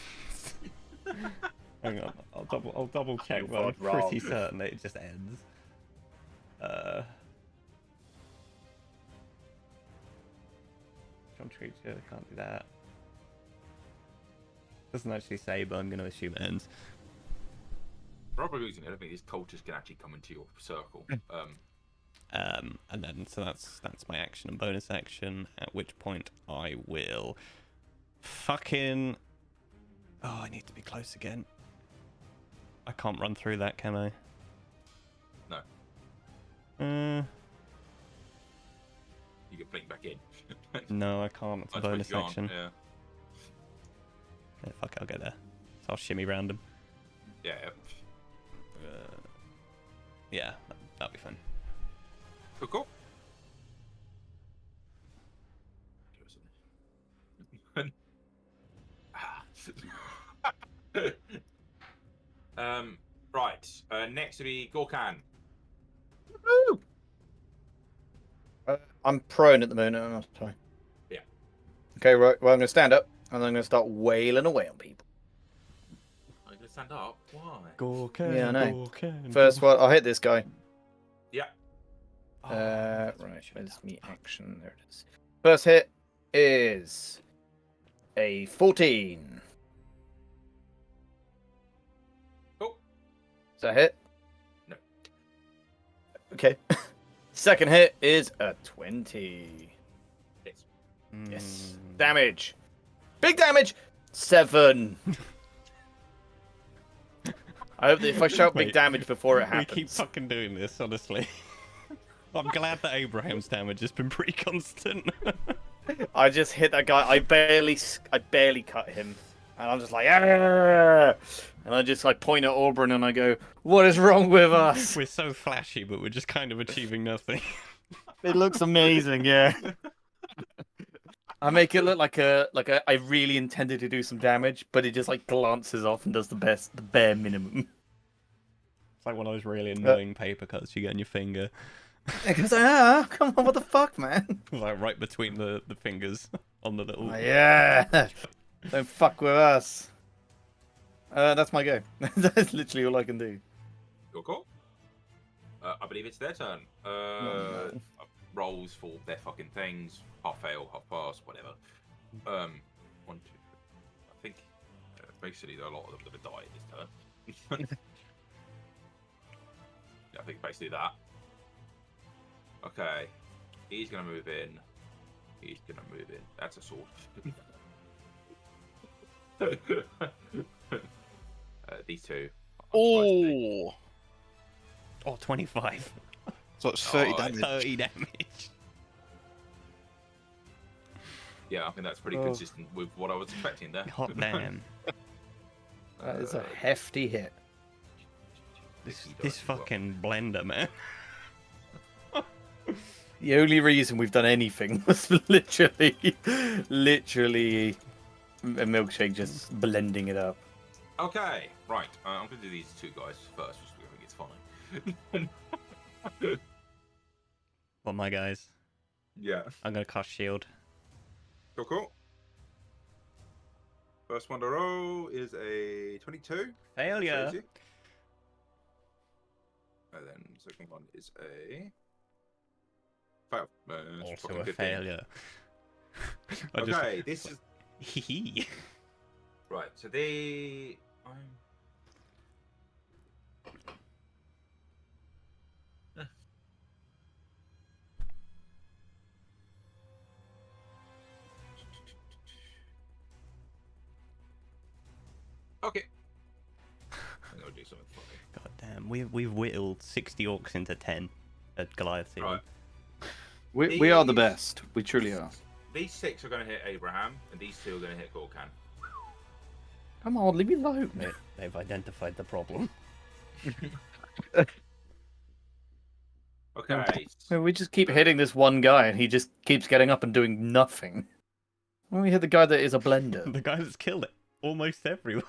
Hang on, I'll double check, but I'm pretty certain that it just ends. John Treacher, can't do that. Doesn't actually say, but I'm going to assume it ends. For whatever reason, I don't think these cultists can actually come into your circle. And then so that's my action and bonus action. At which point I will fucking. Oh, I need to be close again. I can't run through that, can I? No. You can blink back in. No, I can't. It's a I suppose bonus you can't, action. Yeah. Yeah, fuck it, I'll get there. So I'll shimmy round him. Yeah. Yeah, that'll be fun. Cool. Right. Next to be Gorkan. I'm prone at the moment. I'm sorry. Yeah. Okay, right. Well, I'm going to stand up and I'm going to start wailing away on people. I'm gonna stand up. Why? Gorkan, Yeah, I know. Gorkan, First one, I'll hit this guy. Yeah. Right. Where's me action? There it is. First hit is a 14. Cool. Is that a hit? No. Okay. Second hit is a 20. Yes. Yes. Damage. Big damage. 7. I hope that if I shout big Wait, damage before it We happens. keep fucking doing this, honestly. I'm glad that Abraham's damage has been pretty constant. I just hit that guy. I barely cut him, and I'm just like, "Arr!" And I just like point at Auburn and I go, "What is wrong with us?" We're so flashy, but we're just kind of achieving nothing. It looks amazing, yeah. I make it look like I really intended to do some damage, but it just like glances off and does the bare minimum. It's like one of those really annoying paper cuts you get on your finger. Because come on, what the fuck, man? Like right between the fingers on the little... Yeah, don't fuck with us. That's my go. That's literally all I can do. Your call. I believe it's their turn. no. Rolls for their fucking things. Half fail, half pass, whatever. 1, 2, 3. I think basically a lot of them are gonna die this turn. Yeah, I think basically that. Okay, he's gonna move in. He's gonna move in. That's a sword. These two. Oh, Oh, 25. so it's 30 Oh, damage. 30 damage. Yeah, I think that's pretty Oh. consistent with what I was expecting there. Hot damn. That is a hefty hit. This fucking blender, man. The only reason we've done anything was literally a milkshake just blending it up. Okay, right. I'm gonna do these two guys first, just because I think it's funny. Well, my guys, Yeah. I'm gonna cast shield. Cool. First one to roll is a 22. Failure. Crazy. And then second one is a fail. It's Also fucking a 15. failure. I Okay, this is Hee right. So they. Okay. I'm gonna do something funny. God damn, we've whittled 60 orcs into 10 at Goliath Ceiling. Right. We are the These- best. We truly are. These 6 are going to hit Abraham, and these 2 are going to hit Gorkan. Come on, leave me alone, mate. They've identified the problem. Okay. We just keep hitting this one guy, and he just keeps getting up and doing nothing. When we hit the guy that is a blender, The guy that's killed it. Almost everyone.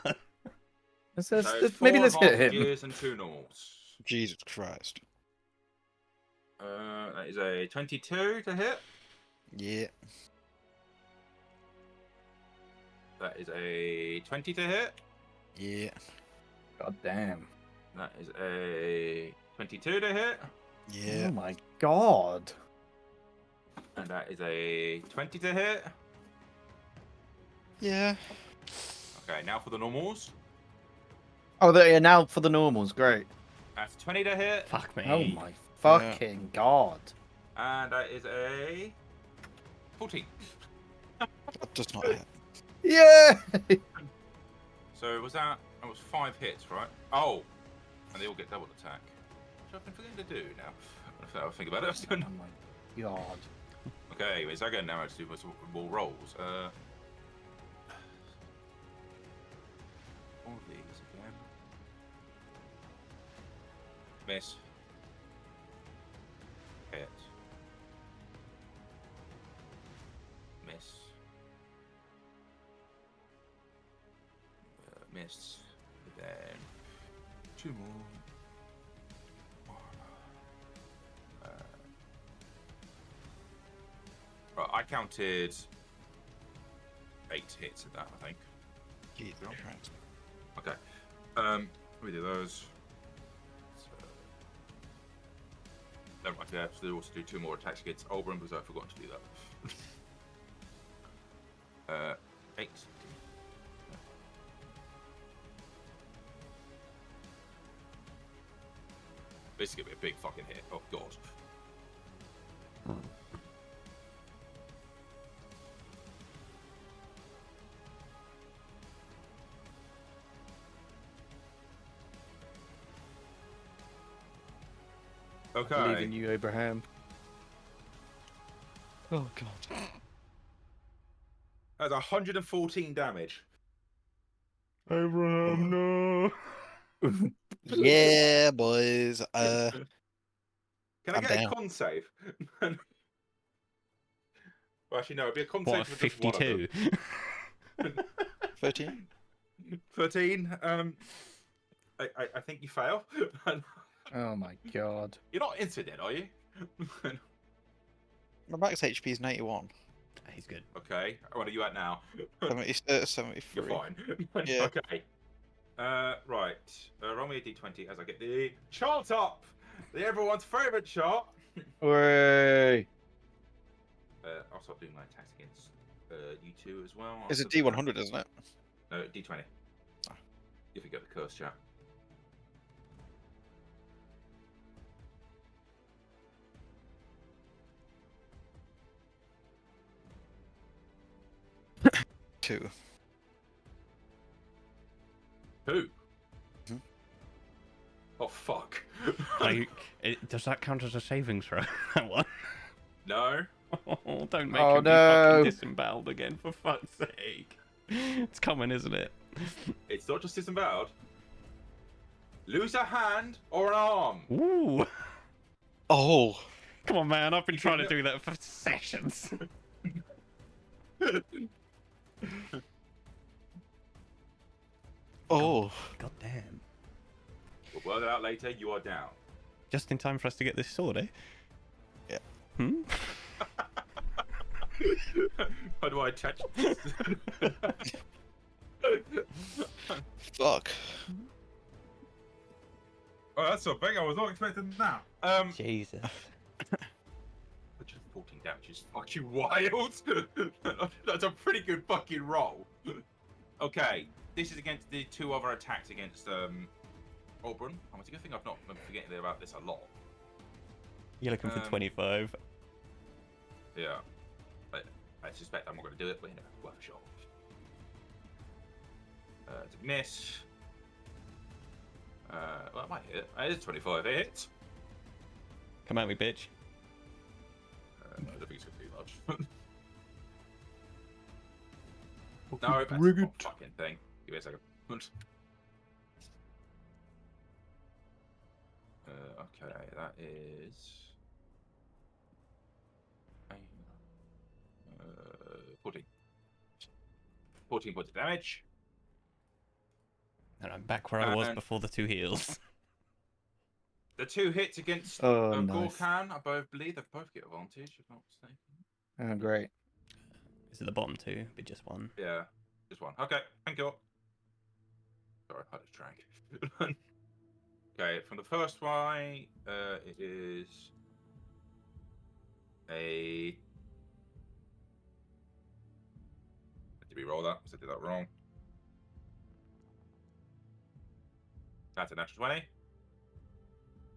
maybe let's hit him. Gears and 2 normals. Jesus Christ. That is a 22 to hit. Yeah. That is a 20 to hit. Yeah. God damn. That is a 22 to hit. Yeah. Oh my god. And that is a 20 to hit. Yeah. Okay, now for the normals. Oh, they are now for the normals. Great. That's 20 to hit. Fuck me. Oh my fucking god. And that is a 14. That does not hit. Yeah. So was that was 5 hits, right? Oh, and they all get double attack. Which I've been forgetting to do now. I'll think about it. Oh my god. Okay, wait a second. Now I have to do more rolls. All of these again. Miss. Hit. Miss. Miss. Then 2 more. Right, I counted 8 hits at that, I think. Jesus Christ. Okay. Let me do those. So, never mind. Yeah, so they also do 2 more attacks against Oberon because I forgot to do that. 8. This is gonna be a big fucking hit. Oh god. Believe Okay. in you, Abraham. Oh god. That's 114 damage. Abraham, no. Yeah, boys. Can I I'm get down. a con save? Well, actually, no. It'd be a con What, save for just one of 52? them. 13? 13. I think you fail. Oh my god. You're not instant dead, are you? My max HP is 91. He's good. Okay. What are you at now? 73. You're fine. Yeah. Okay. Right. Roll me a d20 as I get the chart up. Everyone's favourite shot. Way. I'll start doing my attacks against you two as well. It's a after that. D100, isn't it? No, D20. Ah. If you get the curse chat. Two. Who? Mhm. Oh fuck. Does that count as a saving throw? That one? No. Oh, don't make Oh, him be no. fucking disemboweled again, for fuck's sake. It's coming, isn't it? It's not just disemboweled. Lose a hand or an arm. Ooh. Oh. Come on, man. I've been trying to do that for sessions. Oh. God damn. We'll work it out later. You are down. Just in time for us to get this sword, eh? Yeah. Hmm? How do I attach? Fuck. Oh, that's so big. I was not expecting that. Jesus. Which is 14 damage is fucking wild. That's a pretty good fucking roll. Okay, this is against the two other attacks against Auburn. It's a good thing I'm forgetting about this a lot. You're looking for 25. Yeah, but I suspect I'm not going to do it, but you know, worth a shot. It's a miss. Well, it might hit. It is 25. It hits. Come at me, bitch. I don't think it's going to do much. No, that's bring not it. a fucking thing. Give me a second. Okay, that is 14. 14 points of damage. And I'm back where I was And- before the two heals. The two hits against Oh, nice. Gorkan, I believe they both get advantage, if I'm not mistaken. Oh, great. Is it the bottom two? Be just one. Yeah, just one. Okay, thank you. Sorry, I just drank. Okay, from the first one, it is a. Did we roll that? Because I did that wrong. That's a natural 20.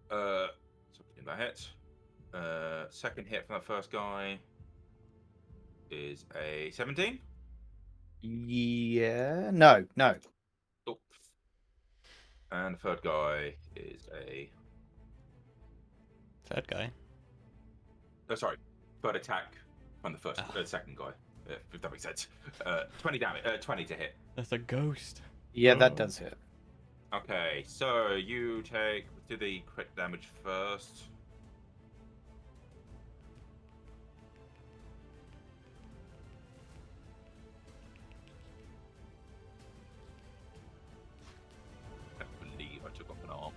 So that hit. Second hit from the first guy is a 17. Yeah. No. Oh. And the third guy is a. Third guy. Oh, sorry. Third attack from the first, Oh. second guy. If that makes sense. 20 damage. 20 to hit. That's a ghost. Yeah, Oh. that does hit. Okay, so you do the crit damage first. I can't believe I took off an arm.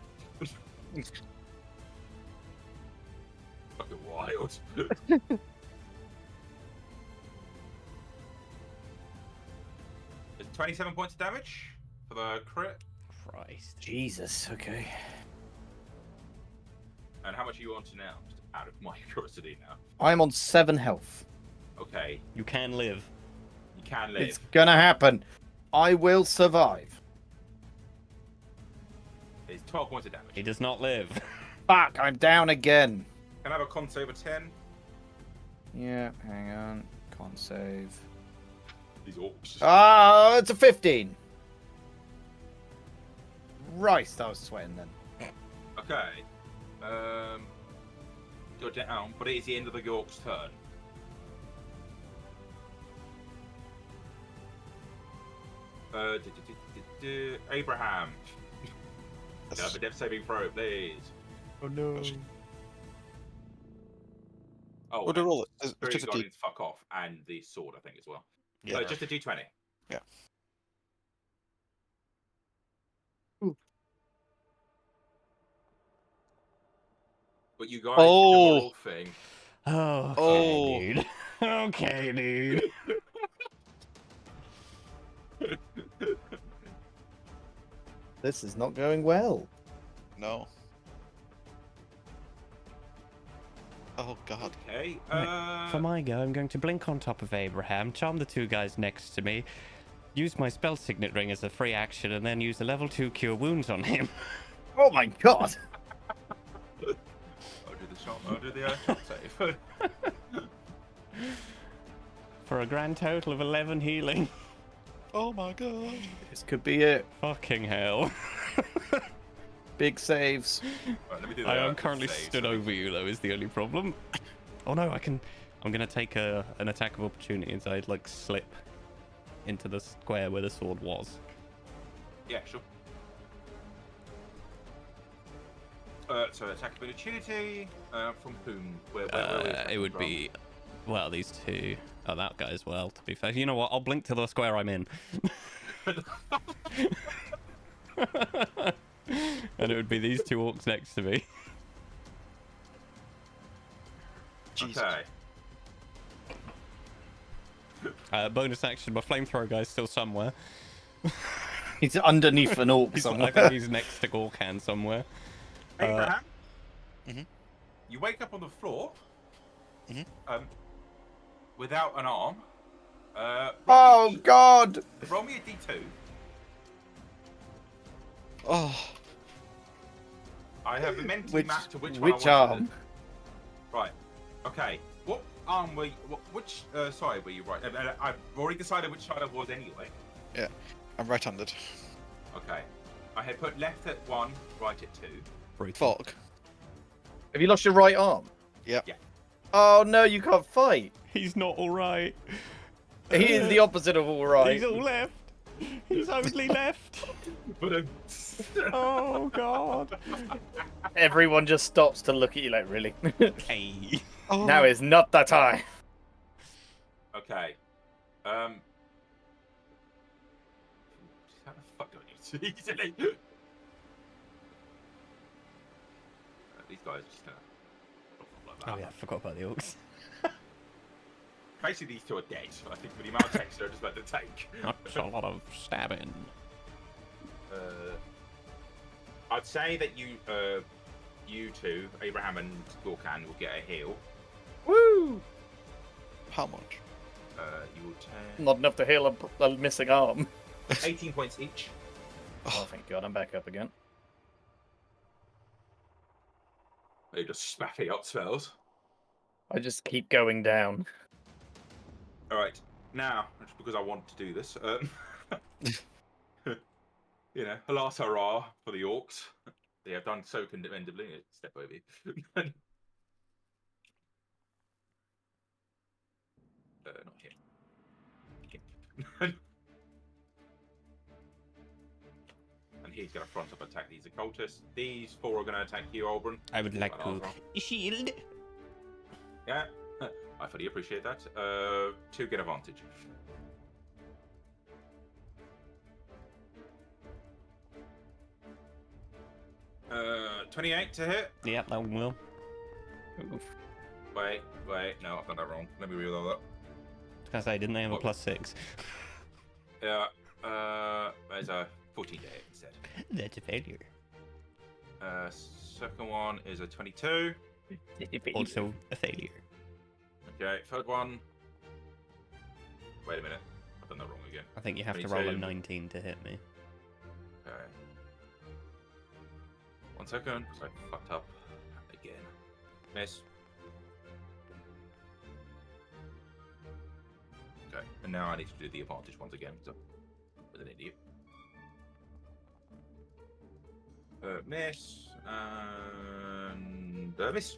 Fucking wild. It's 27 points of damage for the crit. Christ. Jesus. Okay. And how much are you on to now? Just out of my curiosity now. I'm on 7 health. Okay, You can live. you can live. It's gonna happen. I will survive. It's 12 points of damage. He does not live. Fuck, I'm down again. Can I have a con save of 10? Yeah, hang on. Can't save. These orcs. Ah, it's a 15. Christ, I was sweating then. Okay. Go down, but it is the end of the York's turn. Abraham. Yes. The death saving throw, please. Oh no. Oh, What do you and roll it? It's Spirit just a D. Guardians fuck off, and the sword, I think, as well. Yeah. Just a D20. Yeah. But you guys Oh. did the moral thing. Oh, Oh. dude. Okay, dude. This is not going well. No. Oh god. Okay. For my go, I'm going to blink on top of Abraham, charm the two guys next to me, use my spell signet ring as a free action, and then use a level 2 cure wounds on him. Oh my god! I'll do the shot save. For a grand total of 11 healing. Oh my god. This could be it. Fucking hell. Big saves. Right, let me do I the am currently save. stood over you, though, is the only problem. Oh no, I'm gonna take an attack of opportunity as I like slip into the square where the sword was. Yeah, sure. So attack of opportunity from whom? Where It would be, well, these two. Oh, that guy as well, to be fair. You know what? I'll blink to the square I'm in. And it would be these two orcs next to me. Jesus. Okay. Bonus action, my flamethrower guy's still somewhere. He's underneath an orc I somewhere. think he's next to Gorkan somewhere. Abraham. Mhm. You wake up on the floor. Mhm. Without an arm. Oh god! Roll me a d2. Oh. I have mentally Which mapped to which one I want arm? to... Right. Okay. What arm were you... Which side were you right? I've already decided which side I was anyway. Yeah. I'm right-handed. Okay. I had put left at 1, right at 2. Brutal. Fuck. Have you lost your right arm? Yep. Yeah. Oh no, you can't fight. He's not alright. He is the opposite of all right. He's all left. He's only left. But Oh god. Everyone just stops to look at you like, really? Hey. Oh. Now is not the time. Okay. How the fuck do I need to easily? These guys just like that. Oh yeah, I forgot about the orcs. Basically, these two are dead. I think with the amount of text they're just about to take. That's a lot of stabbing. I'd say that you two, Abraham and Gorkan, will get a heal. Woo! How much? You will take Not enough to heal a missing arm. 18 points each. Oh, thank God, I'm back up again. They just spaffing up spells. I just keep going down. All right, now just because I want to do this, you know, alas hurrah for the orcs. They have done so commendably. Step over you. Not here. And he's going to front up attack these occultists. These 4 are going to attack you, Oberon. I would like Well, to shield. Yeah, I fully appreciate that. 2 get advantage. Uh, 28 to hit. Yep, that one will. Wait, no, I've done that wrong. Let me reload that. I was gonna say, didn't they have a What? +6? Yeah, there's a 14 to hit instead. That's a failure. Second one is a 22. Also a failure. Okay, third one. Wait a minute, I've done that wrong again. I think you have to roll a 22. 19 to hit me. Okay. 1 second, because I fucked up again. Miss. Okay, and now I need to do the advantage once again, because I'm an idiot. Miss, and miss.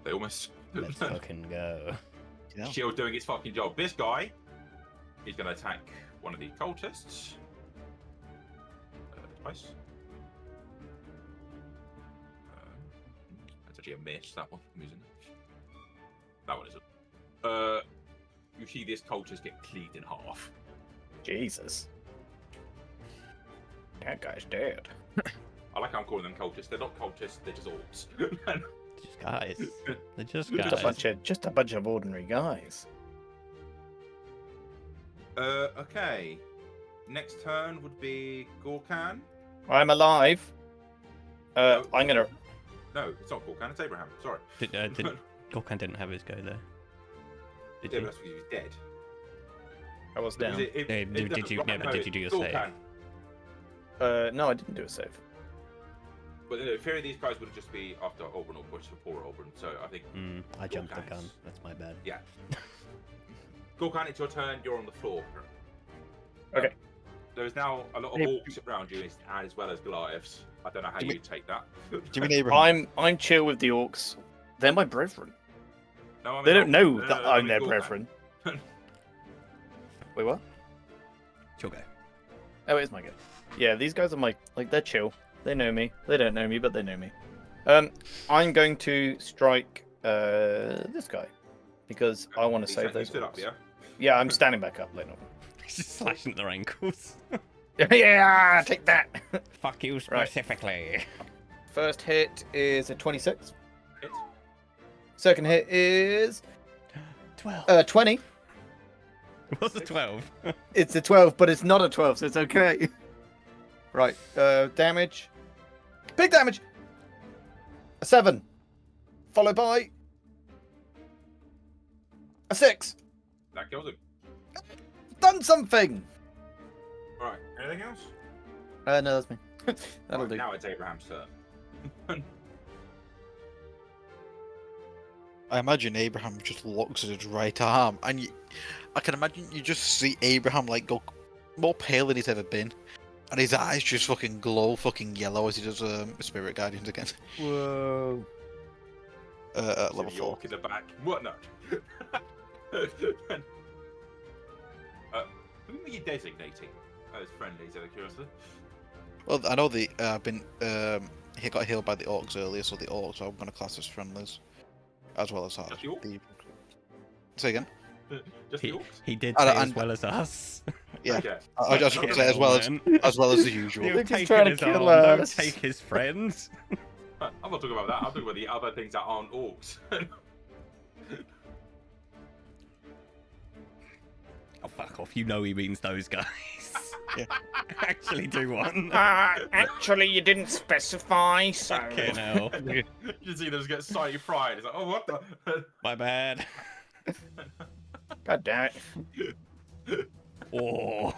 They all miss. Let's fucking go. Yeah. Shield doing its fucking job. This guy is going to attack one of the cultists. Twice. That's actually a miss, that one. I'm using that one isn't. You see this cultist get cleaved in half. Jesus. That guy's dead. I like how I'm calling them cultists. They're not cultists, they're just orcs. Just guys. They're just Just a bunch of ordinary guys. Okay. Next turn would be Gorkan. I'm alive. No. I'm gonna. No, it's not Gorkan, it's Abraham. Sorry. Gorkan didn't have his go there. Did Yeah, you? but that's because he was dead. I was But down. it- Did you? right, No, but did you do your Gorkan. save? No, I didn't do a save. But in theory, these guys would just be after Auburn or push for Auburn. So I think I jumped the Gorkan's- gun. That's my bad. Yeah. Gorkan, it's your turn. You're on the floor. Okay. There is now a lot of Hey. orcs around you, as well as Goliaths. I don't know how Do you you take that. Do you mean Abraham? I'm chill with the orcs. They're my brethren. No, I mean They don't know Gorkan. that I I'm mean their Gorkan. brethren. Wait, what? She'll go. Oh, it is my go. Yeah, these guys are they're chill. They know me. They don't know me, but they know me. I'm going to strike this guy because I want to You save said- you those. stood up, orcs. yeah? Yeah, I'm standing back up like normal. He's just slashing at their ankles. Yeah, take that. Fuck you Right. specifically. First hit is a 26. Hit. Second hit is 12. 20. What's a 12? It's a 12, but it's not a 12, so it's okay. Right, damage. Big damage. A 7. Followed by a 6. That kills him. Done something. All right. Anything else? No, that's me. That'll Right, do. now it's Abraham's turn. I imagine Abraham just looks at his right arm, and I can imagine you just see Abraham like go more pale than he's ever been, and his eyes just fucking glow fucking yellow as he does Spirit Guardians again. Whoa. At level Silly 4. orc in the back. What not? Who are you designating as friendlies, out of curiosity? Well, I know he got healed by the orcs earlier, so the orcs I'm gonna class as friendlies, as well as that. Just the orcs? Say again. Just the orcs? He did And- say as and- well as us. Yeah. Okay. I just want to say as well as the usual. He'll They're just take trying to his kill arm, don't us. take his friends. I'm not talking about that. I'm talking about the other things that aren't orcs. Oh, fuck off. You know he means those guys. Yeah. Actually do one. Actually, you didn't specify, so. Fucking hell. You see them get slightly fried. It's like, oh, what the? My bad. God damn it. Oh.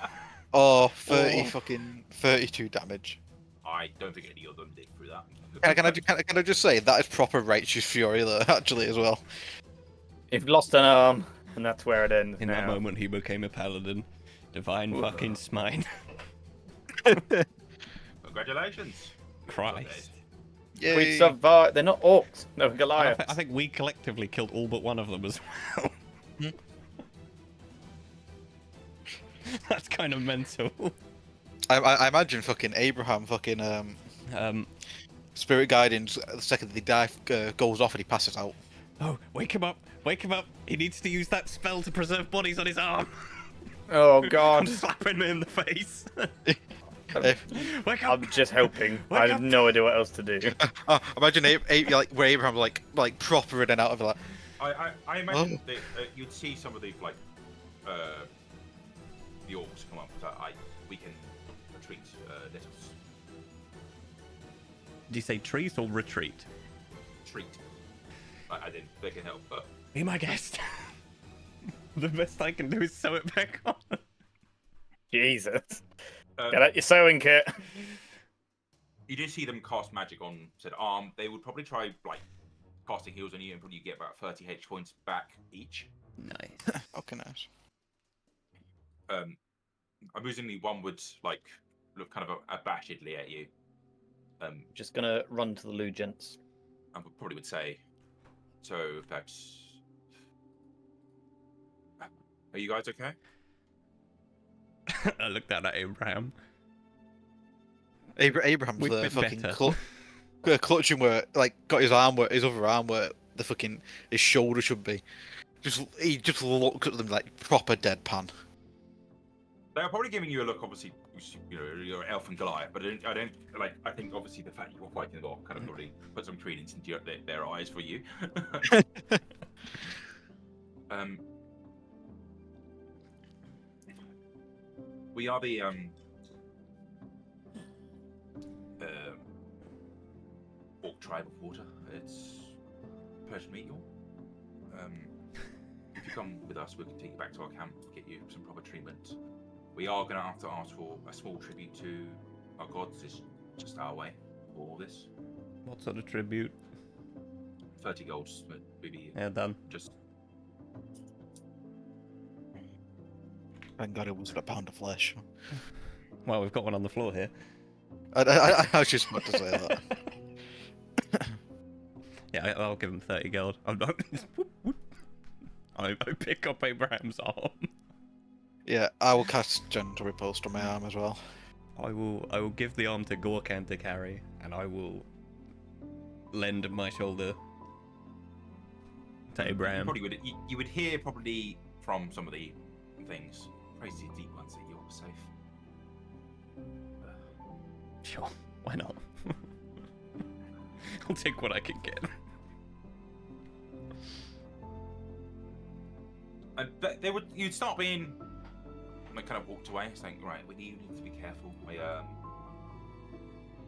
Oh, 30 Oh. fucking 32 damage. I don't think any of them did through that. Can I just say that is proper righteous fury there, actually, as well. You've lost an arm, and that's where it ends In now. that moment, he became a paladin. Divine Whoa. fucking smite. Congratulations. Christ. We Yay. survived. They're not orcs. No, I, Goliaths. I think we collectively killed all but one of them as well. Hmm. That's kind of mental. I imagine fucking Abraham fucking Spirit Guidance, the second they die, goes off and he passes out. Oh, wake him up! Wake him up! He needs to use that spell to preserve bodies on his arm. Oh I'm god. slapping him in the face. Wake up! I'm just helping. Wake I up. have no idea what else to do. Imagine like where Abraham's like proper in and out of it, like, I imagine that, you'd see some of the like the orcs come up. So we can retreat. Let us Did you say trees or retreat? treat. I didn't. They can help. But Be my guest. The best I can do is sew it back on. Jesus. Get out your sewing kit. you do see them cast magic on said arm. They would probably try like casting heals on you and probably get about 30 H points back each. Nice. okay, nice. Amusingly, one would like look kind of abashedly at you. Just gonna run to the loo, gents. And probably would say, "So perhaps, are you guys okay?" I looked down at Abraham. Abraham's We've there been fucking better. clutching where, like, got his other arm where the fucking his shoulder should be. He just looks at them like proper deadpan. They are probably giving you a look. Obviously, you know, you're elf and Goliath, but I don't like. I think obviously the fact you're fighting an orc kind of probably put some credence into their eyes for you. We are the orc tribe of water. It's a pleasure to meet you all. if you come with us, we can take you back to our camp, get you some proper treatment. We are going to have to ask for a small tribute to our gods. It's just our way for all this. What sort of tribute? 30 golds, maybe Yeah, done. just. Thank God it wasn't a pound of flesh. Well, we've got one on the floor here. I was just about to say that. Yeah, I'll give him 30 gold. I'm not. I pick up Abraham's arm. Yeah, I will cast gentle riposte on my arm as well. I will give the arm to Gorkan to carry, and I will lend my shoulder to Abraham. You would hear probably from some of the things, crazy deep ones, that you're safe. Sure, why not? I'll take what I can get. And you'd start being, like, kind of walked away, saying, right, we need to be careful.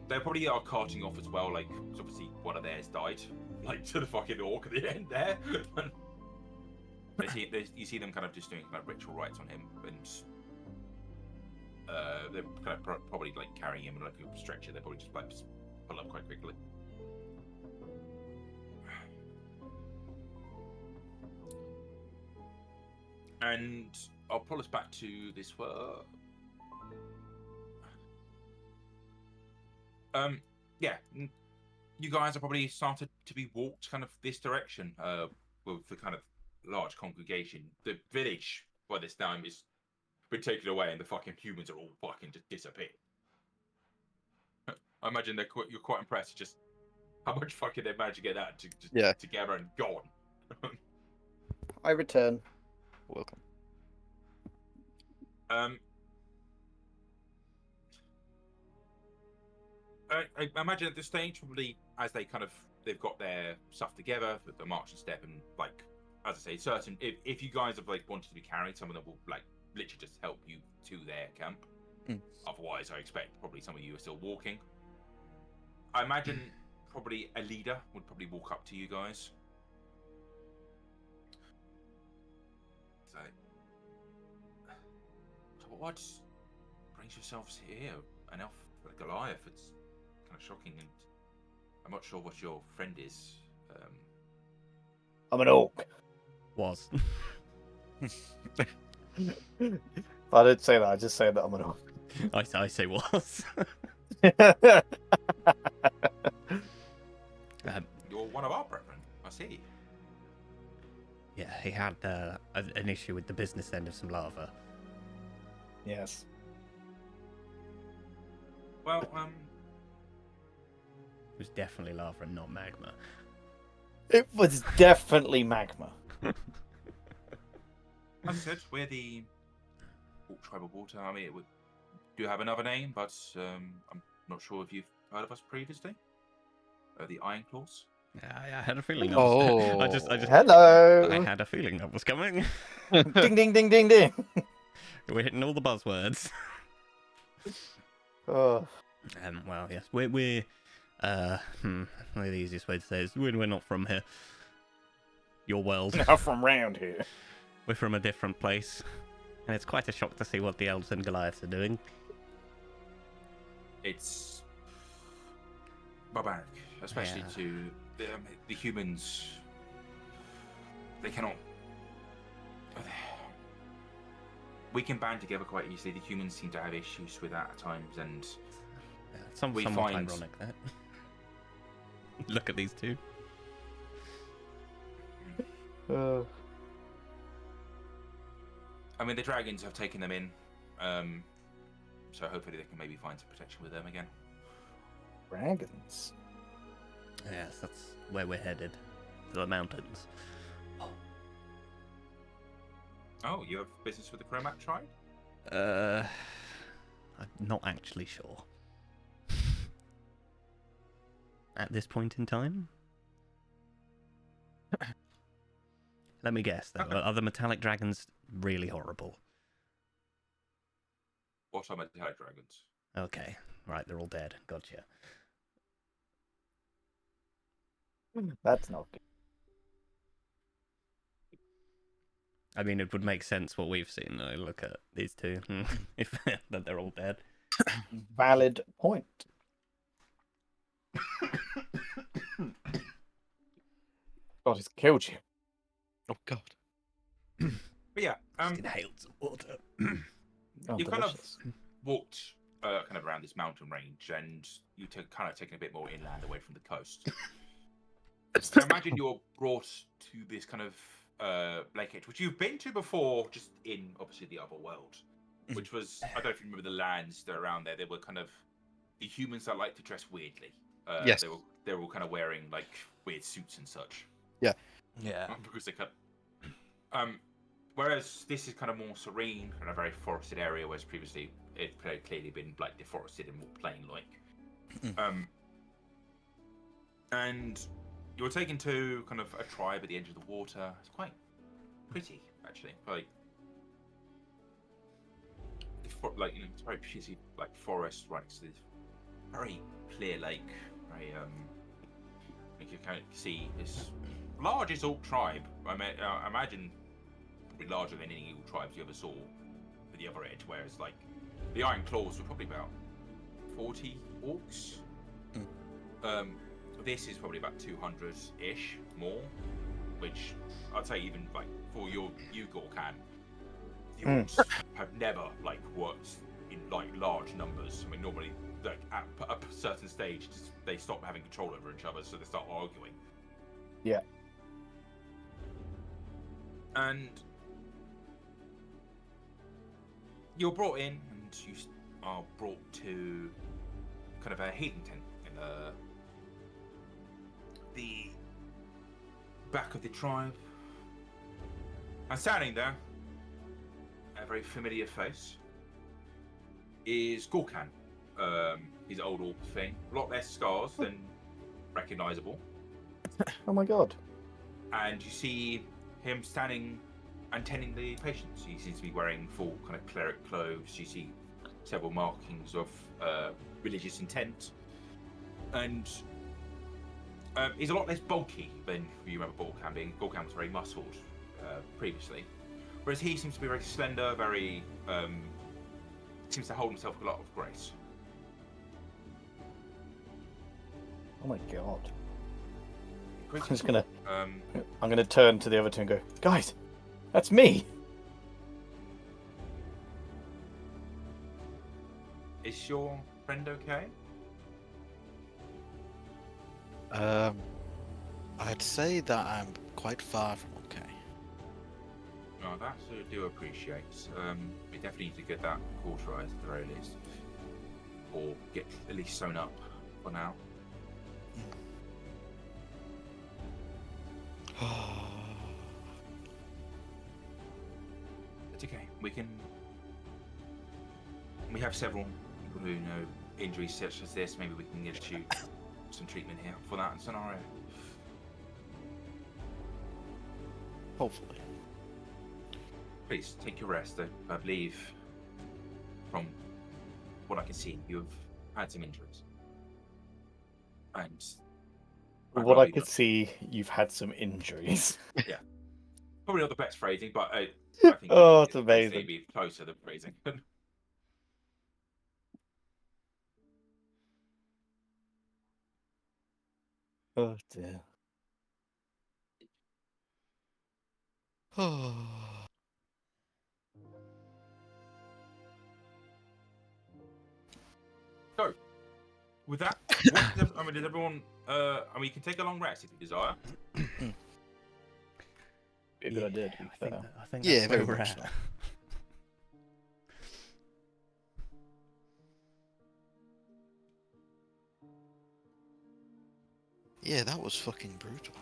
They probably are carting off as well, like, 'cause obviously one of theirs died, like, to the fucking orc at the end there. You see them kind of just doing kind of ritual rites on him, and they're kind of probably like carrying him in like a stretcher. They're probably just like pull up quite quickly. And I'll pull us back to this one. Yeah, you guys are probably started to be walked kind of this direction with the kind of large congregation. The village by this time is been taken away, and the fucking humans are all fucking just disappeared. I imagine you're quite impressed at just how much fucking they managed to get that together and gone. I return. Welcome. I imagine at this stage, probably as they've got their stuff together, the march and step, and like as I say, certain if you guys have like wanted to be carried, some of them will like literally just help you to their camp. Otherwise, I expect probably some of you are still walking. I imagine probably a leader would probably walk up to you guys. So what brings yourselves here? An elf like Goliath? It's kind of shocking, and I'm not sure what your friend is. I'm an orc. Was. I didn't say that. I just said that I'm an orc. I say was. You're one of our brethren. I see. Yeah, he had an issue with the business end of some lava. Yes. Well, It was definitely lava and not magma. It was definitely magma. as I said, we're the Orc Tribal Water Army. It do have another name, but I'm not sure if you've heard of us previously. The Iron Claws. I had a feeling. I just Hello. I had a feeling that was coming. Ding ding ding ding ding. We're hitting all the buzzwords. Oh. Well, yes, we're the easiest way to say it is we're not from here. Your world. Not from round here. We're from a different place, and it's quite a shock to see what the elves and Goliaths are doing. It's barbaric, especially to the humans. They cannot. We can band together quite easily. The humans seem to have issues with that at times, and Somewhat ironic that. Look at these two. I mean, the dragons have taken them in, so hopefully they can maybe find some protection with them again. Dragons. Yes, that's where we're headed. To the mountains. Oh, you have business with the Chromat tribe? I'm not actually sure. At this point in time? Let me guess, though. Okay. Are the metallic dragons really horrible? What are metallic dragons? Okay, right, they're all dead. Gotcha. That's not good. I mean, it would make sense what we've seen. I look at these two, if that they're all dead. Valid point. God, it's killed you. Oh god. But yeah, Inhaled some water. Oh, you kind of delicious. walked kind of around this mountain range, and you kind of taken a bit more inland away from the coast. So imagine you're brought to this kind of lake edge, which you've been to before, just in obviously the other world, which was, I don't know if you remember the lands that are around there. They were kind of the humans that like to dress weirdly. Yes. They were all kind of wearing like weird suits and such. Yeah. Because they cut. Whereas this is kind of more serene and a very forested area, whereas previously it had clearly been like deforested and more plain-like. And you were taken to kind of a tribe at the edge of the water. It's quite pretty, actually. Like it's very pretty, like forest right next to this very clear lake. Very you can kind of see this largest orc tribe. I imagine probably larger than any orc tribes you ever saw at the other edge. Whereas like the Iron Claws were probably about 40 orcs. This is probably about 200-ish more, which I'd say even like for you Gorkan, the orcs have never like worked in like large numbers. I mean, normally like at a certain stage they stop having control over each other, so they start arguing. Yeah. And you're brought in, and you are brought to kind of a healing tent in the back of the tribe. And standing there, a very familiar face, is Gorkan. His old orc thing. A lot less scars than recognisable. Oh my god. And you see him standing and tending the patients. He seems to be wearing full kind of cleric clothes. You see several markings of religious intent. And he's a lot less bulky than you remember Gorkan being. Gorkan was very muscled previously. Whereas he seems to be very slender, very... seems to hold himself with a lot of grace. Oh my god. I'm just gonna... I'm gonna turn to the other two and go, guys, that's me! Is your friend okay? I'd say that I'm quite far from okay. No, that I do appreciate. We definitely need to get that cauterized at the very least. Or get at least sewn up for now. It's okay. We have several people who know injuries such as this. Maybe we can get you some treatment here for that scenario. Hopefully. Please take your rest. I believe, from what I can see, you've had some injuries. And From what I could see, you've had some injuries. Yeah, probably not the best phrasing, but I think Oh, it's amazing. Maybe closer than phrasing. Oh dear. So, with that, does everyone? You can take a long rest if you desire. Be a good idea, to be fair. I think Yeah, that's very where we're much at. so. Yeah, that was fucking brutal.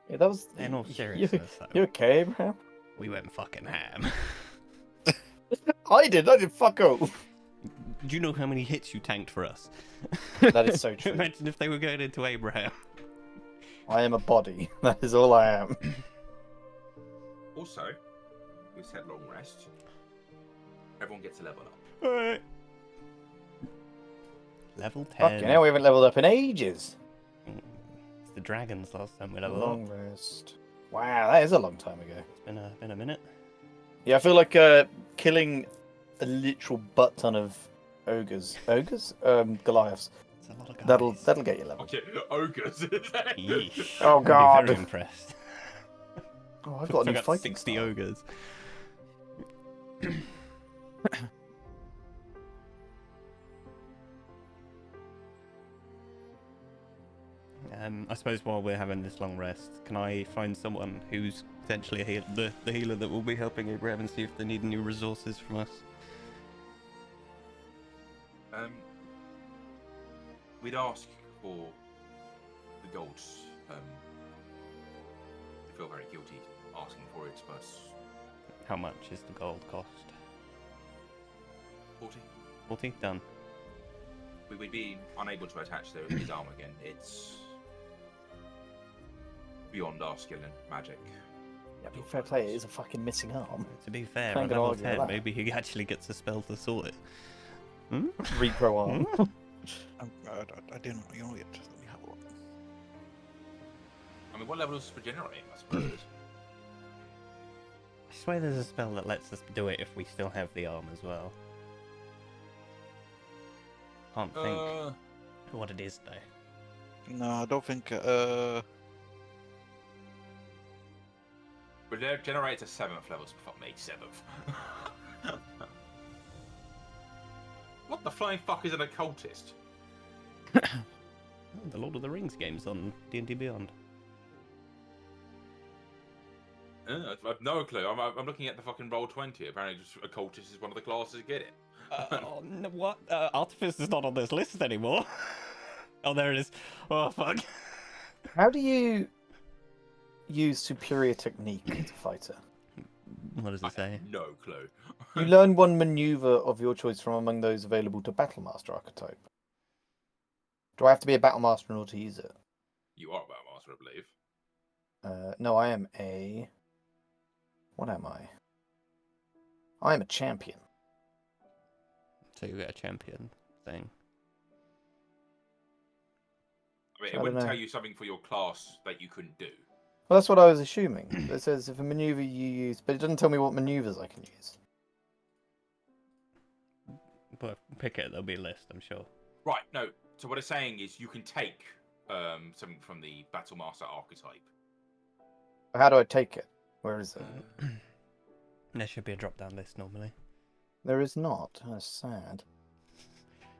Yeah, that was. In all You, seriousness, you though, okay, Abraham? we went fucking ham. I did fuck all. Do you know how many hits you tanked for us? That is so true. Imagine if they were going into Abraham. I am a body. That is all I am. Also, we said long rest. Everyone gets a level up. Alright. Level 10. Fucking hell, we haven't leveled up in ages. It's the dragons last time we leveled up. Long rest. Wow, that is a long time ago. It's been a minute. Yeah, I feel like killing a literal butt ton of ogres, Goliaths. It's a lot of guys. That'll get you level. Okay, ogres. Yeesh. Oh, I'd be God. very impressed. Oh, I've got a new Forgot fighting 60 style. ogres. I suppose while we're having this long rest, can I find someone who's potentially the healer that will be helping Abraham and see if they need new resources from us? We'd ask for the golds. I feel very guilty asking for it, but How much is the gold cost? 40. 40? Done. We would be unable to attach his arm again. It's beyond our skill and magic. Yeah, be fair play, it is a fucking missing arm. To be fair, Can't at get level argue with 10, that. maybe he actually gets a spell to sort it. Hmm? Repro arm. I do not. You know it. Let me have a look. I mean, what level is regenerate, I suppose? I swear there's a spell that lets us do it if we still have the arm as well. Can't think what it is though. No, I don't think. Regenerate's a 7th level, so fuck me, 7th. What the flying fuck is an occultist? The Lord of the Rings games on D&D Beyond. I've no clue. I'm looking at the fucking Roll20. Apparently, just occultist is one of the classes. Get it? Oh, no, what? Artifice is not on this list anymore. Oh, there it is. Oh, fuck. How do you use superior technique as a fighter? What does I it say? have no clue. You learn one maneuver of your choice from among those available to Battlemaster archetype. Do I have to be a Battlemaster in order to use it? You are a Battlemaster, I believe. No, I am a... What am I? I am a champion. So you get a champion thing. I mean, I it don't wouldn't know. tell you something for your class that you couldn't do. Well, that's what I was assuming. It says if a maneuver you use, but it doesn't tell me what maneuvers I can use. But pick it, there'll be a list, I'm sure. Right, no. So what it's saying is you can take something from the Battlemaster archetype. How do I take it? Where is it? There should be a drop-down list normally. There is not. That's sad.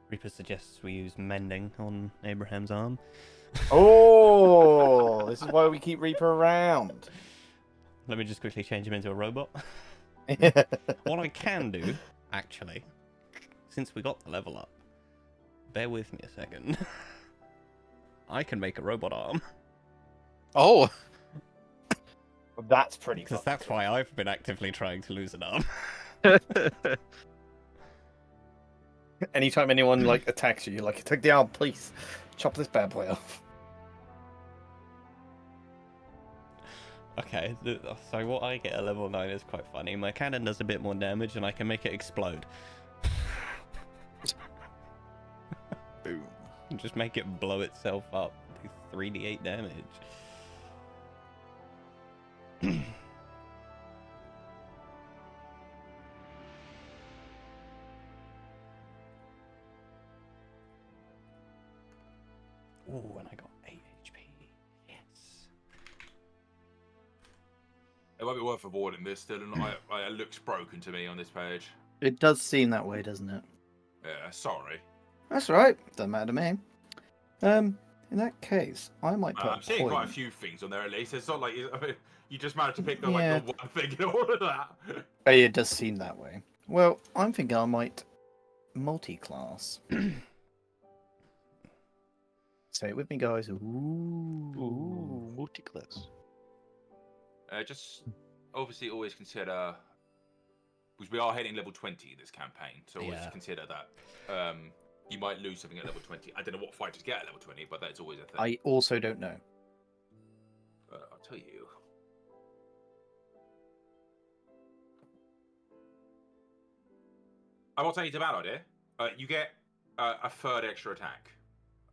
Reaper suggests we use mending on Abraham's arm. Oh, this is why we keep Reaper around. Let me just quickly change him into a robot. What I can do, actually, since we got the level up, bear with me a second. I can make a robot arm. Oh, That's pretty Because fucked that's up. why I've been actively trying to lose an arm. Anytime anyone like attacks you, you're like, take the arm, please. Chop this bad boy off. Okay, so what I get at level 9 is quite funny. My cannon does a bit more damage and I can make it explode. boom. Just make it blow itself up. Do 3d8 damage. Ooh, and I got 8 HP. Yes. It might be worth avoiding this still, and it looks broken to me on this page. It does seem that way, doesn't it? Yeah, sorry. That's all right. Doesn't matter to me. In that case, I might put I'm a seeing quite a point. few things on there at least. It's not like you just managed to pick the Yeah. one thing in all of that. Oh, yeah, it does seem that way. Well, I'm thinking I might multi-class. Say it with me, guys. Ooh. Multiclass. Just obviously always consider, because we are hitting level 20 this campaign, so always Yeah. consider that you might lose something at level 20. I don't know what fighters get at level 20, but that's always a thing. I also don't know. I'll tell you. I will tell you it's a bad idea. You get a third extra attack.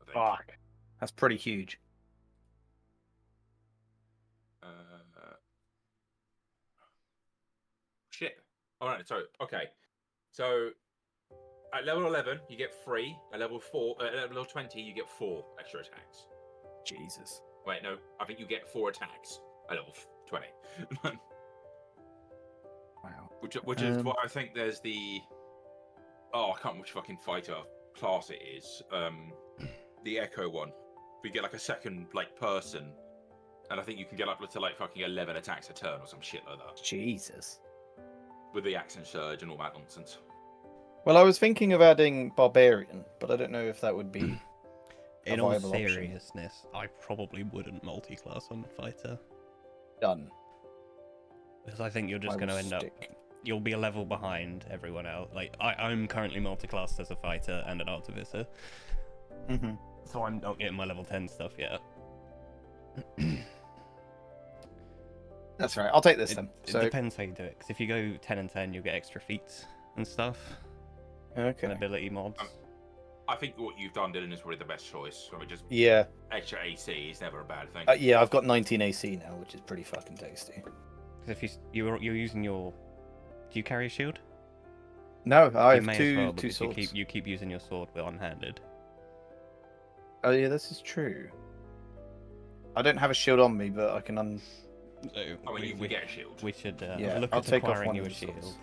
I think. Fuck. That's pretty huge. All right. So okay. So at level 11 you get 3. At level 4, at level 20 you get 4 extra attacks. Jesus. Wait, no. I think you get 4 attacks at level 20. Wow. Which is why I think there's the. Oh, I can't remember which fucking fighter class it is. The Echo one. We get like a second like person, and I think you can get up to like fucking 11 attacks a turn or some shit like that Jesus. with the accent surge and all that nonsense. Well, I was thinking of adding Barbarian, but I don't know if that would be a In all viable option. seriousness, I probably wouldn't multi-class on fighter Done. because I think you're just I going to will end up. stick. You'll be a level behind everyone else. Like I'm currently multi-classed as a fighter and an artificer, Mm-hmm. so I'm not getting my level 10 stuff yet. That's right. I'll take this It, then. it So depends how you do it. Because if you go 10 and 10, you'll get extra feats and stuff and okay. ability mods. I think what you've done, Dylan, is probably the best choice. I mean, just Yeah. extra AC is never a bad thing. Yeah, I've got 19 AC now, which is pretty fucking tasty. 'Cause if you're using your, do you carry a shield? No, I You have may as two well, two because swords. you keep using your sword with one-handed. Oh yeah, this is true. I don't have a shield on me, but I can So I mean, you can get a shield. we should Yeah, look I'll at take off acquiring one you of a the shield. swords.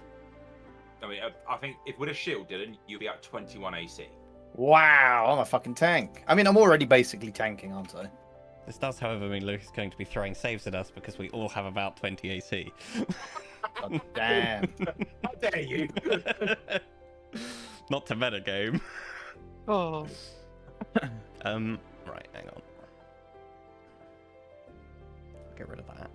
I mean, I think if with a shield, Dylan, you'll be at 21 AC. Wow, I'm a fucking tank. I mean, I'm already basically tanking, aren't I? This does, however, mean Luke is going to be throwing saves at us because we all have about 20 AC. God damn. How dare you? Not to metagame. Oh. Right, hang on. Get rid of that.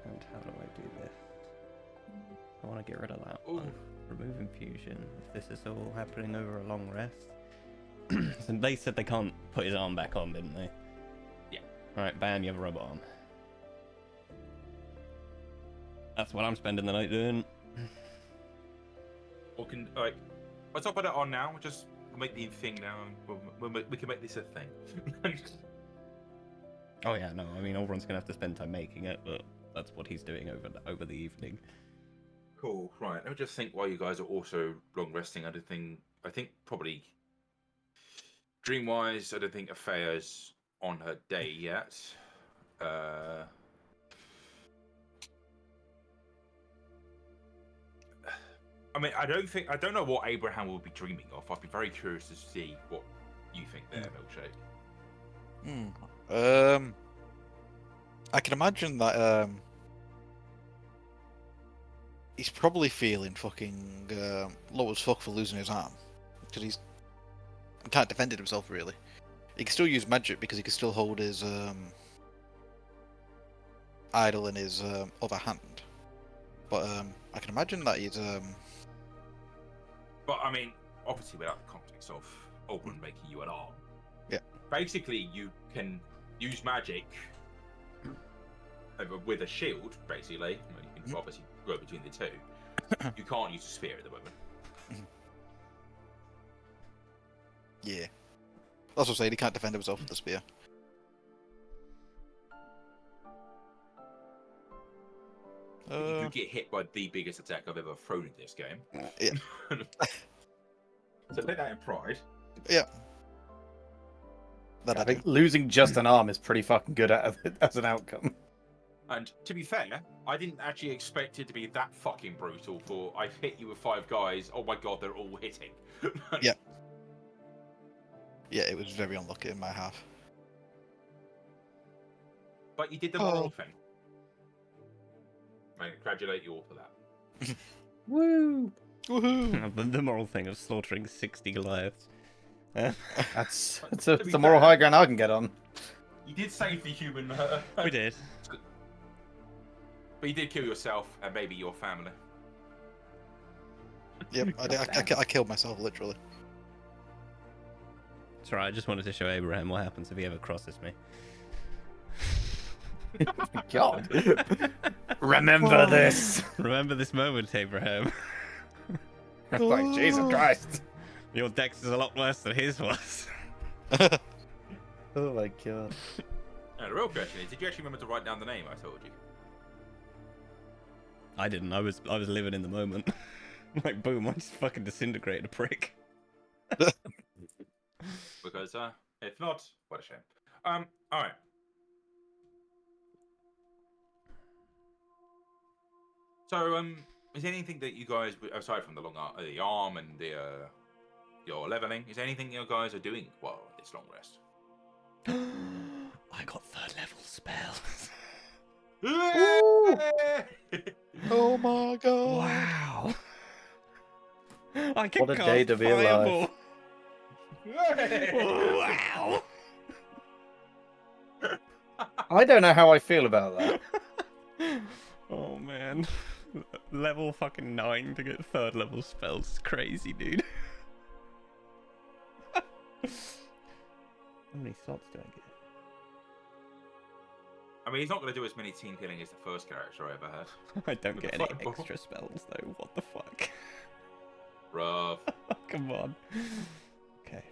And how do I do this? I want to get rid of that Ooh. one. Remove infusion. If this is all happening over a long rest. So they said they can't put his arm back on, didn't they? Yeah. Alright, bam, you have a robot arm. That's what I'm spending the night doing. Or can like, let's not put it on now. Just make the thing now. And we can make this a thing. Oh yeah, no, I mean, Oberon's gonna have to spend time making it, but that's what he's doing over the evening. Cool. Right. Let me just think. While you guys are also long resting, I think probably Dreamwise. I don't think Afea's on her day yet. I mean, I don't know what Abraham will be dreaming of. I'd be very curious to see what you think there, Milkshake. I can imagine that he's probably feeling fucking low as fuck for losing his arm because he can't defend himself really. He can still use magic because he can still hold his idol in his other hand. But I can imagine that he's But I mean, obviously, without the context of Oberon making you an arm. Yeah. Basically, you can use magic with a shield. Basically, well, you can obviously go between the two. You can't use a spear at the moment. yeah. That's what I'm saying. He can't defend himself with the spear. You could get hit by the biggest attack I've ever thrown in this game. Yeah. So take that in pride. Yeah. I think losing just an arm is pretty fucking good as an outcome. And to be fair, I didn't actually expect it to be that fucking brutal. For I've hit you with 5 guys. Oh my god, they're all hitting. Yeah. Yeah, it was very unlucky in my half. But you did the moral thing. I congratulate you all for that. Woo! Woohoo! The moral thing of slaughtering 60 Goliaths. It's a moral high ground I can get on. You did save the human. We did. But you did kill yourself and maybe your family. Yep, I killed myself literally. It's alright, I just wanted to show Abraham what happens if he ever crosses me. God. Remember this. Remember this moment, Abraham. Like, Jesus Christ. Your dex is a lot worse than his was. Oh my god. No, the real question is, did you actually remember to write down the name I told you? I didn't. I was living in the moment. Like, boom! I just fucking disintegrated a prick. Because if not, what a shame. All right. So is there anything that you guys, aside from the the arm and the your leveling, is there anything you guys are doing while this long rest? I got 3rd level spells. Oh my god! Wow. I can What a cast day to be alive. Fireball. Wow. I don't know how I feel about that. Oh man. Level fucking 9 to get 3rd level spells. It's crazy, dude. How many slots do I get? I mean, he's not going to do as many team killing as the first character I ever had. I don't With get the any fireball. extra spells though. What the fuck? Rough. Come on. Okay.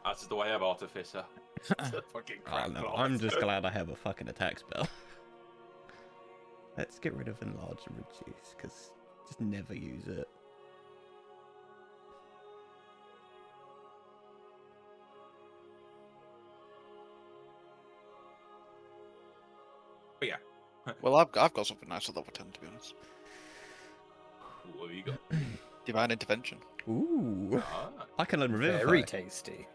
That's the way of Artificer. It's a fucking Oh, crap no, plot. I'm just glad I have a fucking attack spell. Let's get rid of enlarge and reduce, because just never use it. But yeah. Well, I've got something nice at level 10, to be honest. What have you got? Divine Intervention. Ooh. Ah, I can learn Revivify. Very tasty.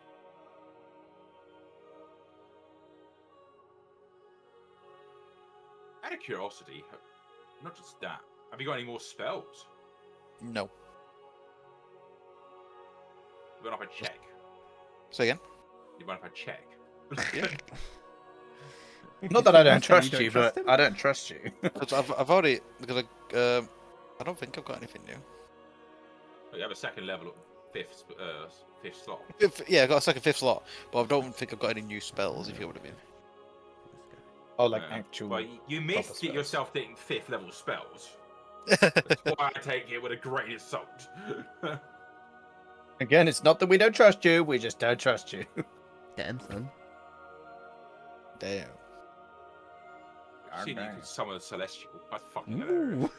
out of curiosity, not just that, have you got any more spells? No. You want to have a check? Say again? You want to have a check? Yeah. Not that I don't That's how trust don't you, trust but him? I don't trust you. Because I've already because I don't think I've got anything new. You have a second level, fifth slot. Yeah, I got a second 5th slot, but I don't think I've got any new spells. If you know what I mean. Oh, like Yeah. actual. Well, you missed spells. yourself getting 5th level spells. That's why I take it with a grain of salt. Again, it's not that we don't trust you, we just don't trust you. Damn, son. Damn. Seeing you could summon a celestial. That's fucking hilarious.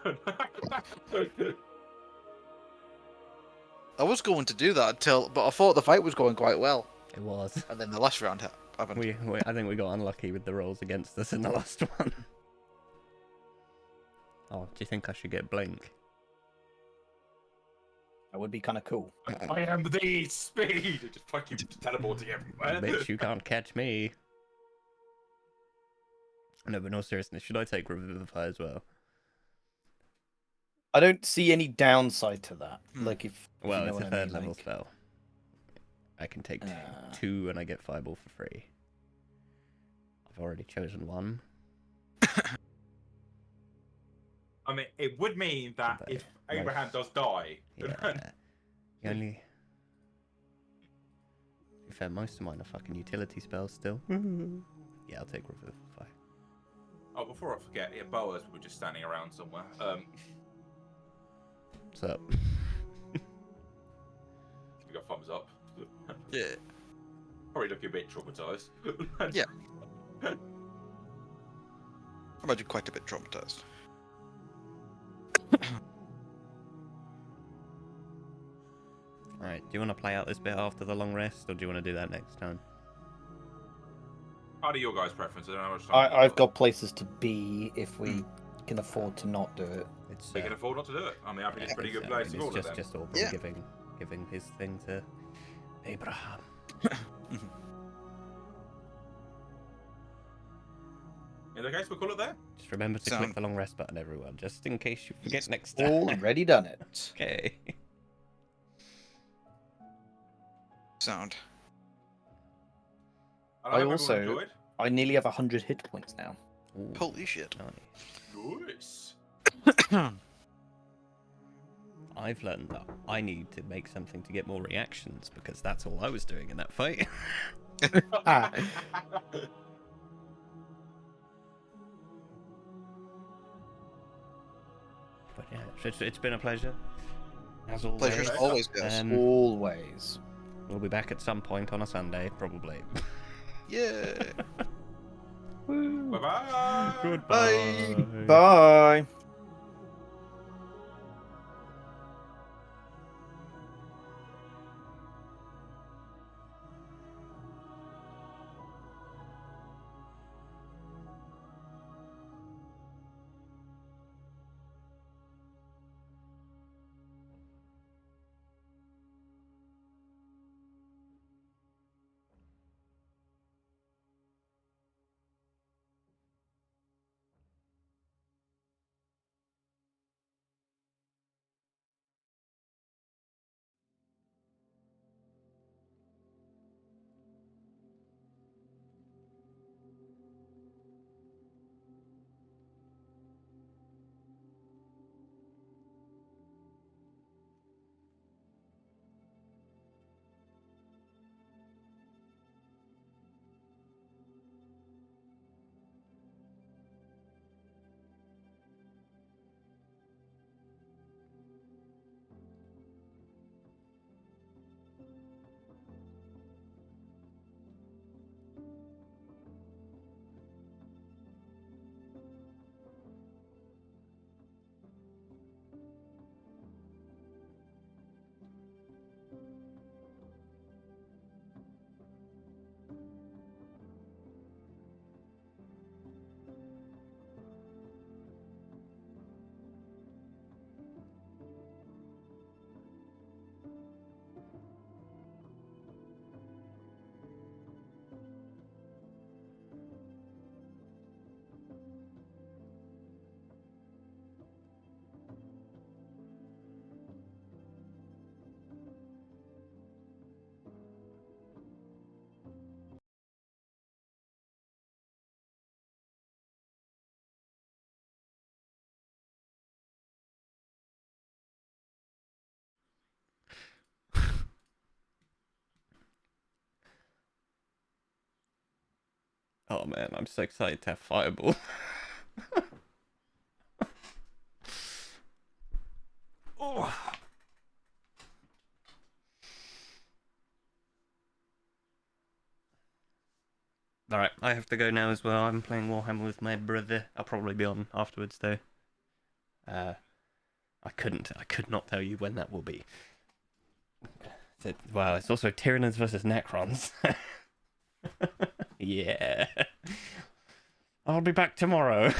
Ooh. Yes. I was going to do that but I thought the fight was going quite well, It was. and then the last round happened. I think we got unlucky with the rolls against us in the last one. Oh, do you think I should get blink? That would be kind of cool. I am the speed. Just fucking teleporting everywhere. Bitch, you can't catch me. No, but no seriousness, should I take Revivify as well? I don't see any downside to that. Like if Well, you know it's a what I 3rd mean, level like- spell. I can take Ah. 2 and I get Fireball for free. I've already chosen one. I mean, it would mean that But if most- Abraham does die, Yeah. You only... In fact, most of mine are fucking utility spells still. Yeah, I'll take Revivify. oh, before I forget, yeah, Boas were just standing around somewhere. What's up? We got thumbs up. Yeah. Probably looking a bit traumatized. Yeah. I imagine quite a bit traumatized. Alright, do you want to play out this bit after the long rest, or do you want to do that next time? How do your guys' preference? I don't know how much time I've got places to be if we can afford to not do it. It's, We can afford not to do it. I mean, I think it's a pretty good I place mean, to it's order them. just Aubrey Yeah. giving his thing to Abraham. In that case, we'll call it there. Just remember to click Sound. the long rest button, everyone, just in case you forget next time. Already done it. Okay. Sound. I I hope everyone also- enjoyed. I nearly have 100 hit points now. Ooh, Holy shit. nice. Nice. I've learned that I need to make something to get more reactions, because that's all I was doing in that fight. Ah, But yeah, it's been a pleasure. As always. Pleasure's always goes. Um, always. We'll be back at some point on a Sunday, probably. Yeah. Bye bye. Goodbye. Bye. Oh man, I'm so excited to have Fireball. Oh. Alright, I have to go now as well. I'm playing Warhammer with my brother. I'll probably be on afterwards though. I could not tell you when that will be. Wow, it's also Tyranids versus Necrons. Yeah. I'll be back tomorrow.